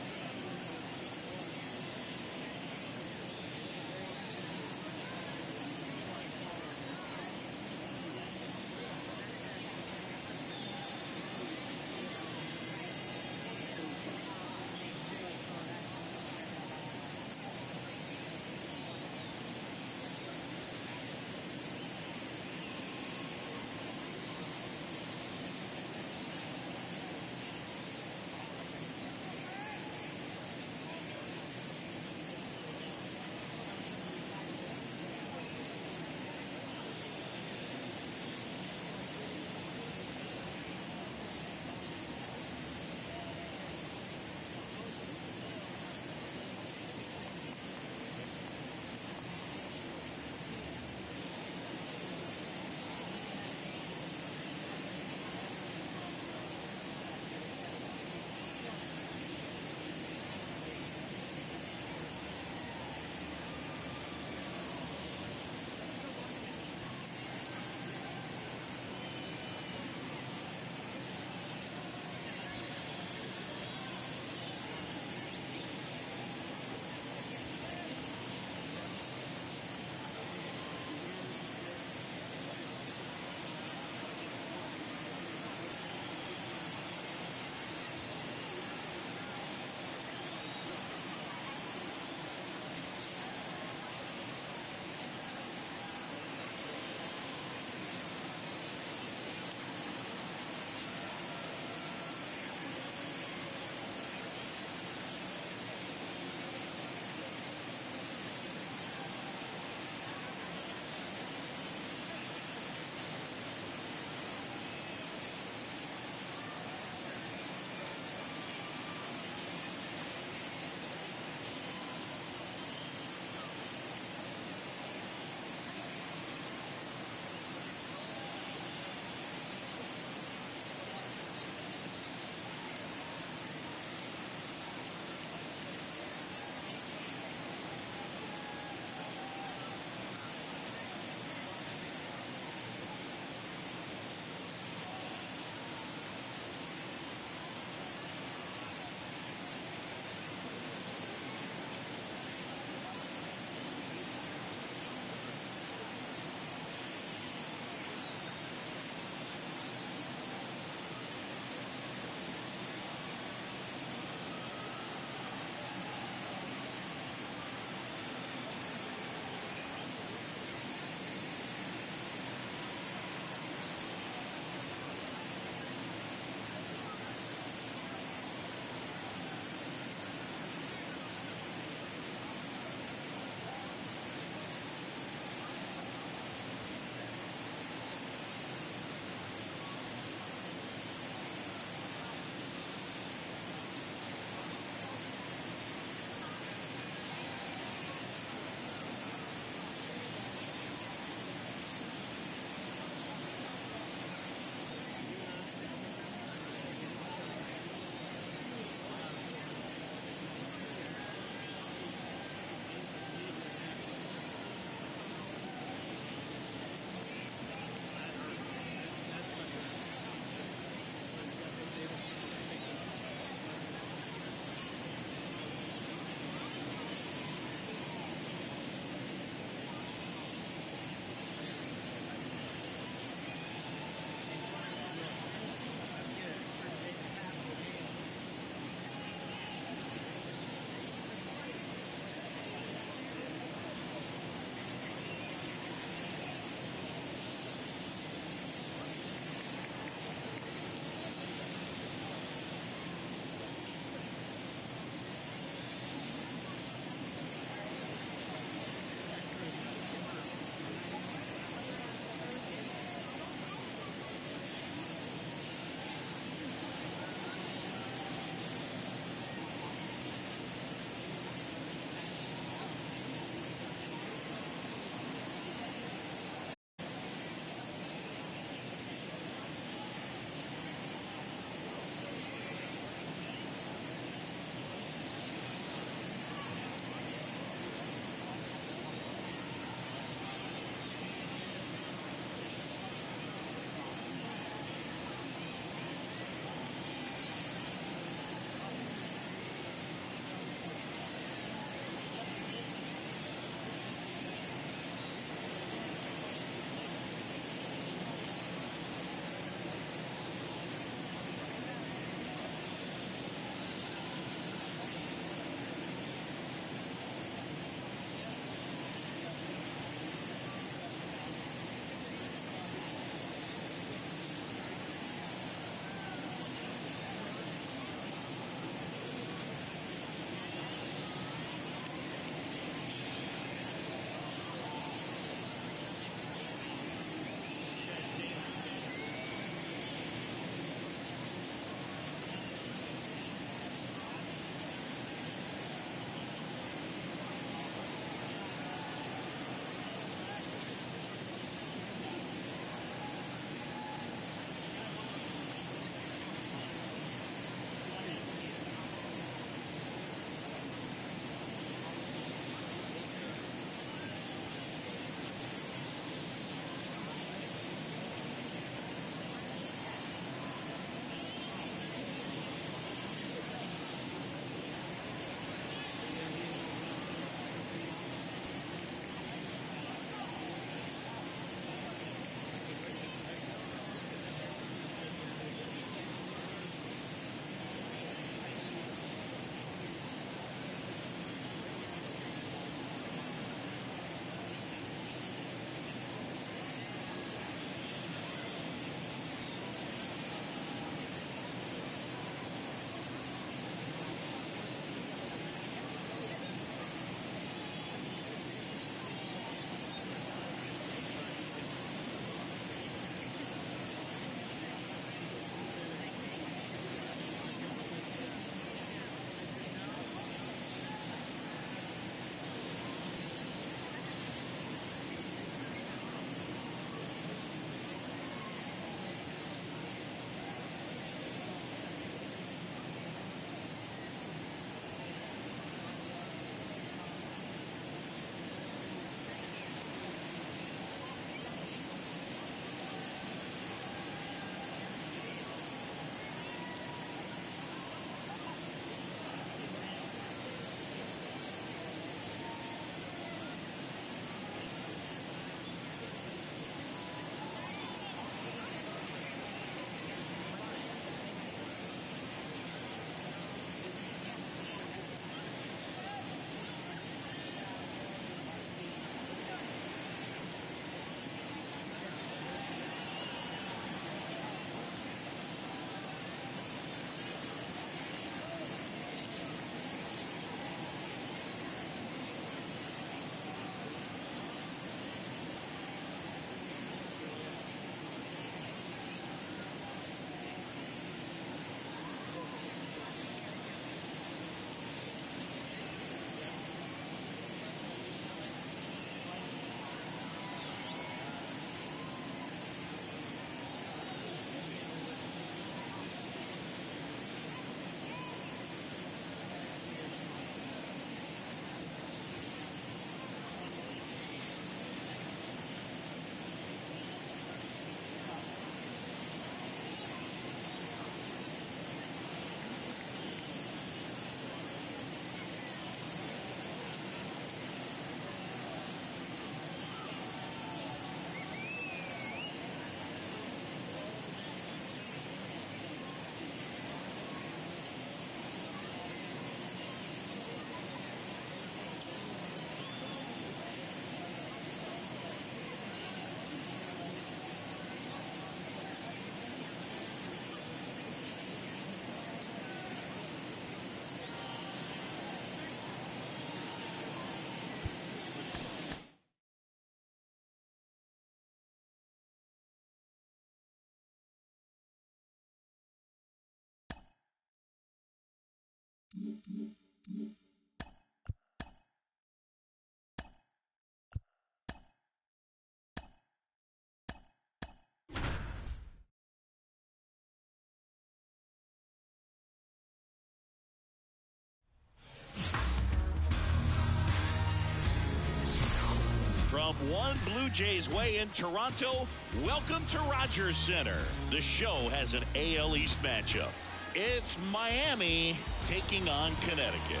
From one Blue Jays way in Toronto, welcome to Rogers Center. The show has an AL East matchup. It's Miami taking on Connecticut.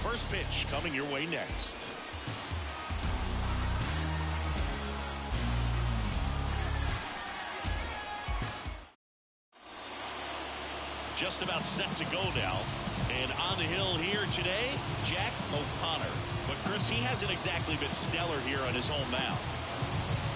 First pitch coming your way next. Just about set to go now. And on the hill here today, Jack O'Connor. But Chris, he hasn't exactly been stellar here on his home mound.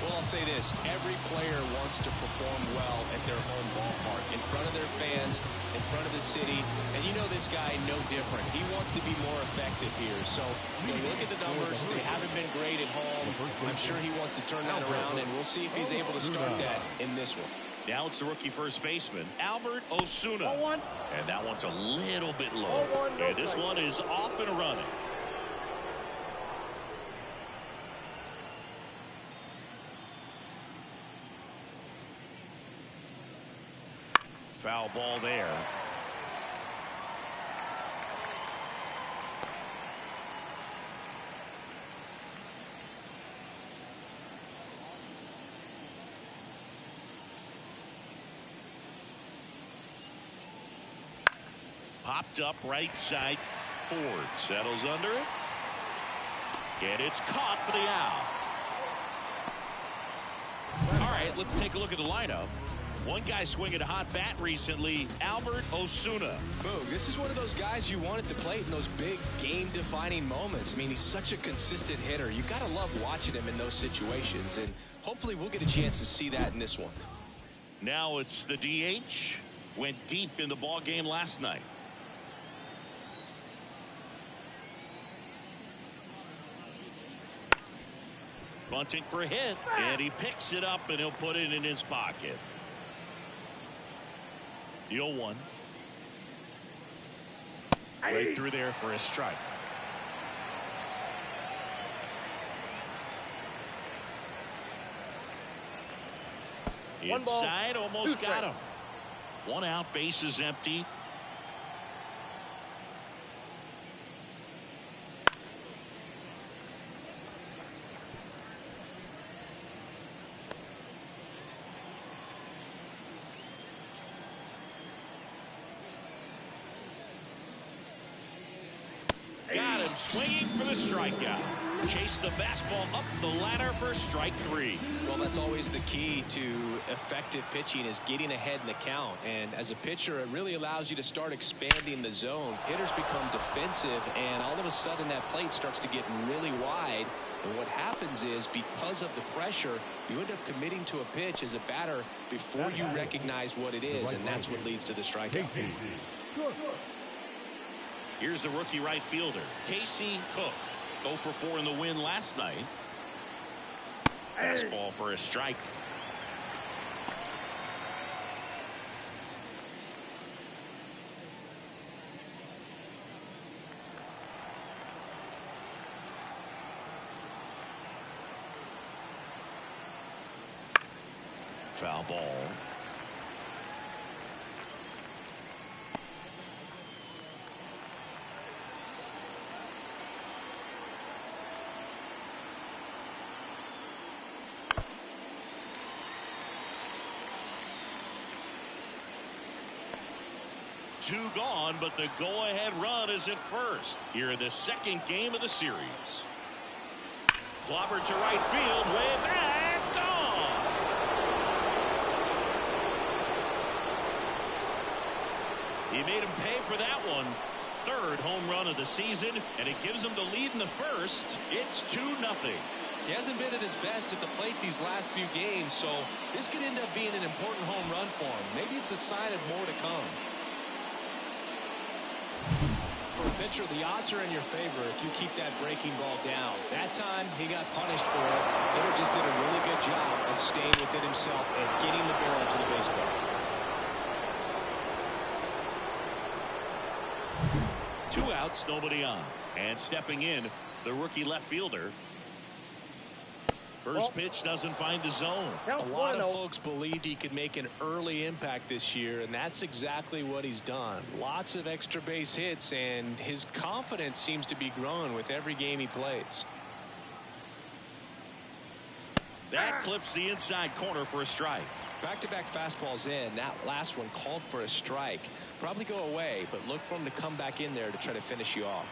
Well, I'll say this. Every player wants to perform well at their home ballpark, in front of their fans, in front of the city. And you know this guy no different. He wants to be more effective here. So you look at the numbers. They haven't been great at home. I'm sure he wants to turn that around, and we'll see if he's able to start that in this one. Now it's the rookie first baseman, Albert Osuna. And that one's a little bit low. And this one is off and running. Foul ball there. Popped up right side. Ford settles under it. And it's caught for the out. All right, let's take a look at the lineup. One guy swinging a hot bat recently, Albert Osuna. Boog, this is one of those guys you want at the plate in those big game-defining moments. I mean, he's such a consistent hitter. You got to love watching him in those situations, and hopefully we'll get a chance to see that in this one. Now it's the DH. Went deep in the ball game last night. Bunting for a hit, and he picks it up, and he'll put it in his pocket. The 0-1. Right through there for a strike. Inside, almost got him. One out, base is empty. Got him swinging for the strikeout. Chase the fastball up the ladder for strike 3. Well, that's always the key to effective pitching, is getting ahead in the count. And as a pitcher, it really allows you to start expanding the zone. Hitters become defensive, and all of a sudden that plate starts to get really wide. And what happens is, because of the pressure, you end up committing to a pitch as a batter before you recognize what it is, and that's what leads to the strikeout. Here's the rookie right fielder, Casey Cook. 0 for 4 in the win last night. Fastball for a strike. Foul ball. Two gone, but the go-ahead run is at first here in the second game of the series. Clobbered to right field, way back, gone. He made him pay for that one. Third home run of the season, and it gives him the lead in the first. It's 2-0. He hasn't been at his best at the plate these last few games, so this could end up being an important home run for him. Maybe it's a sign of more to come. For a pitcher, the odds are in your favor if you keep that breaking ball down. That time, he got punished for it. Hitter just did a really good job of staying within himself and getting the barrel to the baseball. 2 outs, nobody on. And stepping in, the rookie left fielder. First pitch doesn't find the zone. A lot of folks believed he could make an early impact this year, and that's exactly what he's done. Lots of extra base hits, and his confidence seems to be growing with every game he plays. That clips the inside corner for a strike. Back-to-back fastballs in. That last one called for a strike. Probably go away, but look for him to come back in there to try to finish you off.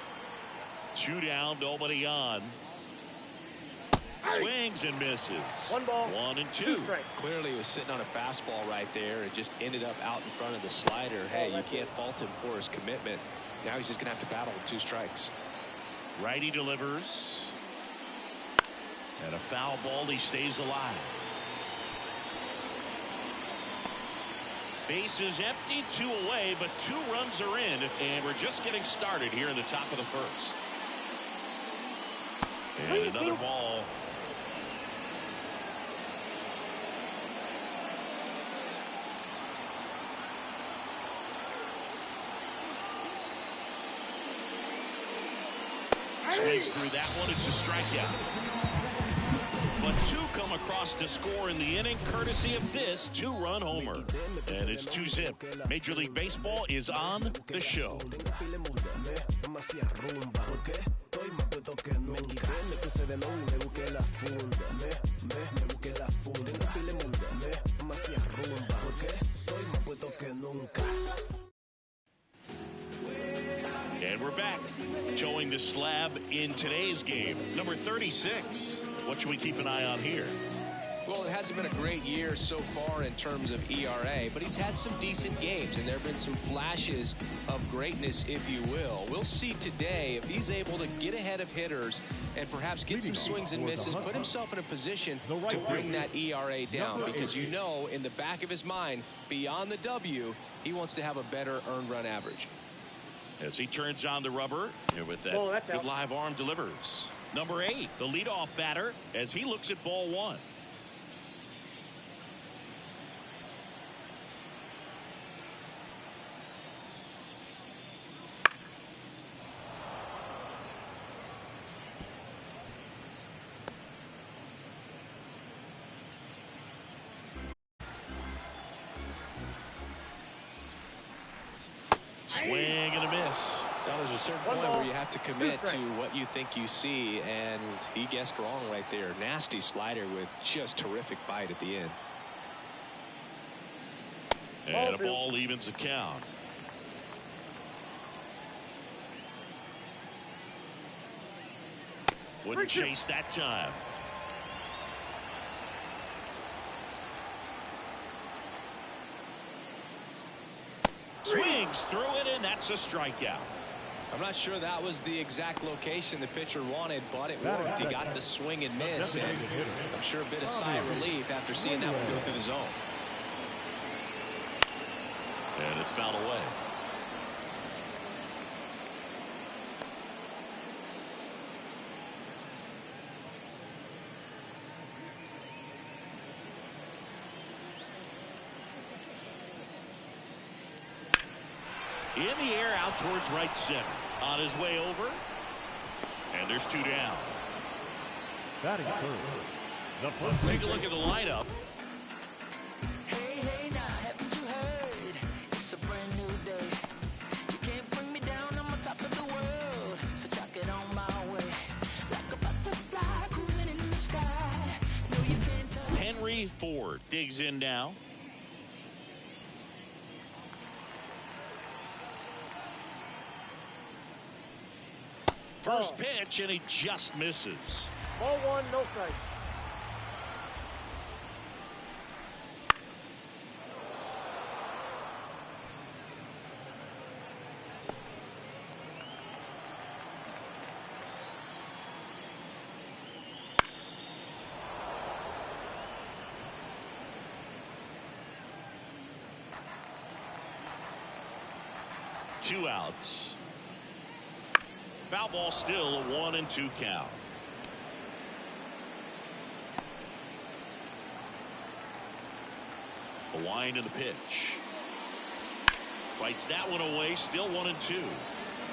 2 down, nobody on. Swings and misses. 1 ball. 1 and 2. Clearly he was sitting on a fastball right there and just ended up out in front of the slider. Hey, you can't fault him for his commitment. Now he's just going to have to battle with 2 strikes. Righty delivers. And a foul ball. He stays alive. Base is empty, 2 away, but 2 runs are in, and we're just getting started here in the top of the first. And another ball. Swings through that one. It's a strikeout. But 2 come across to score in the inning, courtesy of this 2-run homer. And it's 2-zip. Major League Baseball is on the show. And we're back. Showing the slab in today's game. Number 36. What should we keep an eye on here? Well, it hasn't been a great year so far in terms of ERA, but he's had some decent games, and there have been some flashes of greatness, if you will. We'll see today if he's able to get ahead of hitters and perhaps get some swings and misses, put himself in a position to bring that ERA down, because you know in the back of his mind, beyond the W, he wants to have a better earned run average. As he turns on the rubber, and with that good live arm delivers. Number 8, the leadoff batter, as he looks at ball 1. Swing and a miss. Now there's a certain point where you have to commit to what you think you see, and he guessed wrong right there. Nasty slider with just terrific bite at the end. And a ball evens the count. Wouldn't chase that time. Swings through it, and that's a strikeout. I'm not sure that was the exact location the pitcher wanted, but it worked. He got the swing and miss, and I'm sure a bit of sigh of relief after seeing that one go through the zone. And it's fouled away. In the air out towards right center. On his way over. And there's 2 down. Batting third. Take a look at the lineup. Hey, hey, now, haven't you heard? It's a brand new day. You can't bring me down, I'm on top of the world. So chuck it on my way. Like a butterfly cruising in the sky. No, you can't tell. Henry Ford digs in now. First pitch, and he just misses. Ball 1, no strike. Two outs. Foul ball still, a 1-2 count. A wind in the pitch. Fights that one away, still 1-2.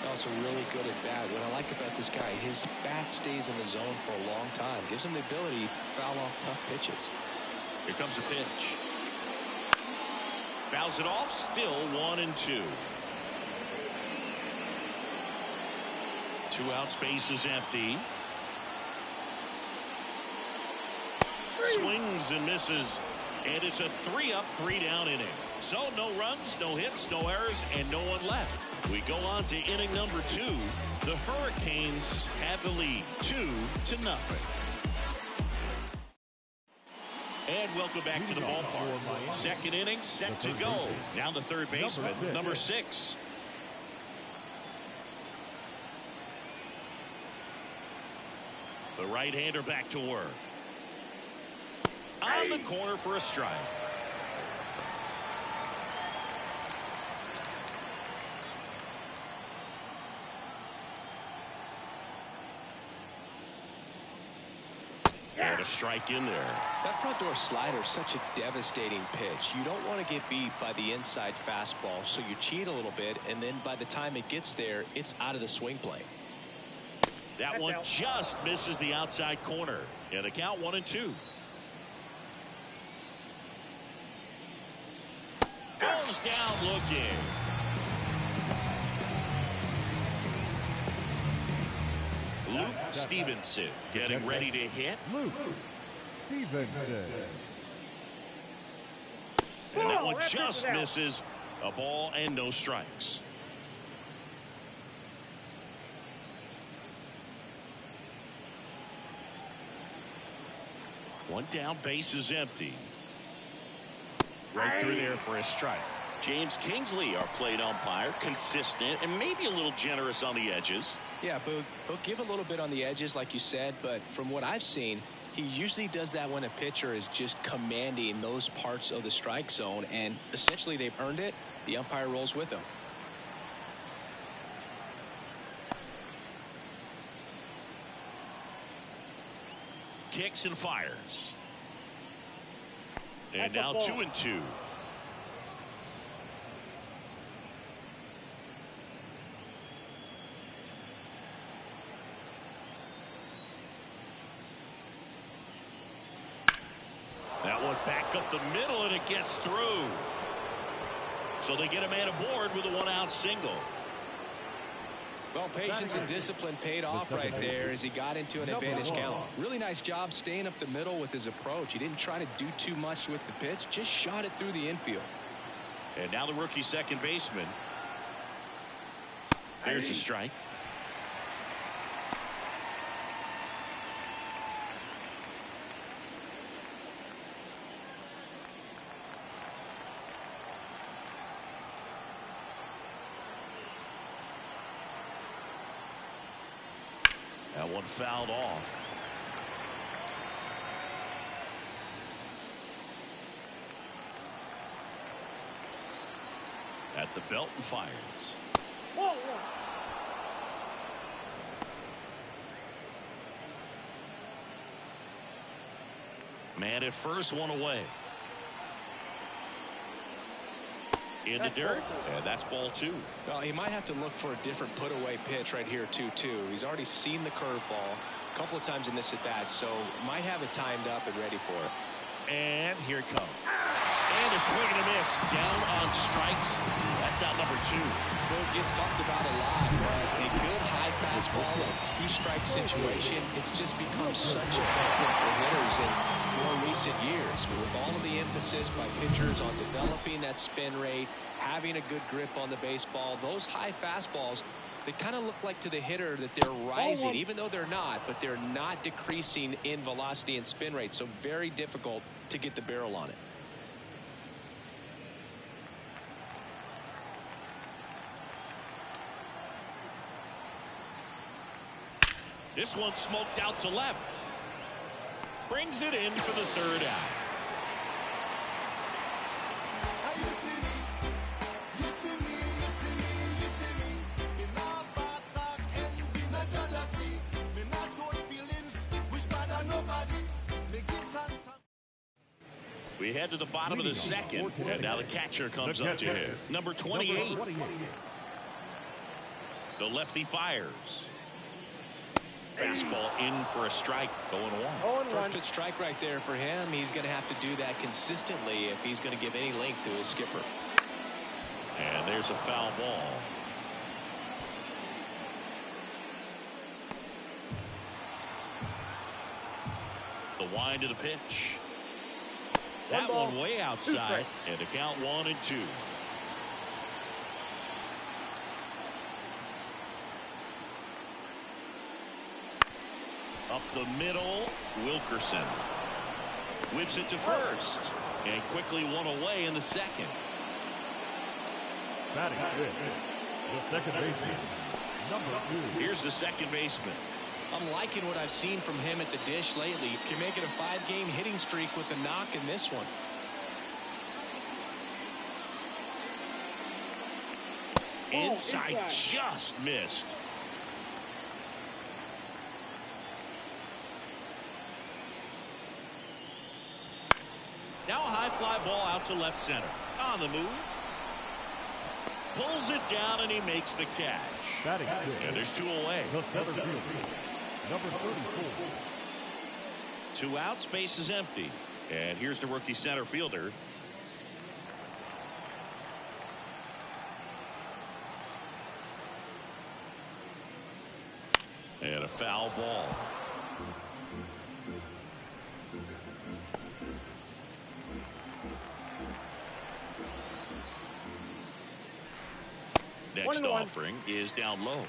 Also really good at bat. What I like about this guy, his bat stays in the zone for a long time. Gives him the ability to foul off tough pitches. Here comes the pitch. Fouls it off. Still 1-2. 2 outs. Base is empty. Swings and misses. And it's a 3-up, 3-down inning. So no runs, no hits, no errors, and no one left. We go on to inning number 2. The Hurricanes have the lead 2-0. And welcome back to the ballpark. Second inning set to go. Now the third baseman, number 6. The right-hander back to work. On the corner for a strike. And a strike in there. That front door slider is such a devastating pitch. You don't want to get beat by the inside fastball, so you cheat a little bit, and then by the time it gets there, it's out of the swing plane. That one just misses the outside corner. And the count 1-2. Goes down looking. Luke Stevenson getting ready to hit. Luke Stevenson. And that one just misses. A ball and no strikes. One down, base is empty. Right through there for a strike. James Kingsley, our plate umpire, consistent and maybe a little generous on the edges. Yeah, Boog, he'll give a little bit on the edges, like you said, but from what I've seen, he usually does that when a pitcher is just commanding those parts of the strike zone, and essentially they've earned it. The umpire rolls with them. Kicks and fires. And now 2-2. That one back up the middle, and it gets through. So they get a man aboard with a 1-out single. Well, patience and discipline paid off right there as he got into an advantage count. Really nice job staying up the middle with his approach. He didn't try to do too much with the pitch, just shot it through the infield. And now the rookie second baseman. There's a strike. That one fouled off. At the belt and fires. Man at first, one away. In the dirt, and that's ball 2. Well, he might have to look for a different put-away pitch right here, 2-2. He's already seen the curveball a couple of times in this at-bat, so might have it timed up and ready for it. And here it comes. And a swing and a miss. Down on strikes. That's out number 2. Well, it gets talked about a lot, but a good high fastball, a 2-strike situation, it's just become such a factor for hitters in more recent years. With all of the emphasis by pitchers on developing that spin rate, having a good grip on the baseball, those high fastballs, they kind of look like to the hitter that they're rising, even though they're not, but they're not decreasing in velocity and spin rate, so very difficult to get the barrel on it. This one smoked out to left. Brings it in for the third out. We head to the bottom of the second, and now the catcher comes up to him. Number 28. The lefty fires. Fastball in for a strike. 0-1. First pitch strike right there for him. He's going to have to do that consistently if he's going to give any length to his skipper. And there's a foul ball. The wind of the pitch. That one way outside. And a count 1-2. Up the middle, Wilkerson whips it to first and quickly one away in the second. Batting fifth, the second baseman, number 2. Here's the second baseman. I'm liking what I've seen from him at the dish lately. Can make it a 5-game hitting streak with the knock in this one. Inside, just missed. Now a high fly ball out to left center. On the move. Pulls it down and he makes the catch. Batting fifth. And there's 2 away. The center fielder, number 34. 2 outs, base is empty. And here's the rookie center fielder. And a foul ball. Next offering is down low.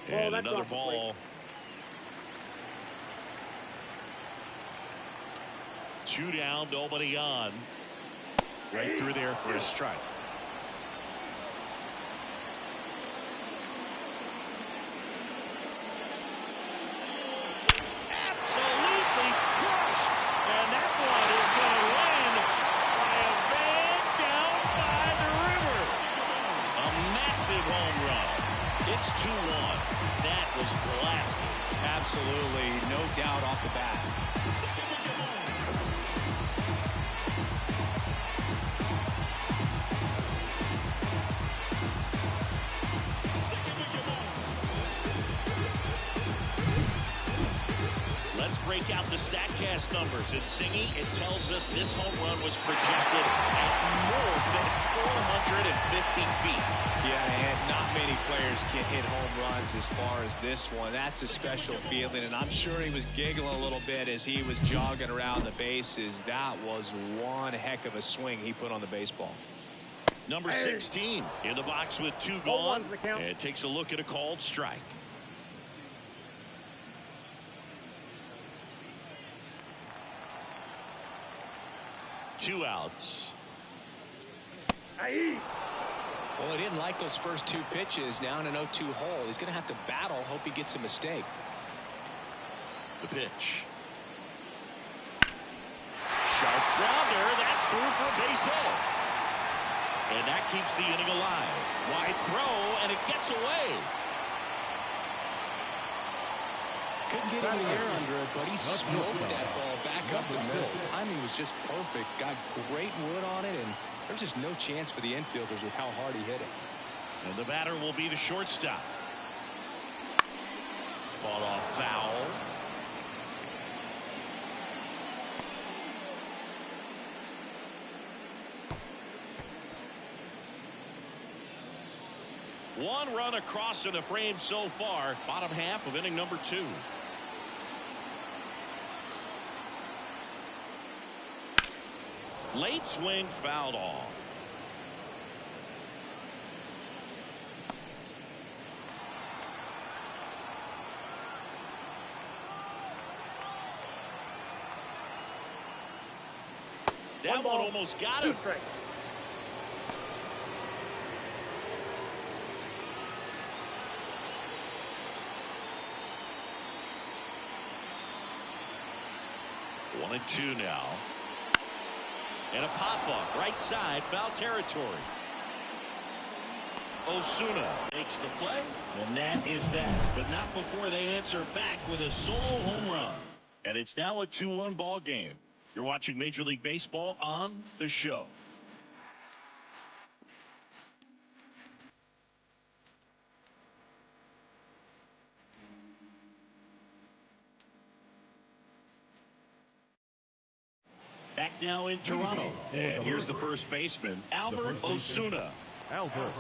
And another ball. 2 down, nobody on. Right through there for a strike. Absolutely crushed. And that one is going to win by a bang down by the river. A massive home run. It's 2-1. That was blasted. Absolutely, no doubt off the bat. Let's break out the StatCast numbers. At Ncaa, it tells us this home run was projected at more than 450 feet. Yeah, and not many players can hit home runs as far as this one. That's a special feeling, and I'm sure he was giggling a little bit as he was jogging around the bases. That was one heck of a swing he put on the baseball. Number 16 in the box with 2 gone, and takes a look at a called strike. Two outs. Well, he didn't like those first 2 pitches. Now in an 0-2 hole, he's going to have to battle. Hope he gets a mistake. The pitch. Sharp grounder. That's through for a base hit. And that keeps the inning alive. Wide throw, and it gets away. Couldn't get any air under it, but he smoked that ball back up the middle. Timing was just perfect. Got great wood on it, and there's just no chance for the infielders with how hard he hit it. And the batter will be the shortstop. Fought off foul. One run across in the frame so far. Bottom half of inning number 2. Late swing fouled off. That one almost got him. One and 2 now. And a pop-up, right side, foul territory. Osuna Makes the play, and that is that. But not before they answer back with a solo home run. And it's now a 2-1 ball game. You're watching Major League Baseball on The Show. Back now in Toronto. And here's the first baseman, Albert Osuna. Albert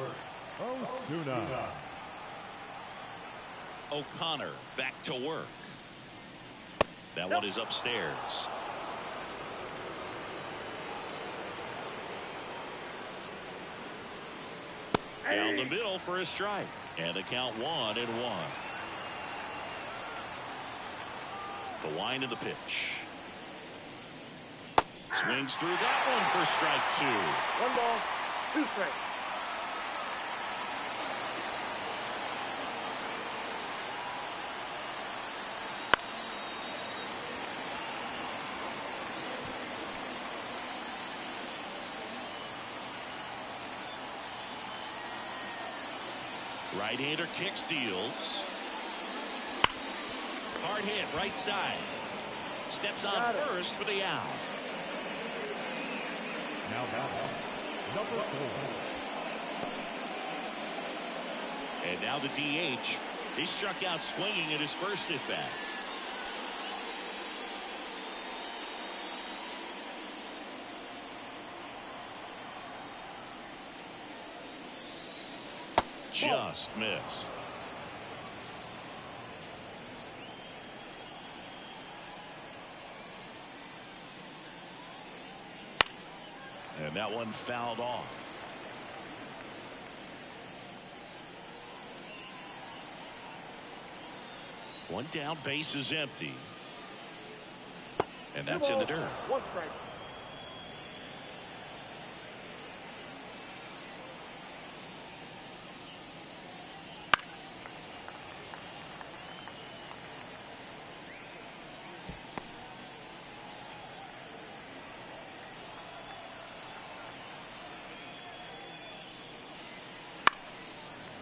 Osuna. O'Connor back to work. That one is upstairs. Down the middle for a strike. And the count 1-1. The wind of the pitch. Swings through that one for strike 2. 1 ball, 2 strikes. Right-hander kicks, deals. Hard hit, right side. Steps on first for the out. Now batting, number 4. And now the DH. He struck out swinging at his first at bat. Just missed. And that one fouled off. One down, base is empty. And that's in the dirt. 1 strike.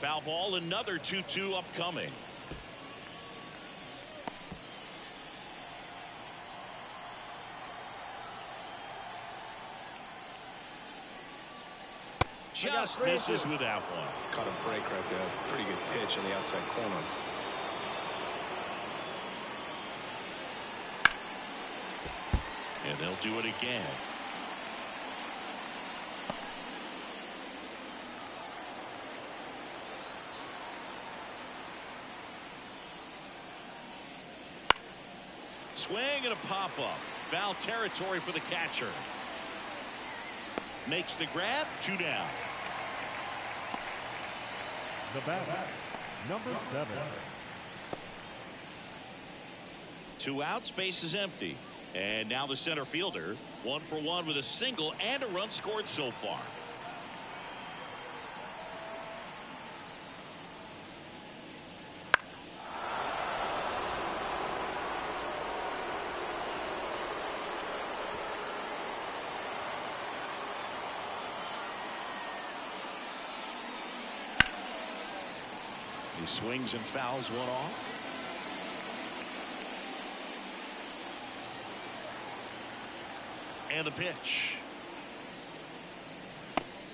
Foul ball, another 2-2 upcoming. Just misses with that one. Caught a break right there. Pretty good pitch in the outside corner. And they'll do it again. Swing and a pop-up. Foul territory for the catcher. Makes the grab. 2 down. The batter, number 7. 2 outs, base is empty. And now the center fielder, 1 for 1 with a single and a run scored so far. He swings and fouls one off. And the pitch.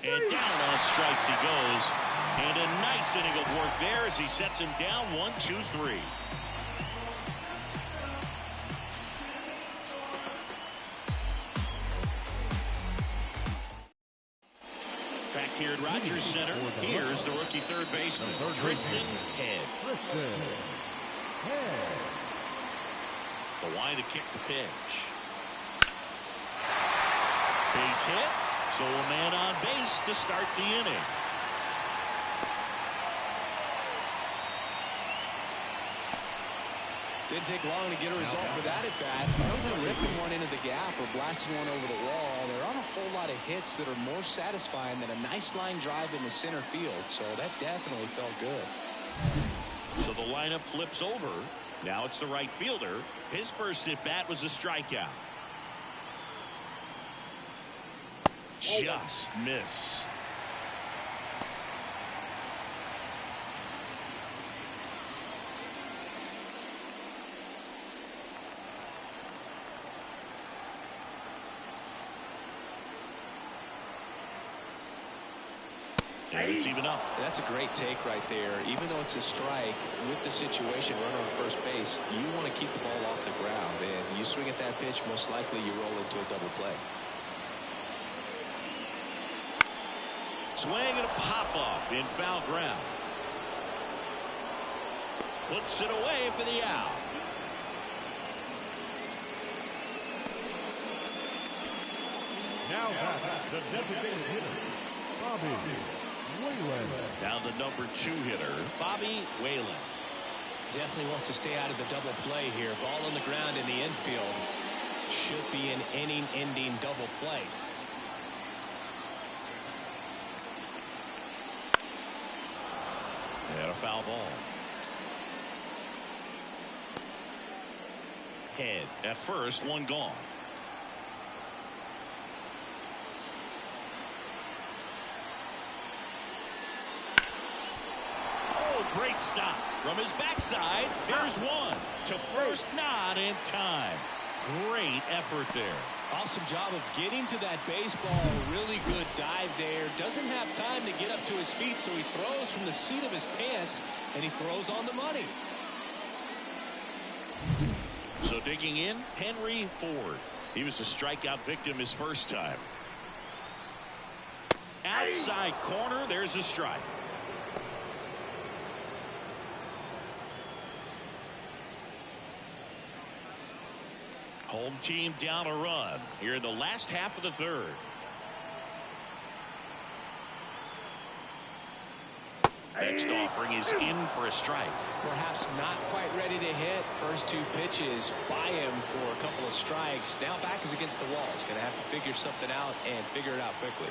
And down on strikes he goes. And a nice inning of work there as he sets him down 1-2-3. Back here at Rogers Center, here's the rookie third baseman, Tristan Head. The line to kick the pitch. Base hit, so a man on base to start the inning. Didn't take long to get a result for that at bat. Either ripping one into the gap or blasting one over the wall. There aren't a whole lot of hits that are more satisfying than a nice line drive into center field, so that definitely felt good. So the lineup flips over. Now it's the right fielder. His first at bat was a strikeout. Just missed. And it's even up. That's a great take right there. Even though it's a strike, with the situation, runner on first base, you want to keep the ball off the ground. And you swing at that pitch, most likely you roll into a double play. Swing and a pop-off in foul ground. Puts it away for the out. Now back, the designated hitter, Bobby Whalen. Down the number 2 hitter, Bobby Whalen. Definitely wants to stay out of the double play here. Ball on the ground in the infield. Should be an inning-ending double play. And a foul ball. Head at first, one gone. Oh, great stop from his backside. There's one to first, not in time. Great effort there. Awesome job of getting to that baseball. Really good dive there. Doesn't have time to get up to his feet, so he throws from the seat of his pants, and he throws on the money. So digging in, Henry Ford. He was a strikeout victim his first time. Outside corner, there's a strike. Home team down a run here in the last half of the third. Next offering is in for a strike. Perhaps not quite ready to hit. First 2 pitches by him for a couple of strikes. Now back is against the wall. He's going to have to figure something out and figure it out quickly.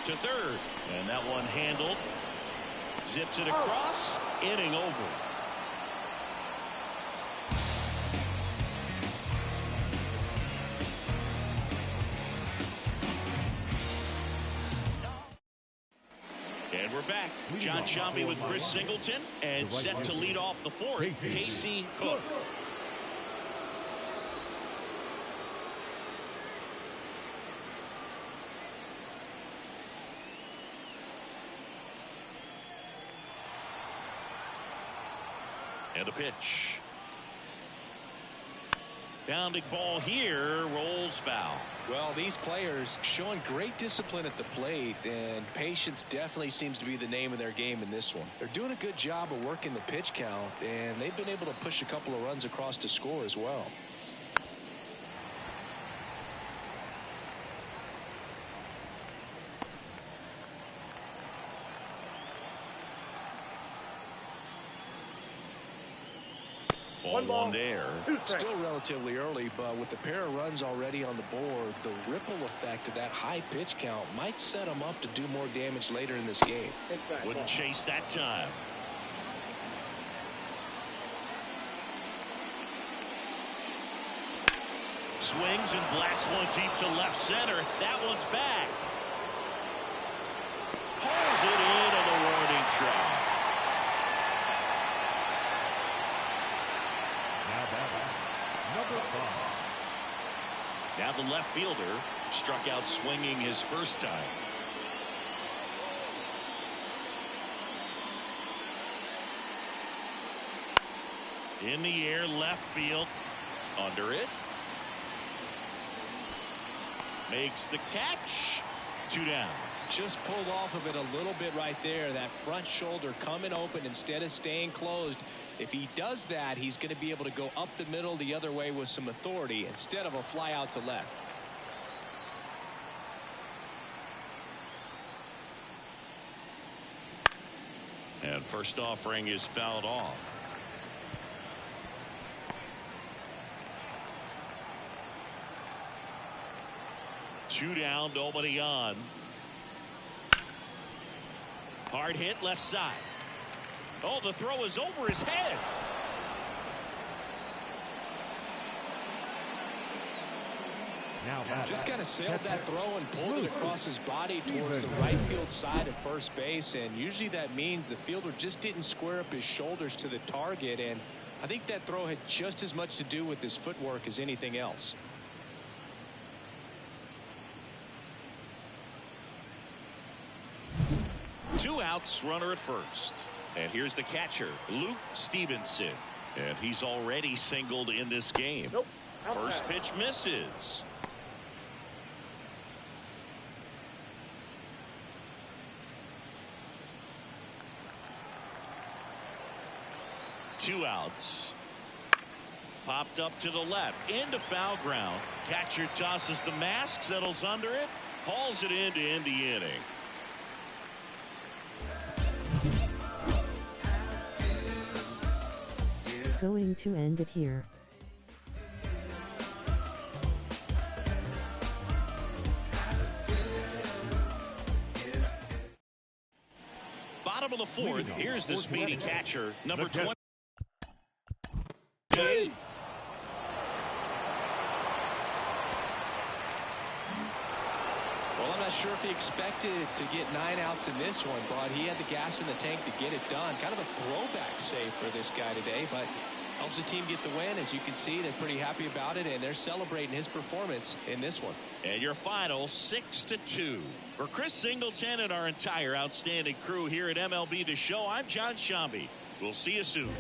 To third. And that one handled. Zips it across. Inning over. And we're back. John Sciambi with Chris Singleton, and set to lead off the fourth, Casey Cook. And a pitch. Bounding ball here, rolls foul. Well, these players showing great discipline at the plate, and patience definitely seems to be the name of their game in this one. They're doing a good job of working the pitch count, and they've been able to push a couple of runs across to score as well. One there. Still relatively early, but with the pair of runs already on the board, the ripple effect of that high pitch count might set them up to do more damage later in this game. Wouldn't chase that time. Swings and blasts one deep to left center. That one's back. Pulls it in on the warning track. Number 5. Now the left fielder struck out swinging his first time. In the air, left field. Under it. Makes the catch. 2 down. Just pulled off of it a little bit right there. That front shoulder coming open instead of staying closed. If he does that, he's going to be able to go up the middle the other way with some authority instead of a fly out to left. And first offering is fouled off. Two down, nobody on. Hard hit left side. Oh, the throw is over his head. Just kind of sailed that throw and pulled it across his body towards the right field side of first base, and usually that means the fielder just didn't square up his shoulders to the target, and I think that throw had just as much to do with his footwork as anything else. 2 outs, runner at first. And here's the catcher, Luke Stevenson. And he's already singled in this game. Nope. First pitch misses. Two outs. Popped up to the left, into foul ground. Catcher tosses the mask, settles under it, hauls it in to end the inning. Going to end it here. Bottom of the fourth, here's the speedy catcher, number 20. Well, I'm not sure if he expected to get 9 outs in this one, but he had the gas in the tank to get it done. Kind of a throwback save for this guy today, but helps the team get the win. As you can see, they're pretty happy about it, and they're celebrating his performance in this one. And your final 6-2. For Chris Singleton and our entire outstanding crew here at MLB The Show, I'm John Shambi. We'll see you soon.